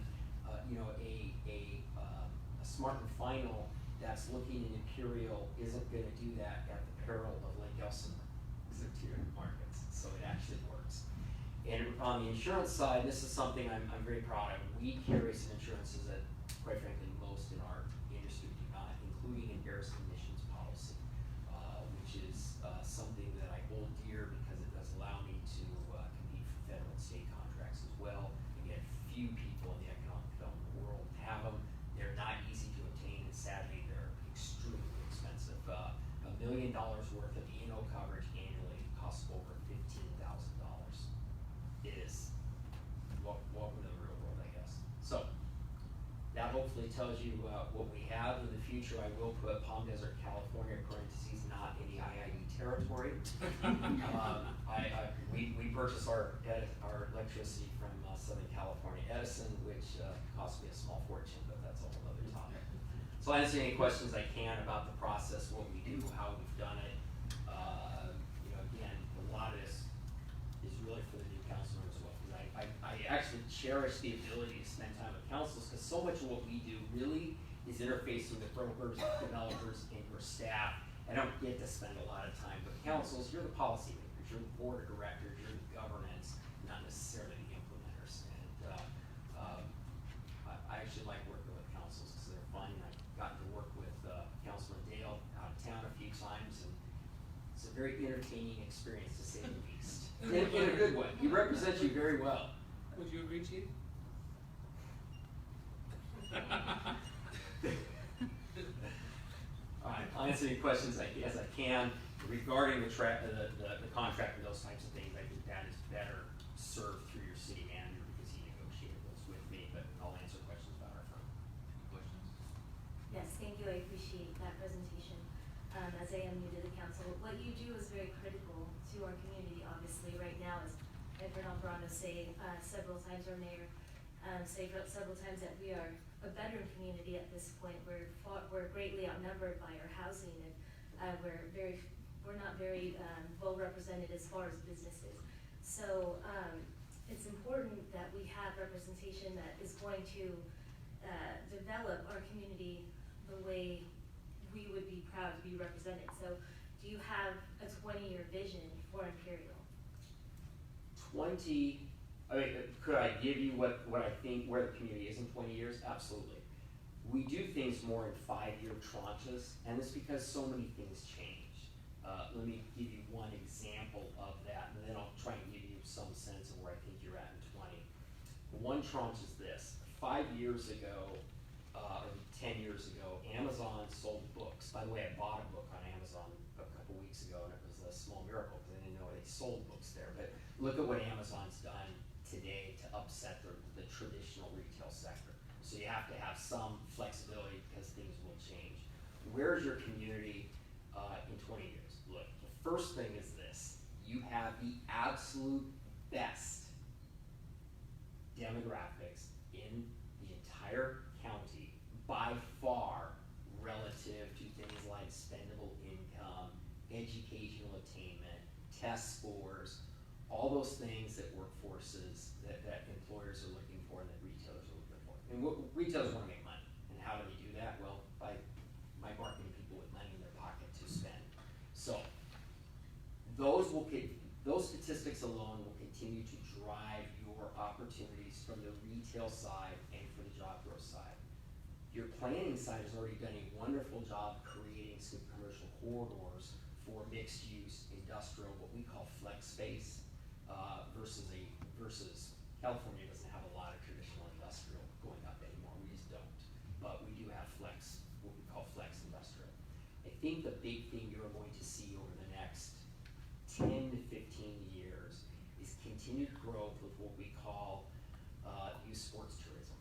you know, a Smart and Final that's looking in Imperial isn't going to do that at the peril of Lake Elsinore, because they're 2 different markets. So it actually works. And on the insurance side, this is something I'm very proud of. We carry some insurances that, quite frankly, most in our industry do not, including embarrassing emissions policy, which is something that I hold dear because it does allow me to compete for federal and state contracts as well. Again, few people in the economic development world have them. They're not easy to obtain, and sadly, they're extremely expensive. $1 million worth of E&O coverage annually costs over $15,000. It is welcome to the real world, I guess. So that hopefully tells you what we have. In the future, I will put Palm Desert, California, parentheses, not in the IIE territory. We purchase our electricity from Southern California Edison, which cost me a small fortune, but that's a whole other topic. So I'll answer any questions I can about the process, what we do, how we've done it. You know, again, a lot of this is really for the new council members as well, because I actually cherish the ability to spend time with councils, because so much of what we do really is interfacing with brokers, developers, and your staff. I don't get to spend a lot of time with councils. You're the policymakers, you're the board of directors, you're the governance, not necessarily the implementers. And I actually like working with councils because they're fun. I've gotten to work with Councilman Dale out of town a few times, and it's a very entertaining experience to say the least. In a good way. He represents you very well. Would you agree, Chief? All right, I'll answer any questions as I can regarding the contract and those types of things. I think that is better served through your city manager because he negotiated those with me, but I'll answer questions about our firm. Questions? Yes, thank you. I appreciate that presentation. As I am new to the council, what you do is very critical to our community. Obviously, right now, as I've heard Alvarado say several times, our mayor say several times that we are a veteran community at this point. We're greatly outnumbered by our housing, and we're not very well represented as far as businesses. So it's important that we have representation that is going to develop our community the way we would be proud to be represented. So do you have a 20-year vision for Imperial? Could I give you what I think where the community is in 20 years? Absolutely. We do things more in 5-year tranches, and it's because so many things change. Let me give you one example of that, and then I'll try and give you some sense of where I think you're at in 20. One tranche is this. 5 years ago, or 10 years ago, Amazon sold books. By the way, I bought a book on Amazon a couple weeks ago, and it was a small miracle because I didn't know they sold books there. But look at what Amazon's done today to upset the traditional retail sector. So you have to have some flexibility because things will change. Where's your community in 20 years? Look, the first thing is this. You have the absolute best demographics in the entire county by educational attainment, test scores, all those things that workforces, that employers are looking for and that retailers are looking for. And what retailers wanna make money, and how do they do that? Well, by marketing people with money in their pocket to spend. So, those statistics alone will continue to drive your opportunities from the retail side and for the job growth side. Your planning side has already done a wonderful job creating some commercial corridors for mixed use industrial, what we call flex space, versus California doesn't have a lot of traditional industrial going up anymore, we just don't. But we do have flex, what we call flex industrial. I think the big thing you're going to see over the next 10 to 15 years is continued growth with what we call youth sports tourism.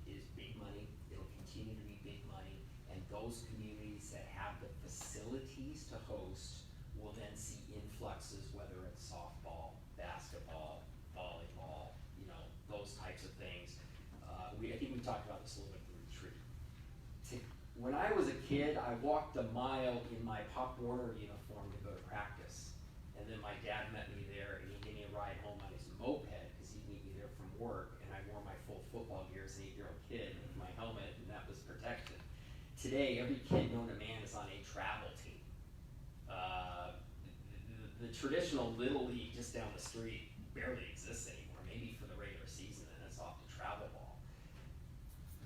Is big money, it'll continue to be big money, and those communities that have the facilities to host will then see influxes, whether it's softball, basketball, volleyball, those types of things. I think we talked about this a little bit at the retreat. When I was a kid, I walked a mile in my Pop Warner uniform to go to practice. And then my dad met me there and he gave me a ride home on his moped because he'd meet me there from work. And I wore my full football gear as an 8-year-old kid with my helmet, and that was protection. Today, every kid known to man is on a travel team. The traditional Little League just down the street barely exists anymore, maybe for the regular season, and it's off to travel ball.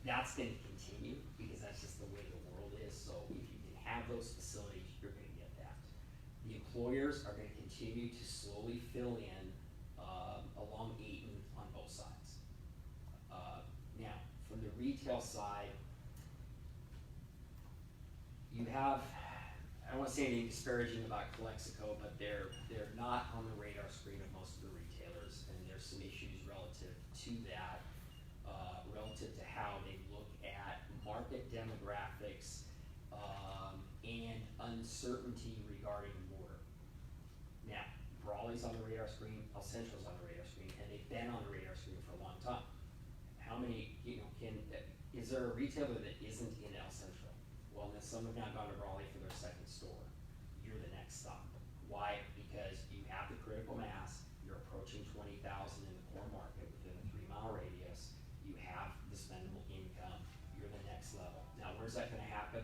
That's going to continue because that's just the way the world is. So if you can have those facilities, you're going to get that. The employers are going to continue to slowly fill in along Eaton on both sides. Now, from the retail side, you have, I don't want to say anything disparaging about Calexico, but they're not on the radar screen of most of the retailers, and there's some issues relative to that, relative to how they look at market demographics and uncertainty regarding the border. Now, Brawley's on the radar screen, El Centro's on the radar screen, and they've been on the radar screen for a long time. How many, is there a retailer that isn't in El Centro? Well, then some have now gone to Brawley for their second store. You're the next stop. Why? Because you have the critical mass, you're approaching 20,000 in the core market within a 3-mile radius, you have the spendable income, you're the next level. Now, where's that gonna happen?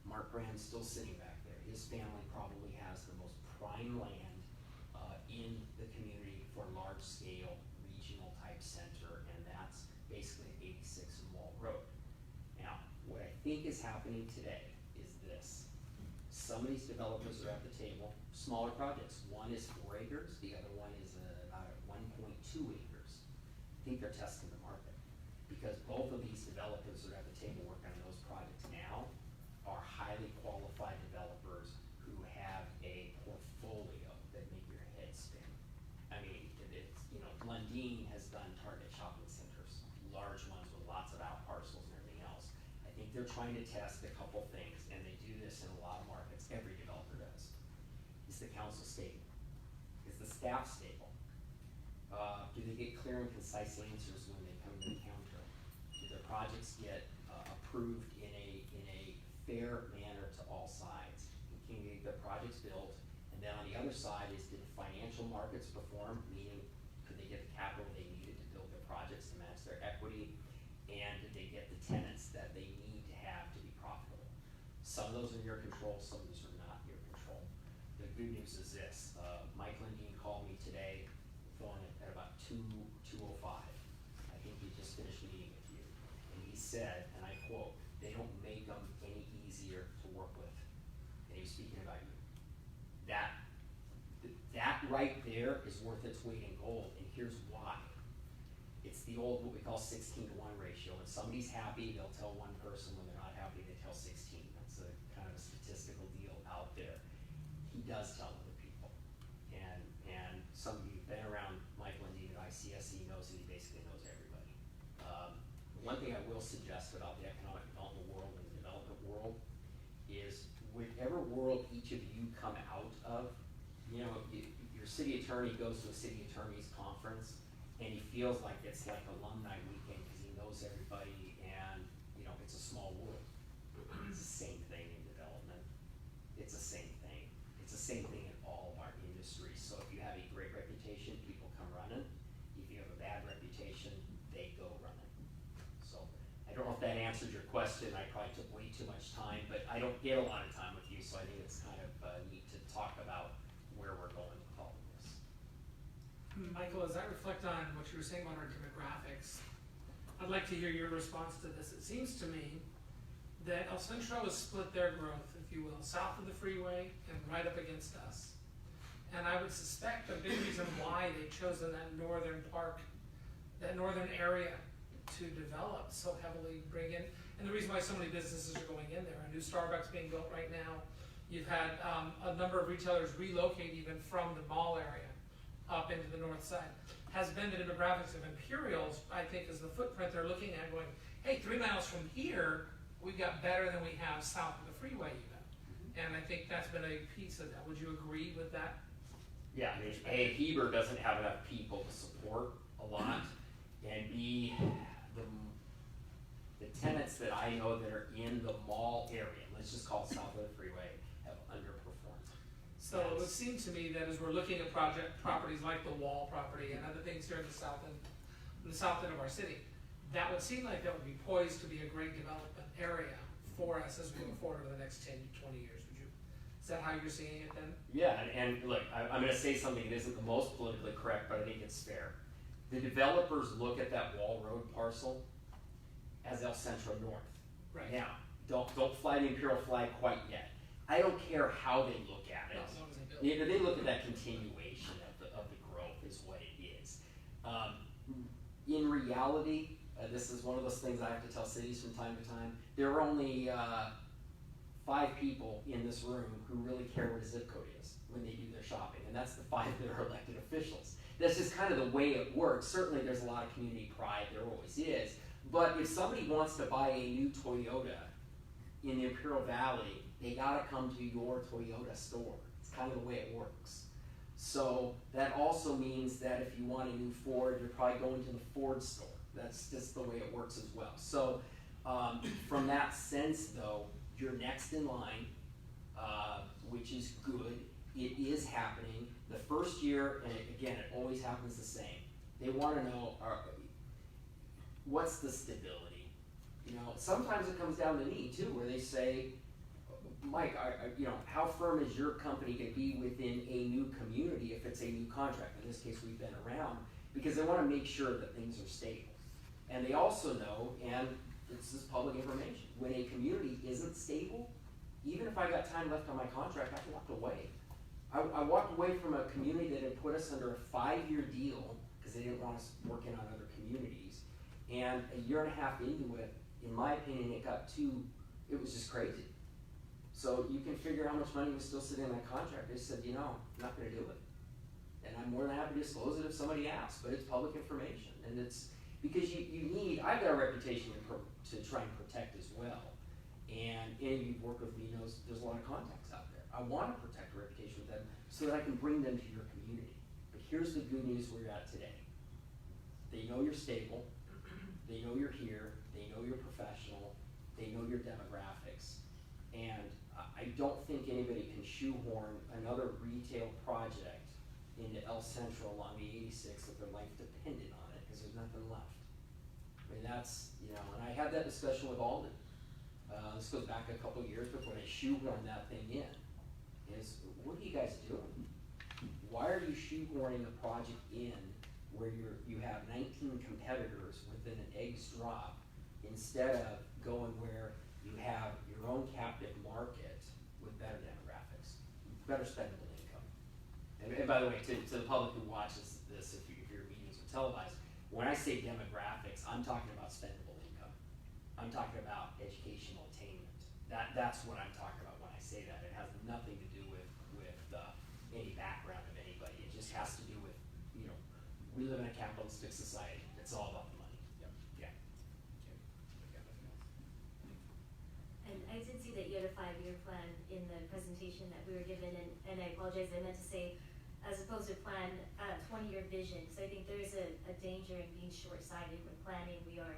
Mark Brand's still sitting back there. His family probably has the most prime land in the community for large-scale regional type center, and that's basically 86 and Wall Road. Now, what I think is happening today is this. Some of these developers are at the table, smaller projects. One is 4 acres, the other one is about 1.2 acres. I think they're testing the market because both of these developers that are at the table working on those projects now are highly qualified developers who have a portfolio that make your head spin. I mean, Lundin has done target shopping centers, large ones with lots of out parcels and everything else. I think they're trying to test a couple things, and they do this in a lot of markets. Every developer does. Is the council stable? Is the staff stable? Do they get clear and concise answers when they come to the counter? Do their projects get approved in a fair manner to all sides? And can they get their projects built? And then on the other side is, did the financial markets perform? Meaning, could they get the capital they needed to build their projects to match their equity? And did they get the tenants that they need to have to be profitable? Some of those are in your control, some of those are not in your control. The good news is this, Mike Lundin called me today, phone at about 2:05. I think he just finished meeting with you. And he said, and I quote, "They don't make them any easier to work with." And he was speaking about you. That right there is worth its weight in gold, and here's why. It's the old, what we call 16-to-1 ratio. When somebody's happy, they'll tell one person. When they're not happy, they tell 16. That's a kind of a statistical deal out there. He does tell other people. And some of you have been around Mike Lundin at ICSC knows that he basically knows everybody. One thing I will suggest about the economic development world and the development world is whichever world each of you come out of, your city attorney goes to a city attorney's conference and he feels like it's like alumni weekend because he knows everybody and, it's a small world. It's the same thing in development. It's question, I probably took way too much time, but I don't get a lot of time with you, so I think it's kind of neat to talk about where we're going with all of this. Michael, as I reflect on what you were saying about our demographics, I'd like to hear your response to this. It seems to me that El Centro has split their growth, if you will, south of the freeway and right up against us. And I would suspect the big reason why they've chosen that northern park, that northern area to develop so heavily, bring in, and the reason why so many businesses are going in there. A new Starbucks being built right now. You've had a number of retailers relocate even from the mall area up into the north side. Has been the demographics of Imperials, I think, is the footprint they're looking at going, hey, 3 miles from here, we've got better than we have south of the freeway even. And I think that's been a piece of that. Would you agree with that? Yeah, I mean, A, Heber doesn't have enough people to support a lot, and B, the tenants that I know that are in the mall area, let's just call it south of the freeway, have underperformed. So it would seem to me that as we're looking at properties like the Wall property and other things here in the south end of our city, that would seem like that would be poised to be a great development area for us as we move forward over the next 10 to 20 years. Is that how you're seeing it then? Yeah, and look, I'm gonna say something that isn't the most politically correct, but I think it's fair. The developers look at that Wall Road parcel as El Centro North. Right. Now, don't fly the Imperial flag quite yet. I don't care how they look at it. They look at that continuation of the growth is what it is. In reality, this is one of those things I have to tell cities from time to time. There are only 5 people in this room who really care what a zip code is when they do their shopping, and that's the 5 that are elected officials. That's just kind of the way it works. Certainly there's a lot of community pride, there always is, but if somebody wants to buy a new Toyota in the Imperial Valley, they gotta come to your Toyota store. It's kind of the way it works. So that also means that if you want a new Ford, you're probably going to the Ford store. That's just the way it works as well. So from that sense though, you're next in line, which is good. It is happening. The first year, and again, it always happens the same. They want to know, what's the stability? You know, sometimes it comes down to need too, where they say, Mike, you know, how firm is your company going to be within a new community if it's a new contract? In this case, we've been around, because they want to make sure that things are stable. And they also know, and this is public information, when a community isn't stable, even if I got time left on my contract, I walked away. I walked away from a community that had put us under a 5-year deal because they didn't want us working on other communities. And a year and a half into it, in my opinion, it was just crazy. So you can figure how much money was still sitting in that contract. They said, you know, I'm not gonna do it. And I'm more than happy to disclose it if somebody asks, but it's public information. And it's, because I've got a reputation to try and protect as well. And any of you who've worked with me knows there's a lot of contacts out there. I want to protect a reputation with them so that I can bring them to your community. But here's the good news where you're at today. They know you're stable, they know you're here, they know you're professional, they know your demographics. And I don't think anybody can shoehorn another retail project into El Centro along the 86 with their life dependent on it, because there's nothing left. I mean, that's, you know, and I had that discussion with Alden. This goes back a couple of years before they shoehorned that thing in. Is, what are you guys doing? Why are you shoehorning a project in where you have 19 competitors within an egg's drop, instead of going where you have your own captive market with better demographics, better spendable income? And by the way, to the public who watches this, if your meetings are televised, when I say demographics, I'm talking about spendable income. I'm talking about educational attainment. That's what I'm talking about when I say that. It has nothing to do with any background of anybody. It just has to do with, you know, we live in a capitalistic society. It's all about the money. Yeah. And I did see that you had a 5-year plan in the presentation that we were given, and I apologize, I meant to say, as opposed to plan, 20-year vision. So I think there is a danger in being short-sighted when planning. We are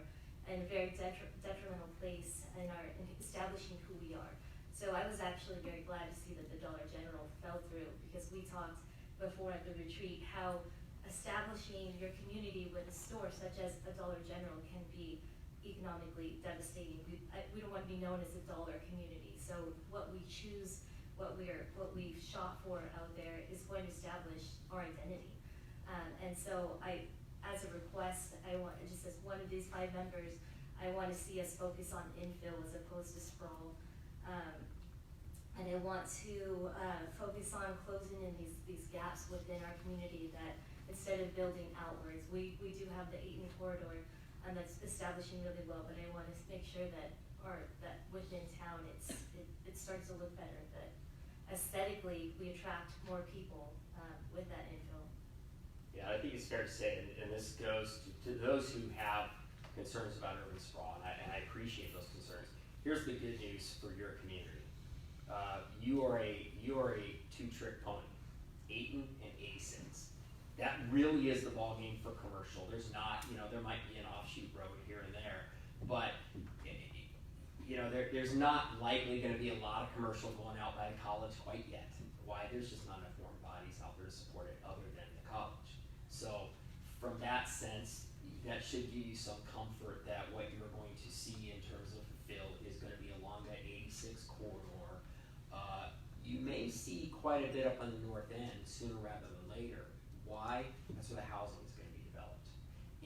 in a very detrimental place in establishing who we are. So I was actually very glad to see that the Dollar General fell through, because we talked before at the retreat how establishing your community with a store such as a Dollar General can be economically devastating. We don't want to be known as a dollar community. So what we choose, what we shot for out there is going to establish our identity. And so as a request, just as one of these 5 members, I want to see us focus on infill as opposed to sprawl. And I want to focus on closing in these gaps within our community, that instead of building outwards, we do have the Eaton corridor, and that's establishing really well, but I want to make sure that within town it starts to look better, that aesthetically we attract more people with that infill. Yeah, I think it's fair to say, and this goes to those who have concerns about urban sprawl, and I appreciate those concerns. Here's the good news for your community. You are a two-trick pony, Eaton and 86. That really is the ballgame for commercial. There's not, there might be an offshoot road here and there, but there's not likely going to be a lot of commercial going out by the college quite yet. Why? There's just not enough warm bodies out there to support it other than the college. So from that sense, that should give you some comfort that what you're going to see in terms of fill is going to be along that 86 corridor. You may see quite a bit up on the north end sooner rather than later. Why? That's where the housing is going to be developed.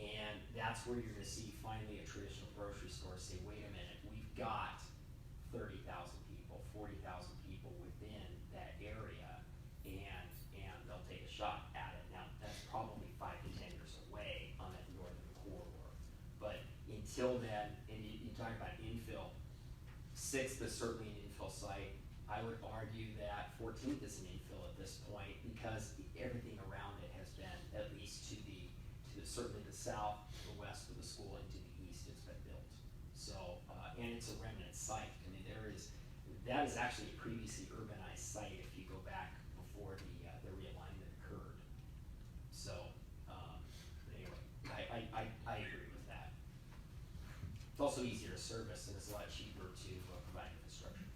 And that's where you're going to see finally a traditional grocery store say, wait a minute, we've got 30,000 people, 40,000 people within that area, and they'll take a shot at it. Now, that's probably 5 to 10 years away on that northern corridor. But until then, and you talk about infill, 6th is certainly an infill site. I would argue that 14th is an infill at this point because everything around it has been, at least to the certainly the south, the west of the school, and to the east, it's been built. So, and it's a remnant site. I mean, that is actually a previously urbanized site if you go back before the realignment occurred. So, anyway, I agree with that. It's also easier to service, and it's a lot cheaper to provide infrastructure.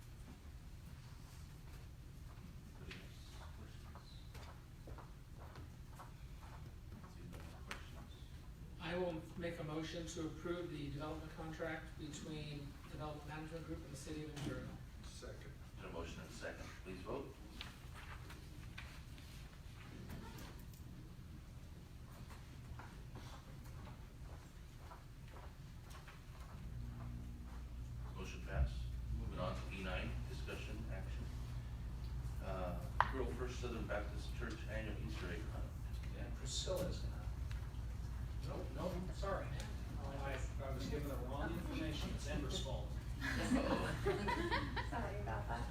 I will make a motion to approve the development contract between Development Management Group and the City of Imperial. Second. A motion and a second, please vote. Motion passed. Moving on to E9, discussion action. Girl First Southern Baptist Church Annual Easter Egg Hunt. Yeah, Priscilla's gonna. No, sorry. I was given the wrong information. It's Amber's fault. Sorry about that.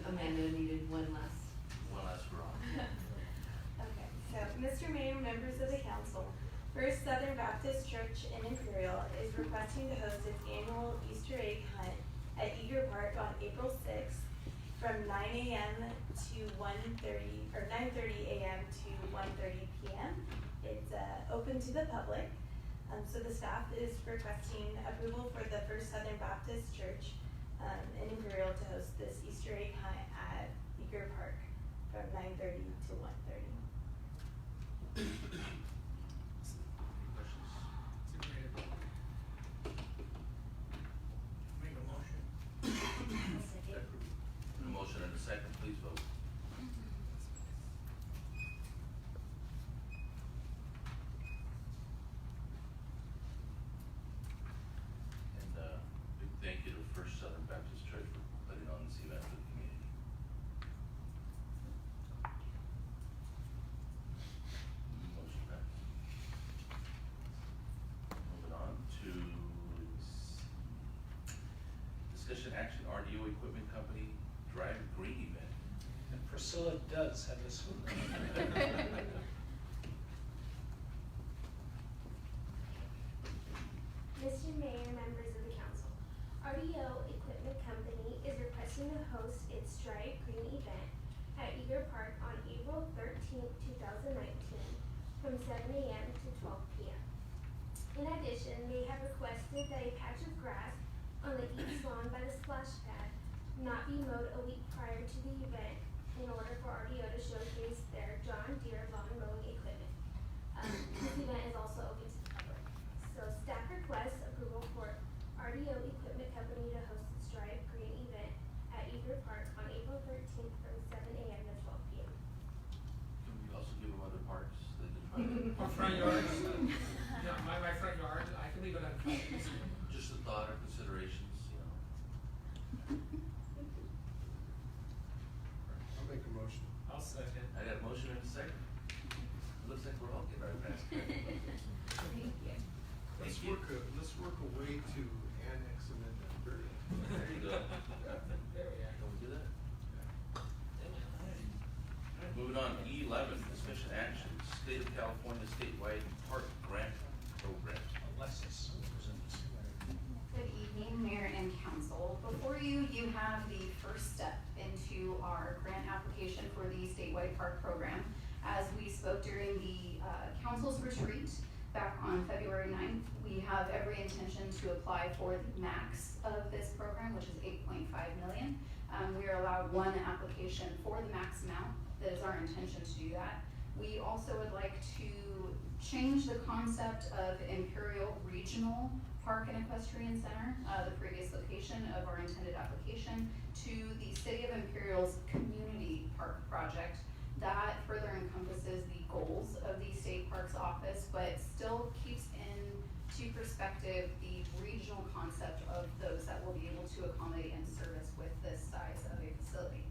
Amanda needed one last. One last wrong. Okay, so Mr. Mayor, members of the council, First Southern Baptist Church in Imperial is requesting to host its annual Easter egg hunt at Eager Park on April 6th from 9 a.m. to 1:30 or 9:30 a.m. to 1:30 p.m. It's open to the public. So the staff is requesting approval for the First Southern Baptist Church in Imperial to host this Easter egg hunt at Eager Park from 9:30 to 1:30. It's a great event. Make a motion. A motion and a second, please vote. And big thank you to First Southern Baptist Church for putting on this event for the community. Motion passed. Moving on to discussion action RDO Equipment Company Drive Green event. And Priscilla does have this one. Mr. Mayor, members of the council, RDO Equipment Company is requesting to host its Drive Green event at Eager Park on April 13th, 2019 from 7 a.m. to 12 p.m. In addition, they have requested that a patch of grass on the east lawn by the splash pad not be mowed a week prior to the event in order for RDO to showcase their John Deere lawn mowing equipment. This event is also open to the public. So staff requests approval for thought or considerations, you know? I'll make a motion. I'll second. I got a motion and a second. Looks like we're all getting our fast. Thank you. Thank you. Let's work a way to annex Amendment 30. There you go. There we are. Can we do that? Alright, moving on, E11, discussion action, State of California statewide park grant program. Alexis, present this. Good evening, Mayor and Council. Before you, you have the first step into our grant application for the statewide park program. As we spoke during the council's retreat back on February 9th, we have every intention to apply for the max of this program, which is $8.5 million. We are allowed one application for the max amount. That is our intention to do that. We also would like to change the concept of Imperial Regional Park and Equestrian Center, the previous location of our intended application, to the City of Imperial's Community Park Project. That further encompasses the goals of the State Parks Office, but still keeps into perspective the regional concept of those that will be able to accommodate and service with this size of a facility.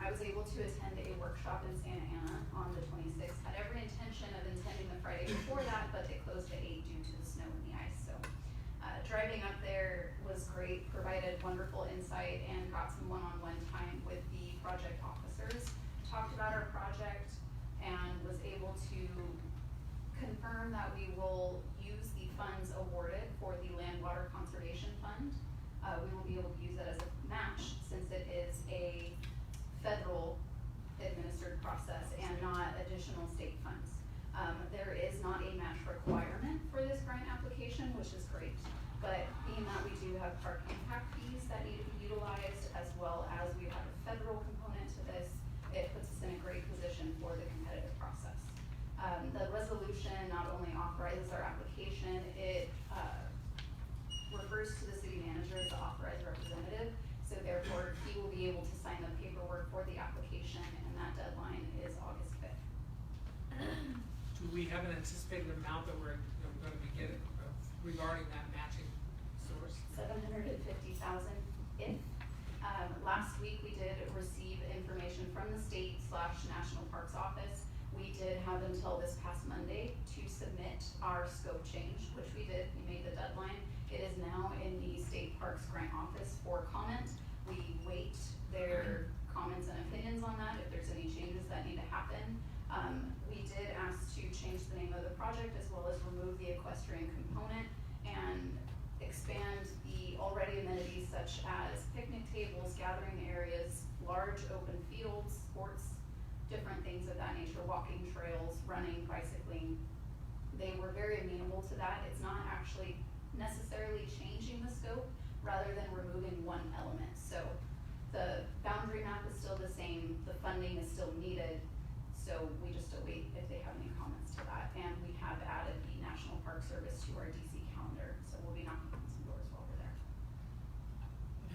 I was able to attend a workshop in Santa Ana on the 26th. Had every intention of attending the Friday before that, but they closed at 8 due to the snow and the ice. So driving up there was great, provided wonderful insight, and got some one-on-one time with the project officers. Talked about our project and was able to confirm that we will use the funds awarded for the Land Water Conservation Fund. We will be able to use it as a match since it is a federal administered process and not additional state funds. There is not a match requirement for this grant application, which is great, but being that we do have park impact fees that need to be utilized, as well as we have a federal component to this, it puts us in a great position for the competitive process. The resolution not only authorizes our application, it refers to the city manager as the authorized representative. So therefore, he will be able to sign the paperwork for the application, and that deadline is August 5th. Do we have an anticipated amount that we're going to be getting regarding that matching source? $750,000 if. Last week, we did receive information from the state/National Parks Office. We did have until this past Monday to submit our scope change, which we did. We made the deadline. It is now in the State Parks Grant Office for comment. We wait their comments and opinions on that, if there's any changes that need to happen. We did ask to change the name of the project as well as remove the equestrian component and expand the already amenities such as picnic tables, gathering areas, large open fields, sports, different things of that nature, walking trails, running, bicycling. They were very amenable to that. It's not actually necessarily changing the scope rather than removing one element. So the boundary map is still the same, the funding is still needed, so we just await if they have any comments to that. And we have added the National Park Service to our DC calendar, so we'll be knocking on some doors while we're there.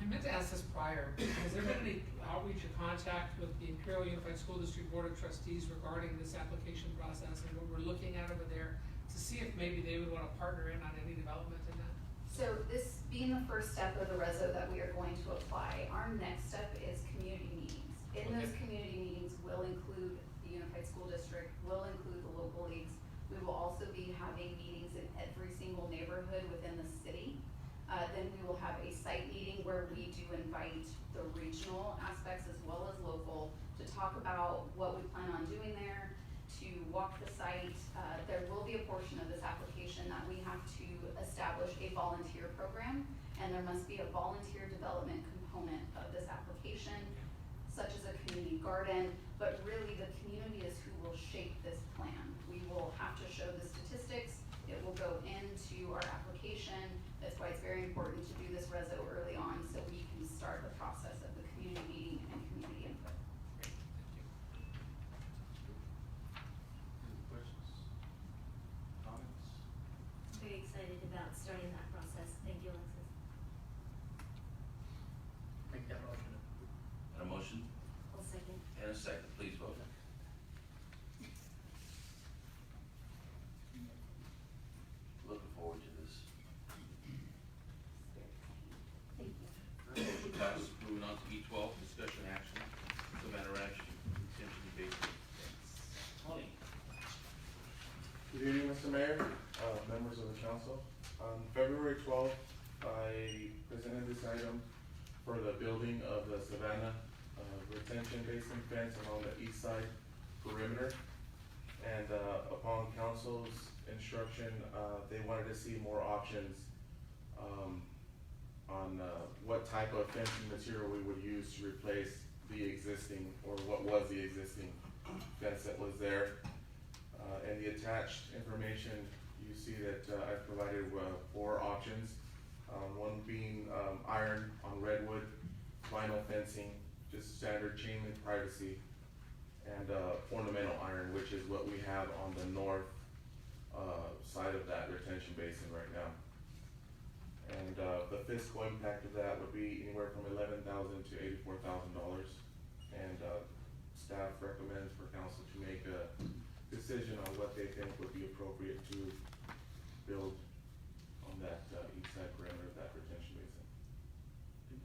I meant to ask this prior, has there been any outreach or contact with the Imperial Unified School District Board of Trustees regarding this application process and what we're looking at over there to see if maybe they would want to partner in on any development in that? So this being the first step of the reso that we are going to apply, our next step is community meetings. In those community meetings will include the Unified School District, will include the local leagues. We will also be having meetings in every single neighborhood within the city. Then we will have a site meeting where we do invite the regional aspects as well as local to talk about what we plan on doing there, to walk the site. There will be a portion of this application that we have to establish a volunteer program, and there must be a volunteer development component of this application, such as a community garden, but really the community is who will shape this plan. We will have to show the statistics. It will go into our application. That's why it's very important to do this reso early on so we can start the process of the community meeting and community input. Any questions? Comments? Very excited about starting that process. Thank you, Alexis. Make that motion. And a motion? I'll second. And a second, please vote. Looking forward to this. item for the building of the Savannah retention basin fence along the east side perimeter. And upon council's instruction, they wanted to see more options on what type of fencing material we would use to replace the existing, or what was the existing fence that was there. And the attached information, you see that I've provided 4 options. One being iron on redwood, vinyl fencing, just standard chain link privacy, and ornamental iron, which is what we have on the north side of that retention basin right now. And the fiscal impact of that would be anywhere from $11,000 to $84,000. And staff recommends for council to make a decision on what they think would be appropriate to build on that east side perimeter of that retention basin.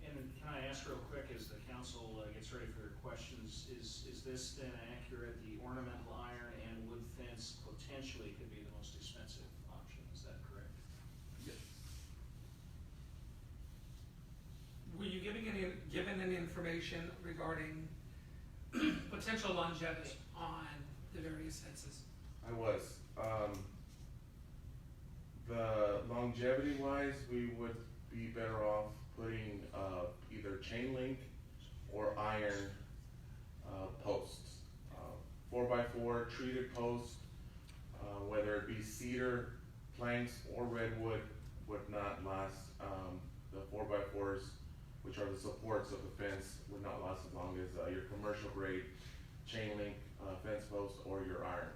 And can I ask real quick, as the council gets ready for their questions, is this then accurate? The ornamental iron and wood fence potentially could be the most expensive option, is that correct? Yes. Were you given any information regarding potential longevity on the various fences? I was. The longevity wise, we would be better off putting either chain link or iron posts. 4x4 treated posts, whether it be cedar planks or redwood, would not last. The 4x4s, which are the supports of the fence, would not last as long as your commercial grade chain link fence post or your iron.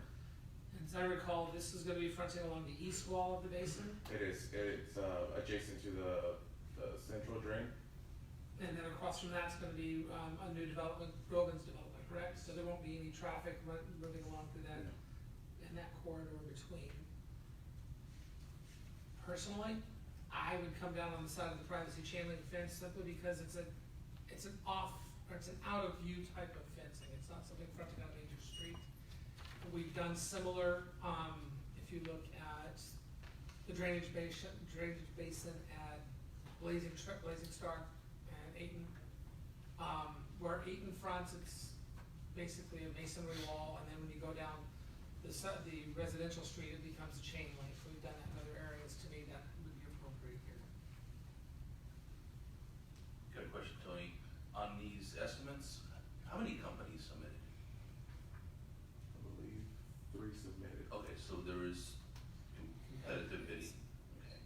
And as I recall, this is gonna be fronting along the east wall of the basin, It is. It's adjacent to the central drain. and then across from that's gonna be a new development, Rogan's development, correct? So there won't be any traffic moving along through that, in that corridor between. Personally, I would come down on the side of the privacy chain link fence simply because it's an out of view type of fencing. It's not something fronting on a major street. We've done similar, if you look at the drainage basin at Blazing Star and Ayton. Where Ayton fronts, it's basically a masonry wall, and then when you go down the residential street, it becomes a chain link. We've done that in other areas. To me, that would be appropriate here. Good question, Tony. On these estimates, how many companies submitted? I believe 3 submitted. Okay, so there is competitive bidding. Okay.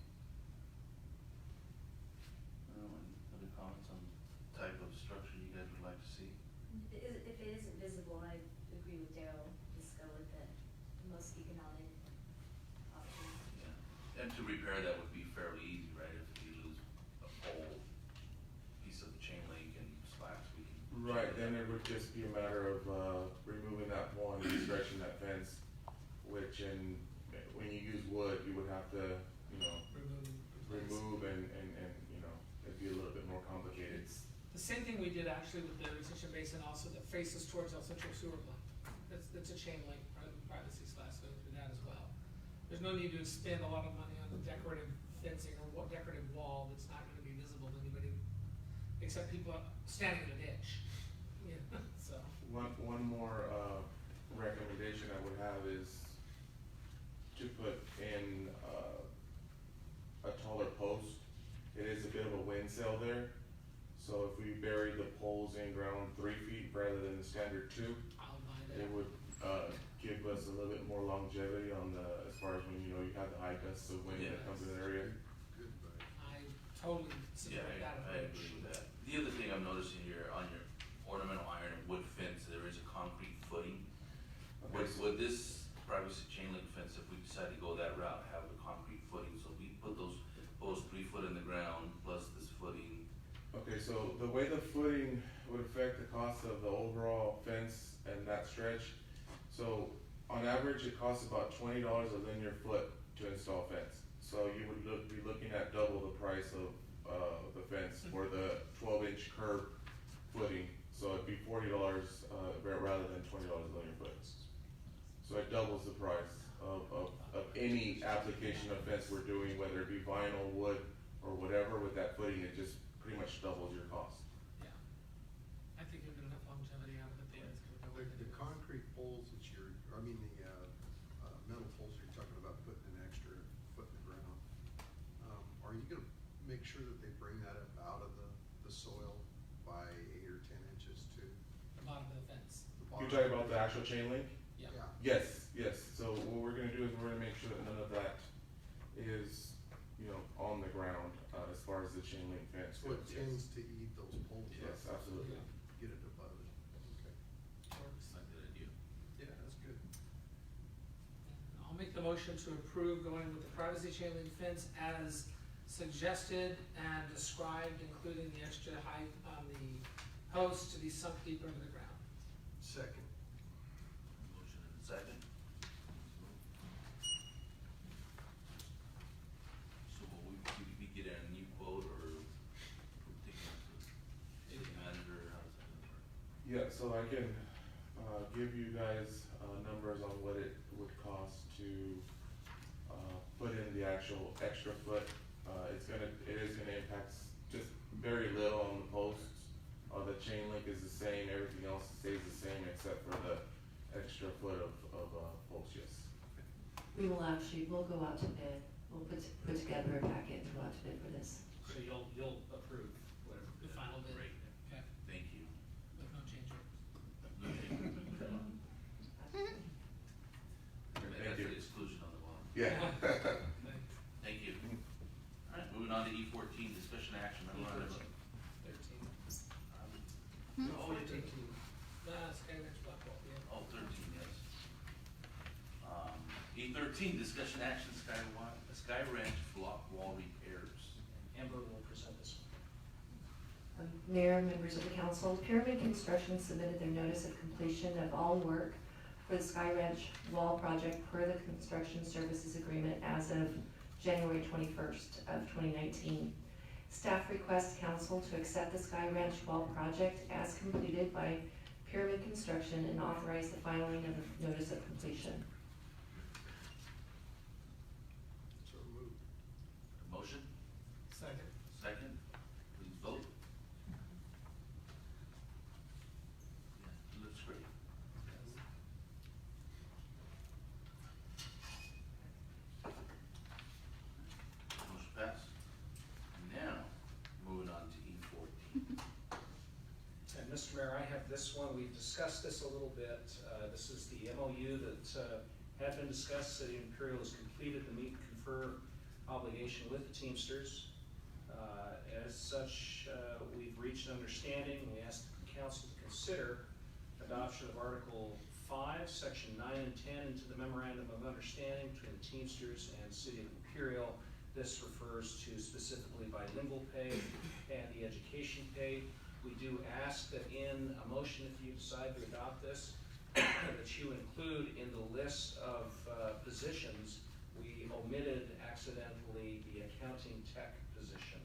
Any other comments on type of structure you guys would like to see? If it isn't visible, I agree with Daryl, just go with the most economic option. Yeah. And to repair that would be fairly easy, right? If you lose a whole piece of the chain link and slats, we can. Right, then it would just be a matter of removing that pole and stretching that fence, which when you use wood, you would have to, remove and it'd be a little bit more complicated. The same thing we did actually with the retention basin also that faces towards El Centro Sewer Plant. That's a chain link, privacy slash, go through that as well. There's no need to spend a lot of money on the decorative fencing or decorative wall that's not gonna be visible to anybody, except people standing in a ditch. Yeah, so. One more recommendation I would have is to put in a taller post. It is a bit of a wind sail there, so if we buried the poles in ground 3 feet rather than the standard 2, it would give us a little bit more longevity on as far as when you have the high gusts of wind that comes in the area. I totally support that I approach. agree with that. The other thing I'm noticing here on your ornamental iron and wood fence, there is a concrete footing. Okay. Would this privacy chain link fence, if we decide to go that route, have a concrete footing? So we put those posts 3 foot in the ground plus this footing. Okay, so the way the footing would affect the cost of the overall fence and that stretch. So on average, it costs about $20 a linear foot to install fence. So you would be looking at double the price of the fence for the 12-inch curb footing. So it'd be $40 rather than $20 a linear foot. So it doubles the price of any application of fence we're doing, whether it be vinyl, wood, or whatever. With that footing, it just pretty The concrete poles that you're, I mean, the, metal poles you're talking about putting an extra foot in the ground, are you gonna make sure that they bring that up out of the soil by 8 or 10 inches too? The bottom of the fence. You're talking about the actual chain link? Yeah. Yes, yes. So what we're gonna do is we're gonna make sure that none of that is, on the ground, as far as the chain link fence So it goes. tends to eat those poles up. Yes, absolutely. Get it above it. Okay. That's a good idea. Yeah, that's good. I'll make the motion to approve going with the privacy chain link fence as suggested and described, including the extra height on the post to be sunk deeper into the ground. Second. Motion and a second. So will we get a new quote or take it to city manager, how does that work? Yeah, so I can, give you guys, numbers on what it would cost to, put in the actual extra foot. It is gonna impact just very little on the posts. The chain link is the same, everything else stays the same except for the extra foot of post, yes. We will we'll go out to bid. We'll put together a packet and go out to bid for this. So you'll approve whatever. The final bid. Great. Okay, Thank you. with no change orders. That's the exclusion on the bottom. Yeah. Thank you. All right, moving on to E14, discussion action memorandum. 13. Oh, yeah, 13. Skyland's Blackwell, yeah. Oh, 13, yes. E13, discussion action, Sky Ranch block wall repairs. Amber will present this one. Mayor, members of the council, Pyramid Construction submitted their notice of completion of all work for the Sky Ranch wall project per the construction services agreement as of January 21st of 2019. Staff requests council to accept the Sky Ranch wall project as completed by Pyramid Construction and authorize the filing of the notice of completion. So moved. Motion? Second. Second? Please vote. Yeah, looks great. Motion passed. Now, moving on to E14. And Mr. Mayor, I have this one, we've discussed this a little bit. This is the MOU that had been discussed. City of Imperial has completed the meet and confer obligation with the Teamsters. As such, we've reached an understanding. We asked the council to consider adoption of Article 5, Section 9 and 10 into the Memorandum of Understanding between the Teamsters and City of Imperial. This refers to specifically bilingual pay and the education pay. We do ask that in a motion, if you decide to adopt this, that you include in the list of positions, we omitted accidentally the accounting tech position,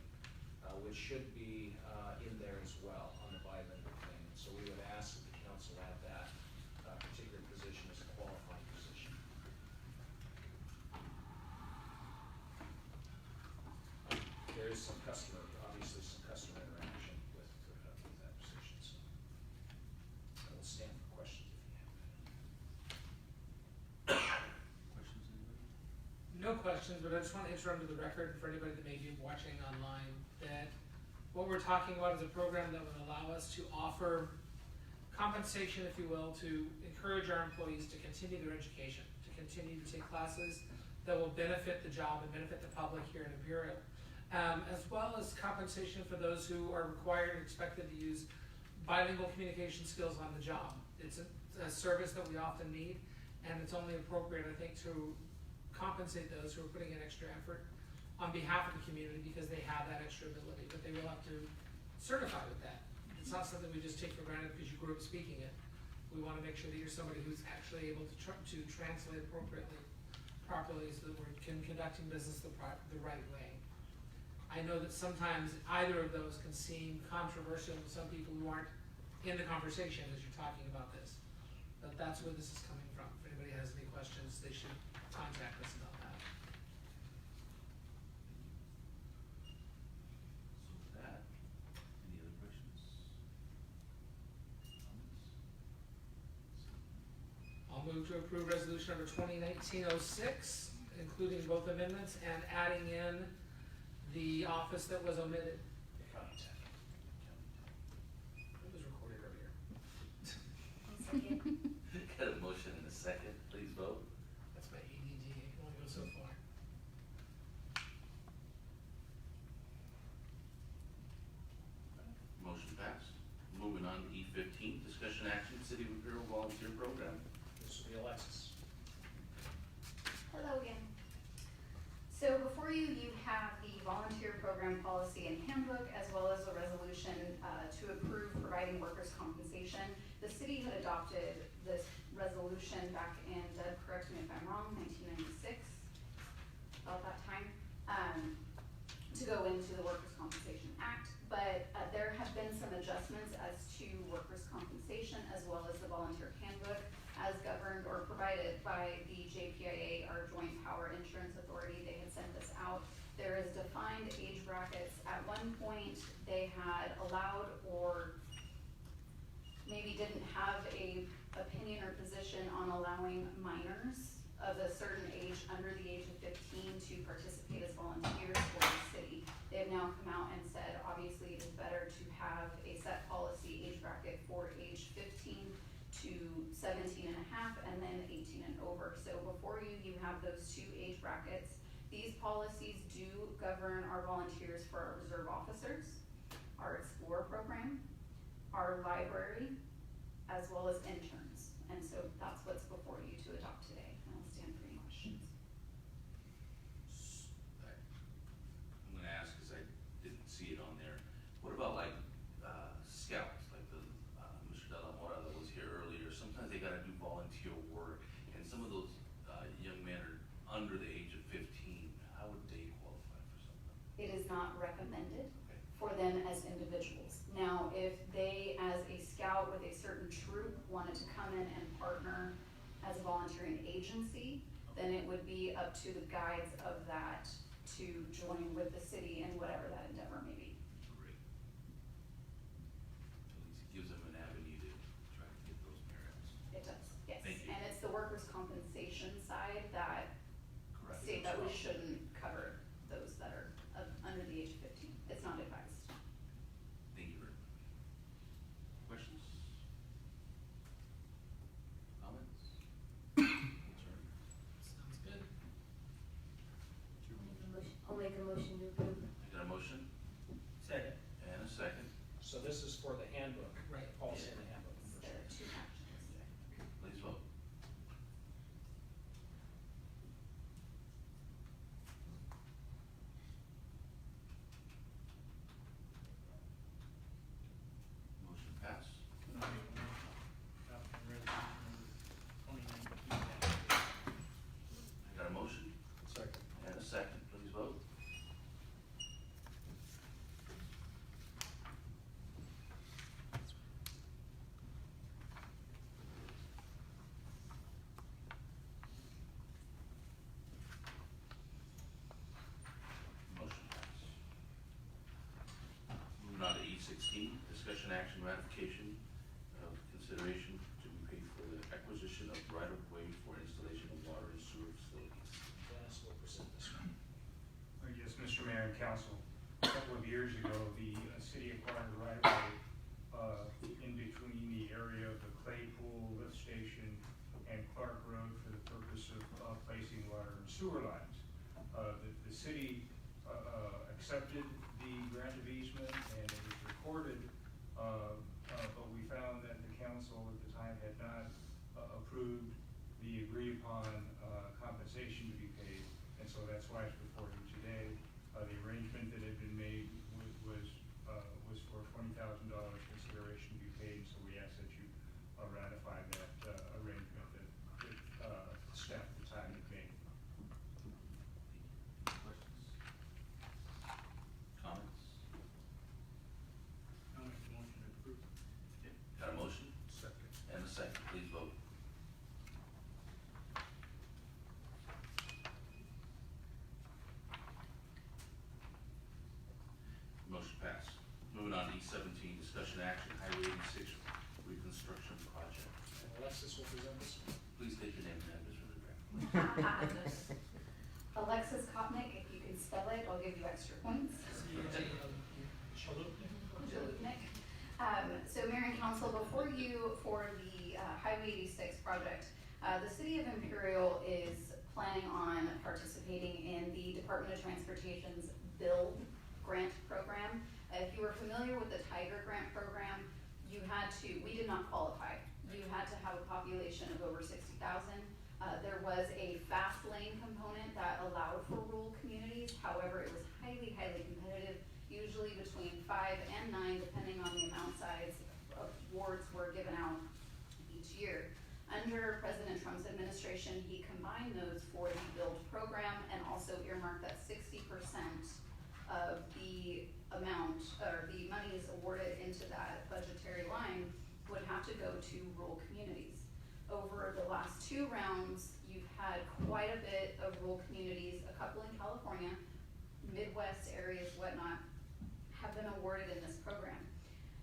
which should be in there as well on the bilingual thing. So we would ask that the council add that particular position as a qualifying position. There is some obviously some customer interaction with that position, so I will stand for questions if you have. Questions, anybody? No questions, but I just want to enter into the record for anybody that may be watching online that what we're talking about is a program that would allow us to offer compensation, if you will, to encourage our employees to continue their education, to continue to take classes that will benefit the job and benefit the public here in Imperial, as well as compensation for those who are required and expected to use bilingual communication skills on the job. It's a service that we often need, and it's only appropriate, I think, to compensate those who are putting in extra effort on behalf of the community because they have that extra ability, but they will have to certify with that. It's not something we just take for granted because you grew up speaking it. We want to make sure that you're somebody who's actually able to translate appropriately, properly, so that we're conducting business the right way. I know that sometimes either of those can seem controversial to some people who aren't in the conversation as you're talking about this. But that's where this is coming from. If anybody has any questions, they should contact us about that. So with that, any other questions? Comments? move to approve resolution number 2019-06, including both amendments and adding in the office that was omitted. County tax. It was recorded earlier. Got a motion and a second, please vote. That's my ADD, it can only go so far. Motion passed. Moving on to E15, discussion action, City of Imperial Volunteer Program. This will be Alexis. Hello again. So before you, you have the volunteer program policy and handbook, as well as a resolution to approve providing workers' compensation. The city had adopted this resolution back in, Deb, correct me if I'm wrong, 1996, about that time, to go into the Workers' Compensation Act. But there have been some adjustments as to workers' compensation, as well as the volunteer handbook, as governed or provided by the JPIA, our Joint Power Insurance Authority. They had sent this out. There is defined age brackets. At one point, they had allowed or maybe didn't have a opinion or position on allowing minors of a certain age, under the age of 15, to participate as volunteers for the city. They have now come out and said, obviously, it is better to have a set policy age bracket for age 15 to 17 and a half, and then 18 and over. So before you, you have those two age brackets. These policies do govern our volunteers for our reserve officers, our Explorer program, our library, as well as interns. And so that's what's before you to adopt today. And I'll stand for any questions. I'm gonna ask, cause I didn't see it on there. What about like, scouts, like the, Mr. De La Mora that was here earlier? Sometimes they gotta do volunteer work, and some of those, young men are under the age of 15. How would they qualify for something? It is not recommended for them as individuals. Now, if they, as a scout with a certain troop, wanted to come in and partner as a volunteering agency, then it would be up to the guides of that to join with the city in whatever that endeavor may be. Great. At least it gives them an avenue to try to get those merits. It does, yes. Thank you. And it's the workers' compensation side that Correct. state that we shouldn't cover those that are under the age of 15. It's not advised. Thank you very much. Questions? Comments? Concerns? Sounds good. I'll make a motion to approve. I got a motion Second. and a second. So this is for the handbook. Right. Policy in the handbook. There are two actions. Please vote. Motion passed. I got a motion Second. and a second. Please vote. Motion passed. Moving on to E16, discussion action ratification of consideration to be paid for the acquisition of right-of-way for installation of water and sewer facilities. Dennis will present this one. Yes, Mr. Mayor and Council, a couple of years ago, the city acquired a right-of-way in between the area of the Claypool lift station and Clark Road for the purpose of placing water and sewer lines. The city accepted the grant of easement and it was recorded, but we found that the council at the time had not approved the agreed upon compensation to be paid. And so that's why it's before you today. The arrangement that had been made was for $20,000 consideration to be paid, so we ask that you ratify that arrangement that staff at the time had made. Questions? Comments? I'll make a motion to approve. Okay, got a motion? Second. And a second, please vote. Motion passed. Moving on to E17, discussion action, Highway 86 reconstruction project. And Alexis will present this one. Please state your name and address for the record. Alexis Kopnick, if you can spell it, I'll give you extra points. Jalupnik. So Mayor and Council, before you for the Highway 86 project, the City of Imperial is planning on participating in the Department of Transportation's BUILD grant program. If you were familiar with the Tiger grant program, we did not qualify. You had to have a population of over 60,000. There was a fast lane component that allowed for rural communities. However, it was highly, highly competitive, usually between 5 and 9, depending on the amount size of awards were given out each year. Under President Trump's administration, he combined those for the BUILD program and also earmarked that 60% of the amount, or the monies awarded into that budgetary line would have to go to rural communities. Over the last 2 rounds, you've had quite a bit of rural communities, a couple in California, Midwest areas, whatnot, have been awarded in this program.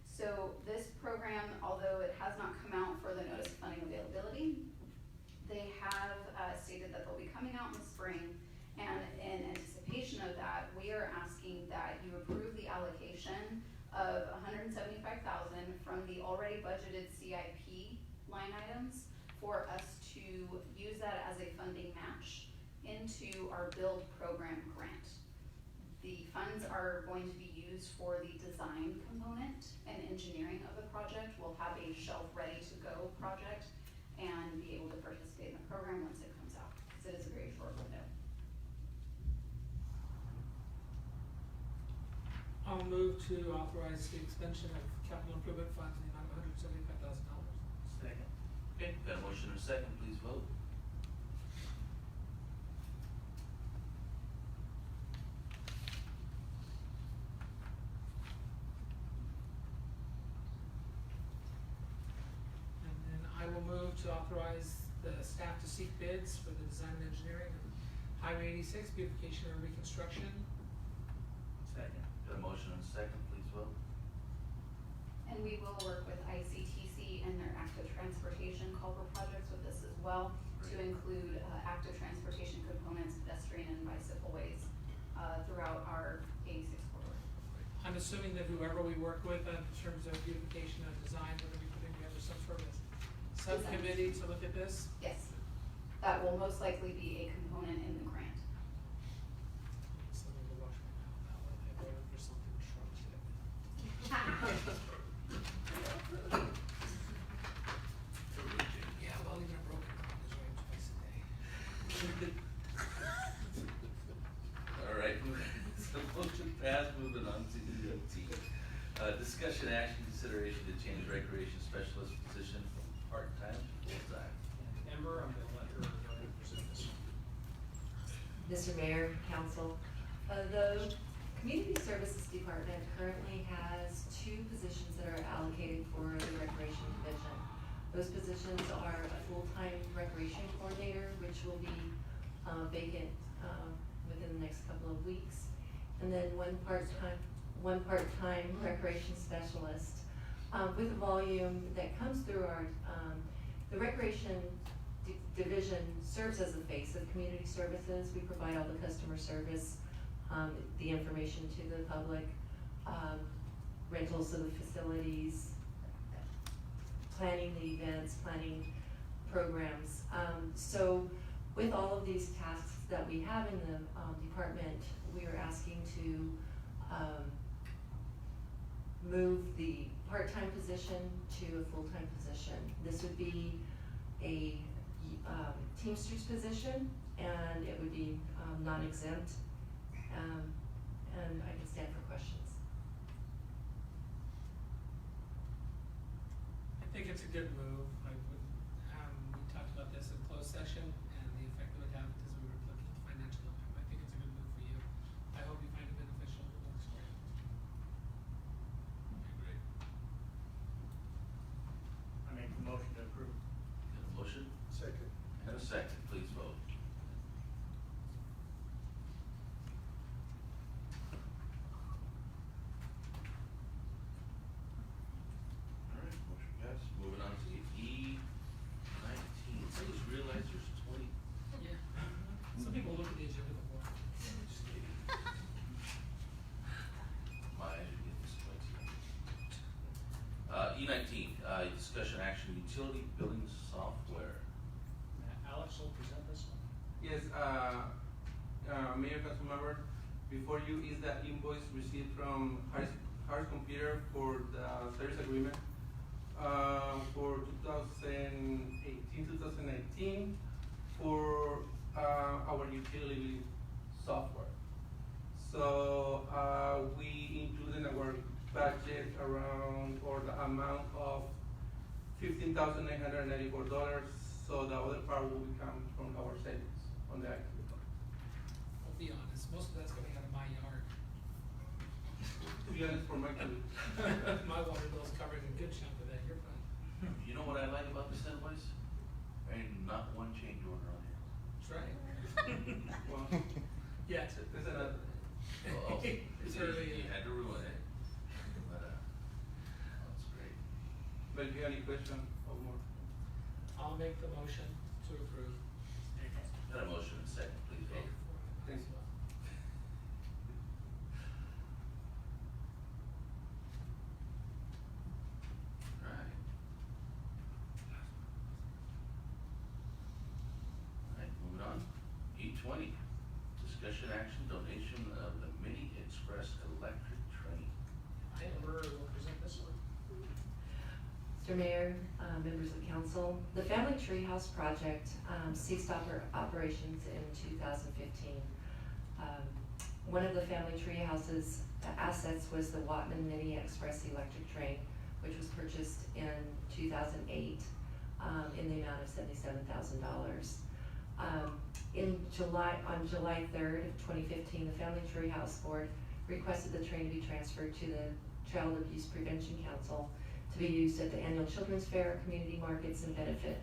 So this program, although it has not come out for the notice of funding availability, they have stated that they'll be coming out in the spring, and in anticipation of that, we are asking that you approve the allocation of $175,000 from the already budgeted CIP line items for us to use that as a funding match into our BUILD program grant. The funds are going to be used for the design component and engineering of the project. We'll have a shelf ready to go project and be able to participate in the program once it comes out, because it is a very short window. I'll move to authorize the extension of capital improvement funds in the amount of $175,000. Second. Okay, got a motion and a second, please vote. And then I will move to authorize the staff to seek bids for the design and engineering of Highway 86 beautification and reconstruction. Second. Got a motion and a second, please vote. And we will work with ICTC and their active transportation culvert projects with this as well, to include active transportation components, pedestrian and bicycle ways throughout our 86 corridor. I'm assuming that whoever we work with in terms of beautification and design, we're gonna be putting together some sort of subcommittee to look at this? Yes, that will most likely be a component in the grant. So I'm gonna wash my mouth now, I voted for something Trump did. Yeah, well, even a broken arm is right twice a day. All right, so motion passed, moving on to T. Discussion, action, consideration to change recreation specialist position from part-time to full-time. Amber, I'm gonna let her present this one. Mr. Mayor, Council, the Community Services Department currently has 2 positions that are allocated for the Recreation Division. Those positions are a full-time recreation coordinator, which will be vacant within the next couple of weeks, and then one part-time recreation specialist. With the volume that comes through our, the Recreation Division serves as the face of community services. We provide all the customer service, the information to the public, rentals of the facilities, planning the events, planning programs. So with all of these tasks that we have in the department, we are asking to move the part-time position to a full-time position. This would be a Teamsters position, and it would be non-exempt, and I can stand for questions. I think it's a good move. I would, we talked about this in closed session and the effect it would have because we were looking at the financial impact. I think it's a good move for you. I hope you find it beneficial. It works for you. Okay, great. I make the motion to approve. Got a motion Second. and a second, please vote. All right, motion passed. Moving on to E19. It was really Discussion action, utility billing software. Alex will present this one. Yes, Mayor, council member, before you is the invoice received from Harris Computer for the service agreement for 2018-2019 for our utility software. So we included in our budget around, or the amount of $15,994. So the other part will come from our savings on the IT department. I'll be honest, most of that's coming out of my yard. To be honest, for my colleague. My water bill's covering a good chunk of that, you're fine. You know what I like about this invoice? Ain't not one change order on here. That's right. Well, Yeah. there's another. Oh, It's you early. had to ruin it. But, that's great. But if you have any question or more. I'll make the motion to approve. Got a motion and second, please vote. Thanks. Alright. Alright, moving on. E20, discussion action, donation of the Mini Express electric train. Amber will present this one. Mr. Mayor, members of council, the Family Treehouse Project ceased operations in 2015. One of the Family Treehouse's assets was the Watman Mini Express electric train, which was purchased in 2008 in the amount of $77,000. On July 3rd of 2015, the Family Treehouse Board requested the train to be transferred to the Child Abuse Prevention Council to be used at the annual Children's Fair, community markets, and benefit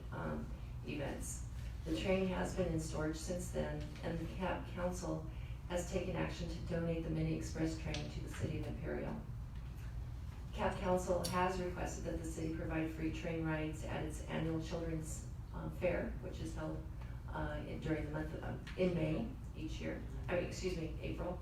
events. The train has been in storage since then, and the CAB Council has taken action to donate the Mini Express train to the city of Imperial. CAB Council has requested that the city provide free train rides at its annual Children's Fair, which is held during the month of, in May each year, April.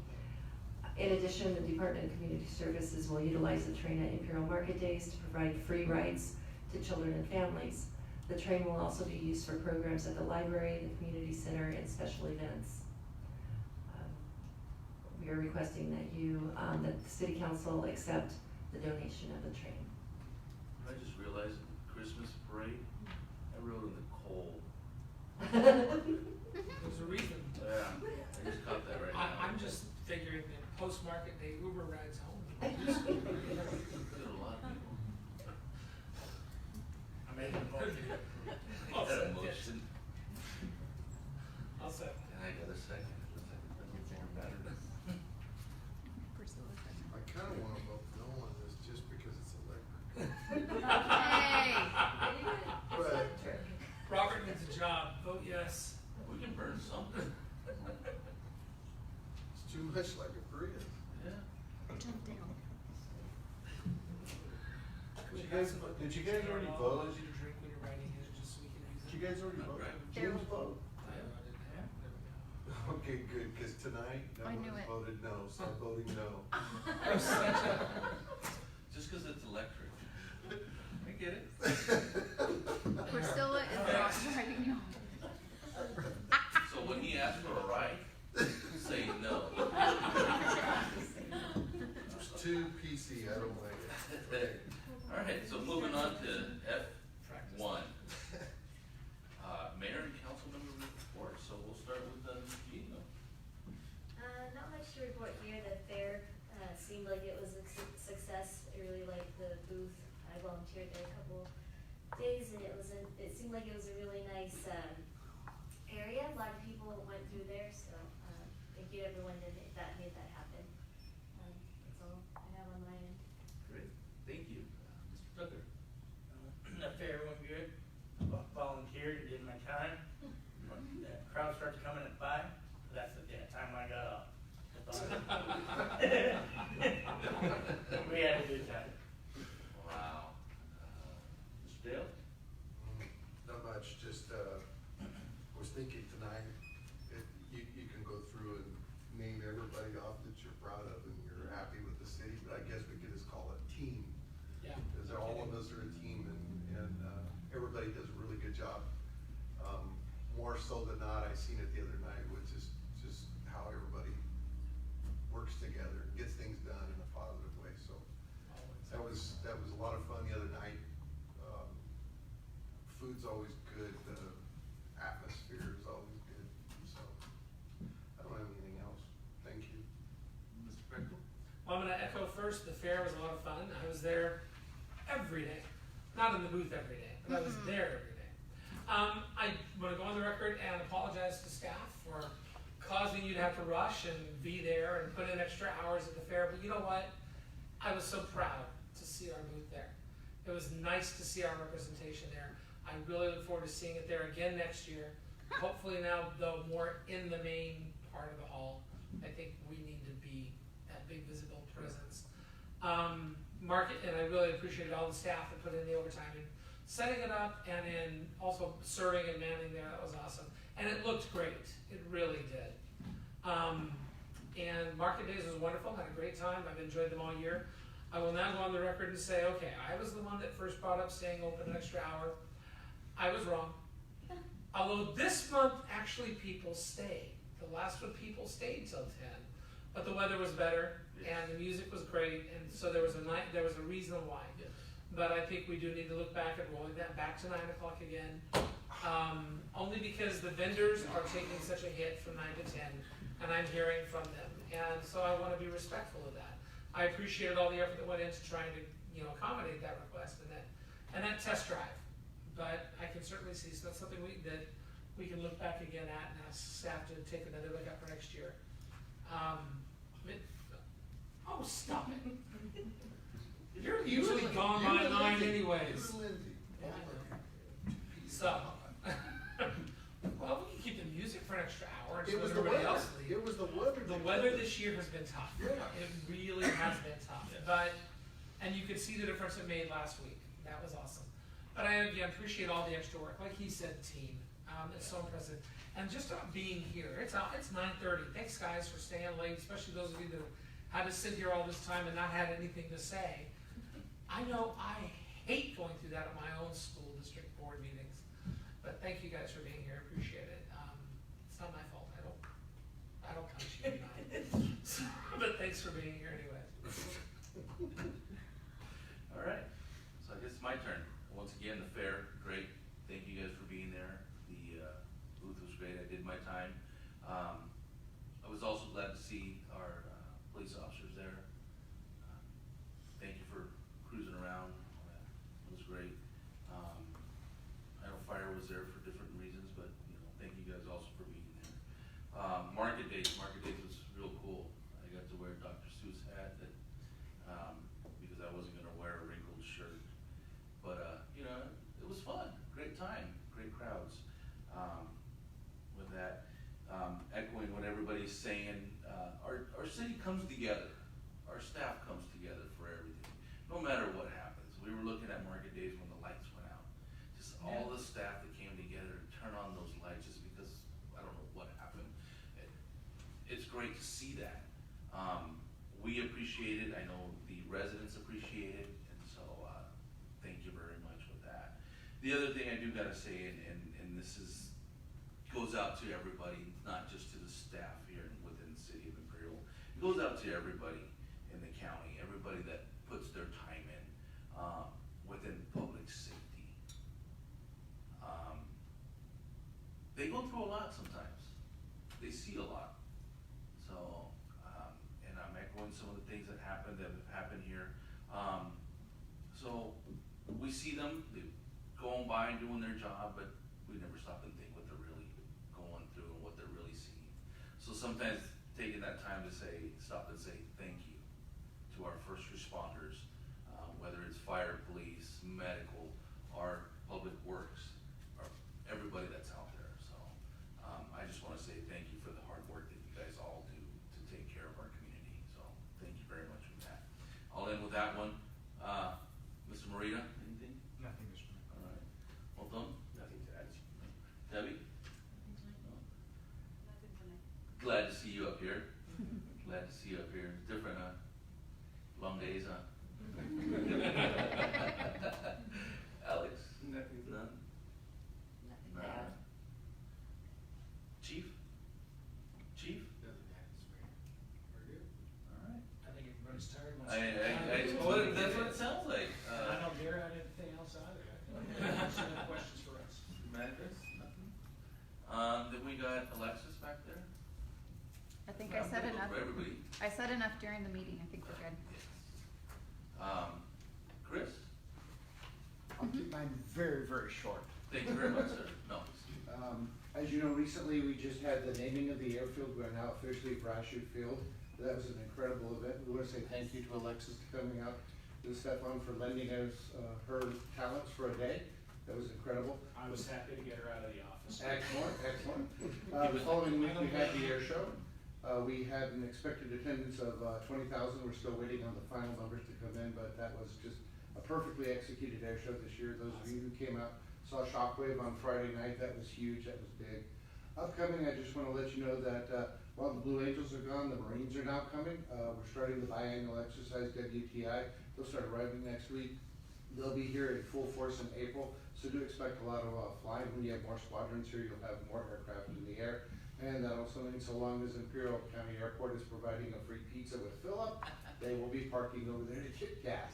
In addition, the Department of Community Services will utilize the train at Imperial Market Days to provide free rides to children and families. The train will also be used for programs at the library, the community center, and special events. We are requesting that the city council accept the donation of the train. I just realized Christmas parade, I rode in the cold. There's a reason. Yeah, I just caught that right now. I'm just figuring that post-market day Uber rides home. Good, a lot of people. I made a motion. Got a motion. I'll second. And I got a second. I kinda wanna vote no on this just because it's electric. But Robert needs a job, vote yes. We can burn something. it's too much like a Prius. Yeah. Did you guys already I'll vote? allow you to drink when you're writing it, just so we can use it. Did you guys already vote? Right. James vote? I didn't have, there we go. Okay, good, cause tonight, no I knew one's it. voted no, so I'm voting no. Just because it's electric. I get it. Priscilla is not writing no. So when he asks for a ride, say no. It's too PC, I don't like it. All right, so moving on to F1. Mayor and council member report, so we'll start with Gino. Not much to report here. The fair seemed like it was a success. I really liked the booth. I volunteered there a couple days, and it seemed like it was a really nice area. A lot of people went through there, so thank you to everyone that made that happen. That's all I have on my end. Great, thank you. Mr. Tucker. The fair went good. Volunteered, did my time. The crowd starts coming at 5. That's the time I got off. We had a good time. Wow. Mr. Dale? Not much, just, was thinking tonight, you can go through and name everybody off the more so than not, I seen it the other night, which is just how everybody works together, gets things done in a positive way, so. That was a lot of fun the other night. Food's always good, the atmosphere is always good, so. I don't have anything else, thank you. Mr. Beckle? Well, I'm gonna echo first, the fair was a lot of fun. I was there every day. Not in the booth every day, but I was there every day. I wanna go on the record and apologize to staff for causing you to have to rush and be there and put in extra hours at the fair, but you know what? I was so proud to see our booth there. It was nice to see our representation there. I really look forward to seeing it there again next year. Hopefully now, though, more in the main part of the hall. I think we need to be that big visible presence. Market, and I really appreciated all the staff that put in the overtime in setting it up and in also serving and manning there. That was awesome. And it looked great. It really did. And Market Days was wonderful. Had a great time. I've enjoyed them all year. I will now go on the record and say, okay, I was the one that first brought up staying open an extra hour. I was wrong. Although this month, actually, people stayed. The last one, people stayed till 10. But the weather was better, and the music was great, and so there was a reason why. Yes. But I think we do need to look back at rolling that back to 9 o'clock again. Only because the vendors are taking such a hit from 9 to 10, and I'm hearing from them. And so I want to be respectful of that. I appreciated all the effort that went into trying to, accommodate that request and that test drive. But I can certainly see, so that's something that we can look back again at and ask staff to take another look at for next year. Oh, stop it. You're usually gone by 9 anyways. Yeah, I know. So, well, we can keep the music for an extra hour and It just was let the everybody weather. else leave. It was the weather. The weather this year has been tough. Yeah. It really has been tough. But, and you could see the difference it made last week. That was awesome. But I again appreciate all the extra work. Like he said, team. It's so impressive. And just being here. It's 9:30. Thanks guys for staying late, especially those of you that had to sit here all this time and not had anything to say. I know I hate going through that at my own school district board meetings. But thank you guys for being here. Appreciate it. It's not my fault. I don't punish you tonight. But thanks for being here anyway. All right, so I guess it's my turn. Once again, the fair, great. Thank you guys for being there. The booth was great. I did my time. I was also glad to see our police officers there. Thank you for cruising around. It was great. I know fire was there for different reasons, but thank you guys also for being there. Market Days was real cool. I got to wear a Dr. Seuss hat that, because I wasn't gonna wear a wrinkled shirt. But, it was fun, great time, great crowds. With that, echoing what everybody's saying, our city comes together, our staff comes together for everything, no matter what happens. We were looking at Market Days when the lights went out. Just all the staff that came together to turn on those lights just because, I don't know what happened. It's great to see that. We appreciate it, I know the residents appreciate it, and so, thank you very much with that. The other thing I do gotta say, and this goes out to everybody, not just to the staff here within the city of Imperial, it goes out to everybody in the county, everybody that puts their time in, within public safety. They go through a lot sometimes, they see a lot. So, and I'm echoing some of the things that have happened here. So, we see them, they going by and doing their job, but we never stop and think what they're really going through and what they're really seeing. So sometimes taking that time to stop and say thank you to our first responders, whether it's fire, police, medical, our public works, or everybody that's out there. So I just want to say thank you for the hard work that you guys all do to take care of our community. So thank you very much for that. I'll end with that one. Mr. Morita, anything? Nothing, Mr. Mayor. All right. Well done. Nothing to add. Debbie? Nothing tonight. Glad to see you up here. Glad to see you up here. Different, huh? Long days, huh? Alex? Nothing. None? Nothing None. bad. That's what it sounds like. I don't dare add anything else either. Any questions for us? Matters? Nothing? Then we got Alexis back there. I think I said enough. For everybody. I said enough during the meeting, I think we're good. Chris? I'll keep mine very, very short. Thank you very much, sir. No. As you know, recently we just had the naming of the airfield. We're now officially Brashear Field. That was an incredible event. We want to say thank you to Alexis for coming out, to Stefan for lending us her talents for a day. That was incredible. I was happy to get her out of the office. Excellent, excellent. The following week we had the air show. We had an expected attendance of 20,000. We're still waiting on the final numbers to come in, but that was just a perfectly executed air show this year. Those of you who came out saw Shockwave on Friday night. That was huge. That was big. Upcoming, I just want to let you know that while the Blue Angels are gone, the Marines are now coming. We're starting the biannual exercise, WTI. They'll start arriving next week. They'll be here in full force in April, so do expect a lot of flying. When you have more squadrons here, you'll have more aircraft in the air. And that also means so long as Imperial County Airport is providing a free pizza with fill-up, they will be parking over there to get gas.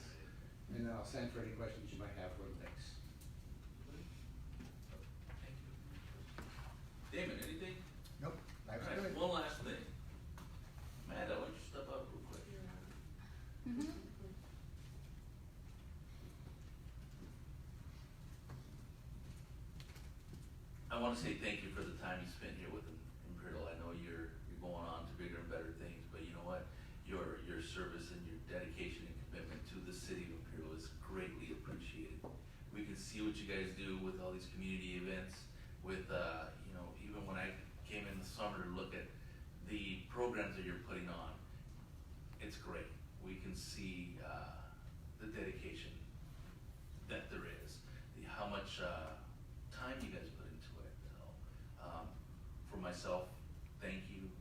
And I'll stand for any questions you might have for them. Thanks. Damon, anything? Nope. All right, one last thing. Amanda, why don't you step up real quick? I want to say thank you for the time you spent here with Imperial. I know you're going on to bigger and better things, but you know what? Your service and your dedication and commitment to the city of Imperial is greatly appreciated. We can see what you guys do with all these community events, with you know, even when I came in the summer to look at the programs that you're putting on, it's great. We can see the dedication that there is, how much time you guys put into it. So, for myself, thank you.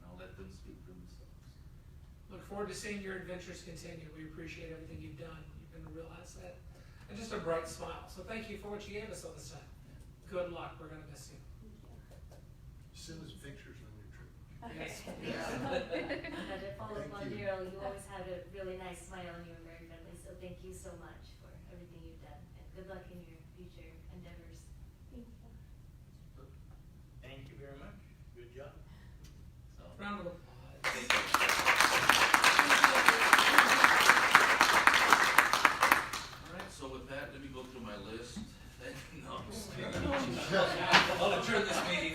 I'll let them speak for themselves. Look forward to seeing your adventures continue. We appreciate everything you've done. You've been a real asset. And just a bright smile. So thank you for what you gave us all this time. Good luck. We're going to miss you. Send us pictures on your trip. Yes. But it follows Thank Juan you. Darrell. You always had a really nice smile and you were very friendly. So thank you so much for everything you've done. And good luck in your future endeavors. Thank you. Thank you very much. Good job. So, Round of applause. thank you. All right, so with that, let me go through my list. No, I'm just kidding. I'll adjourn this meeting.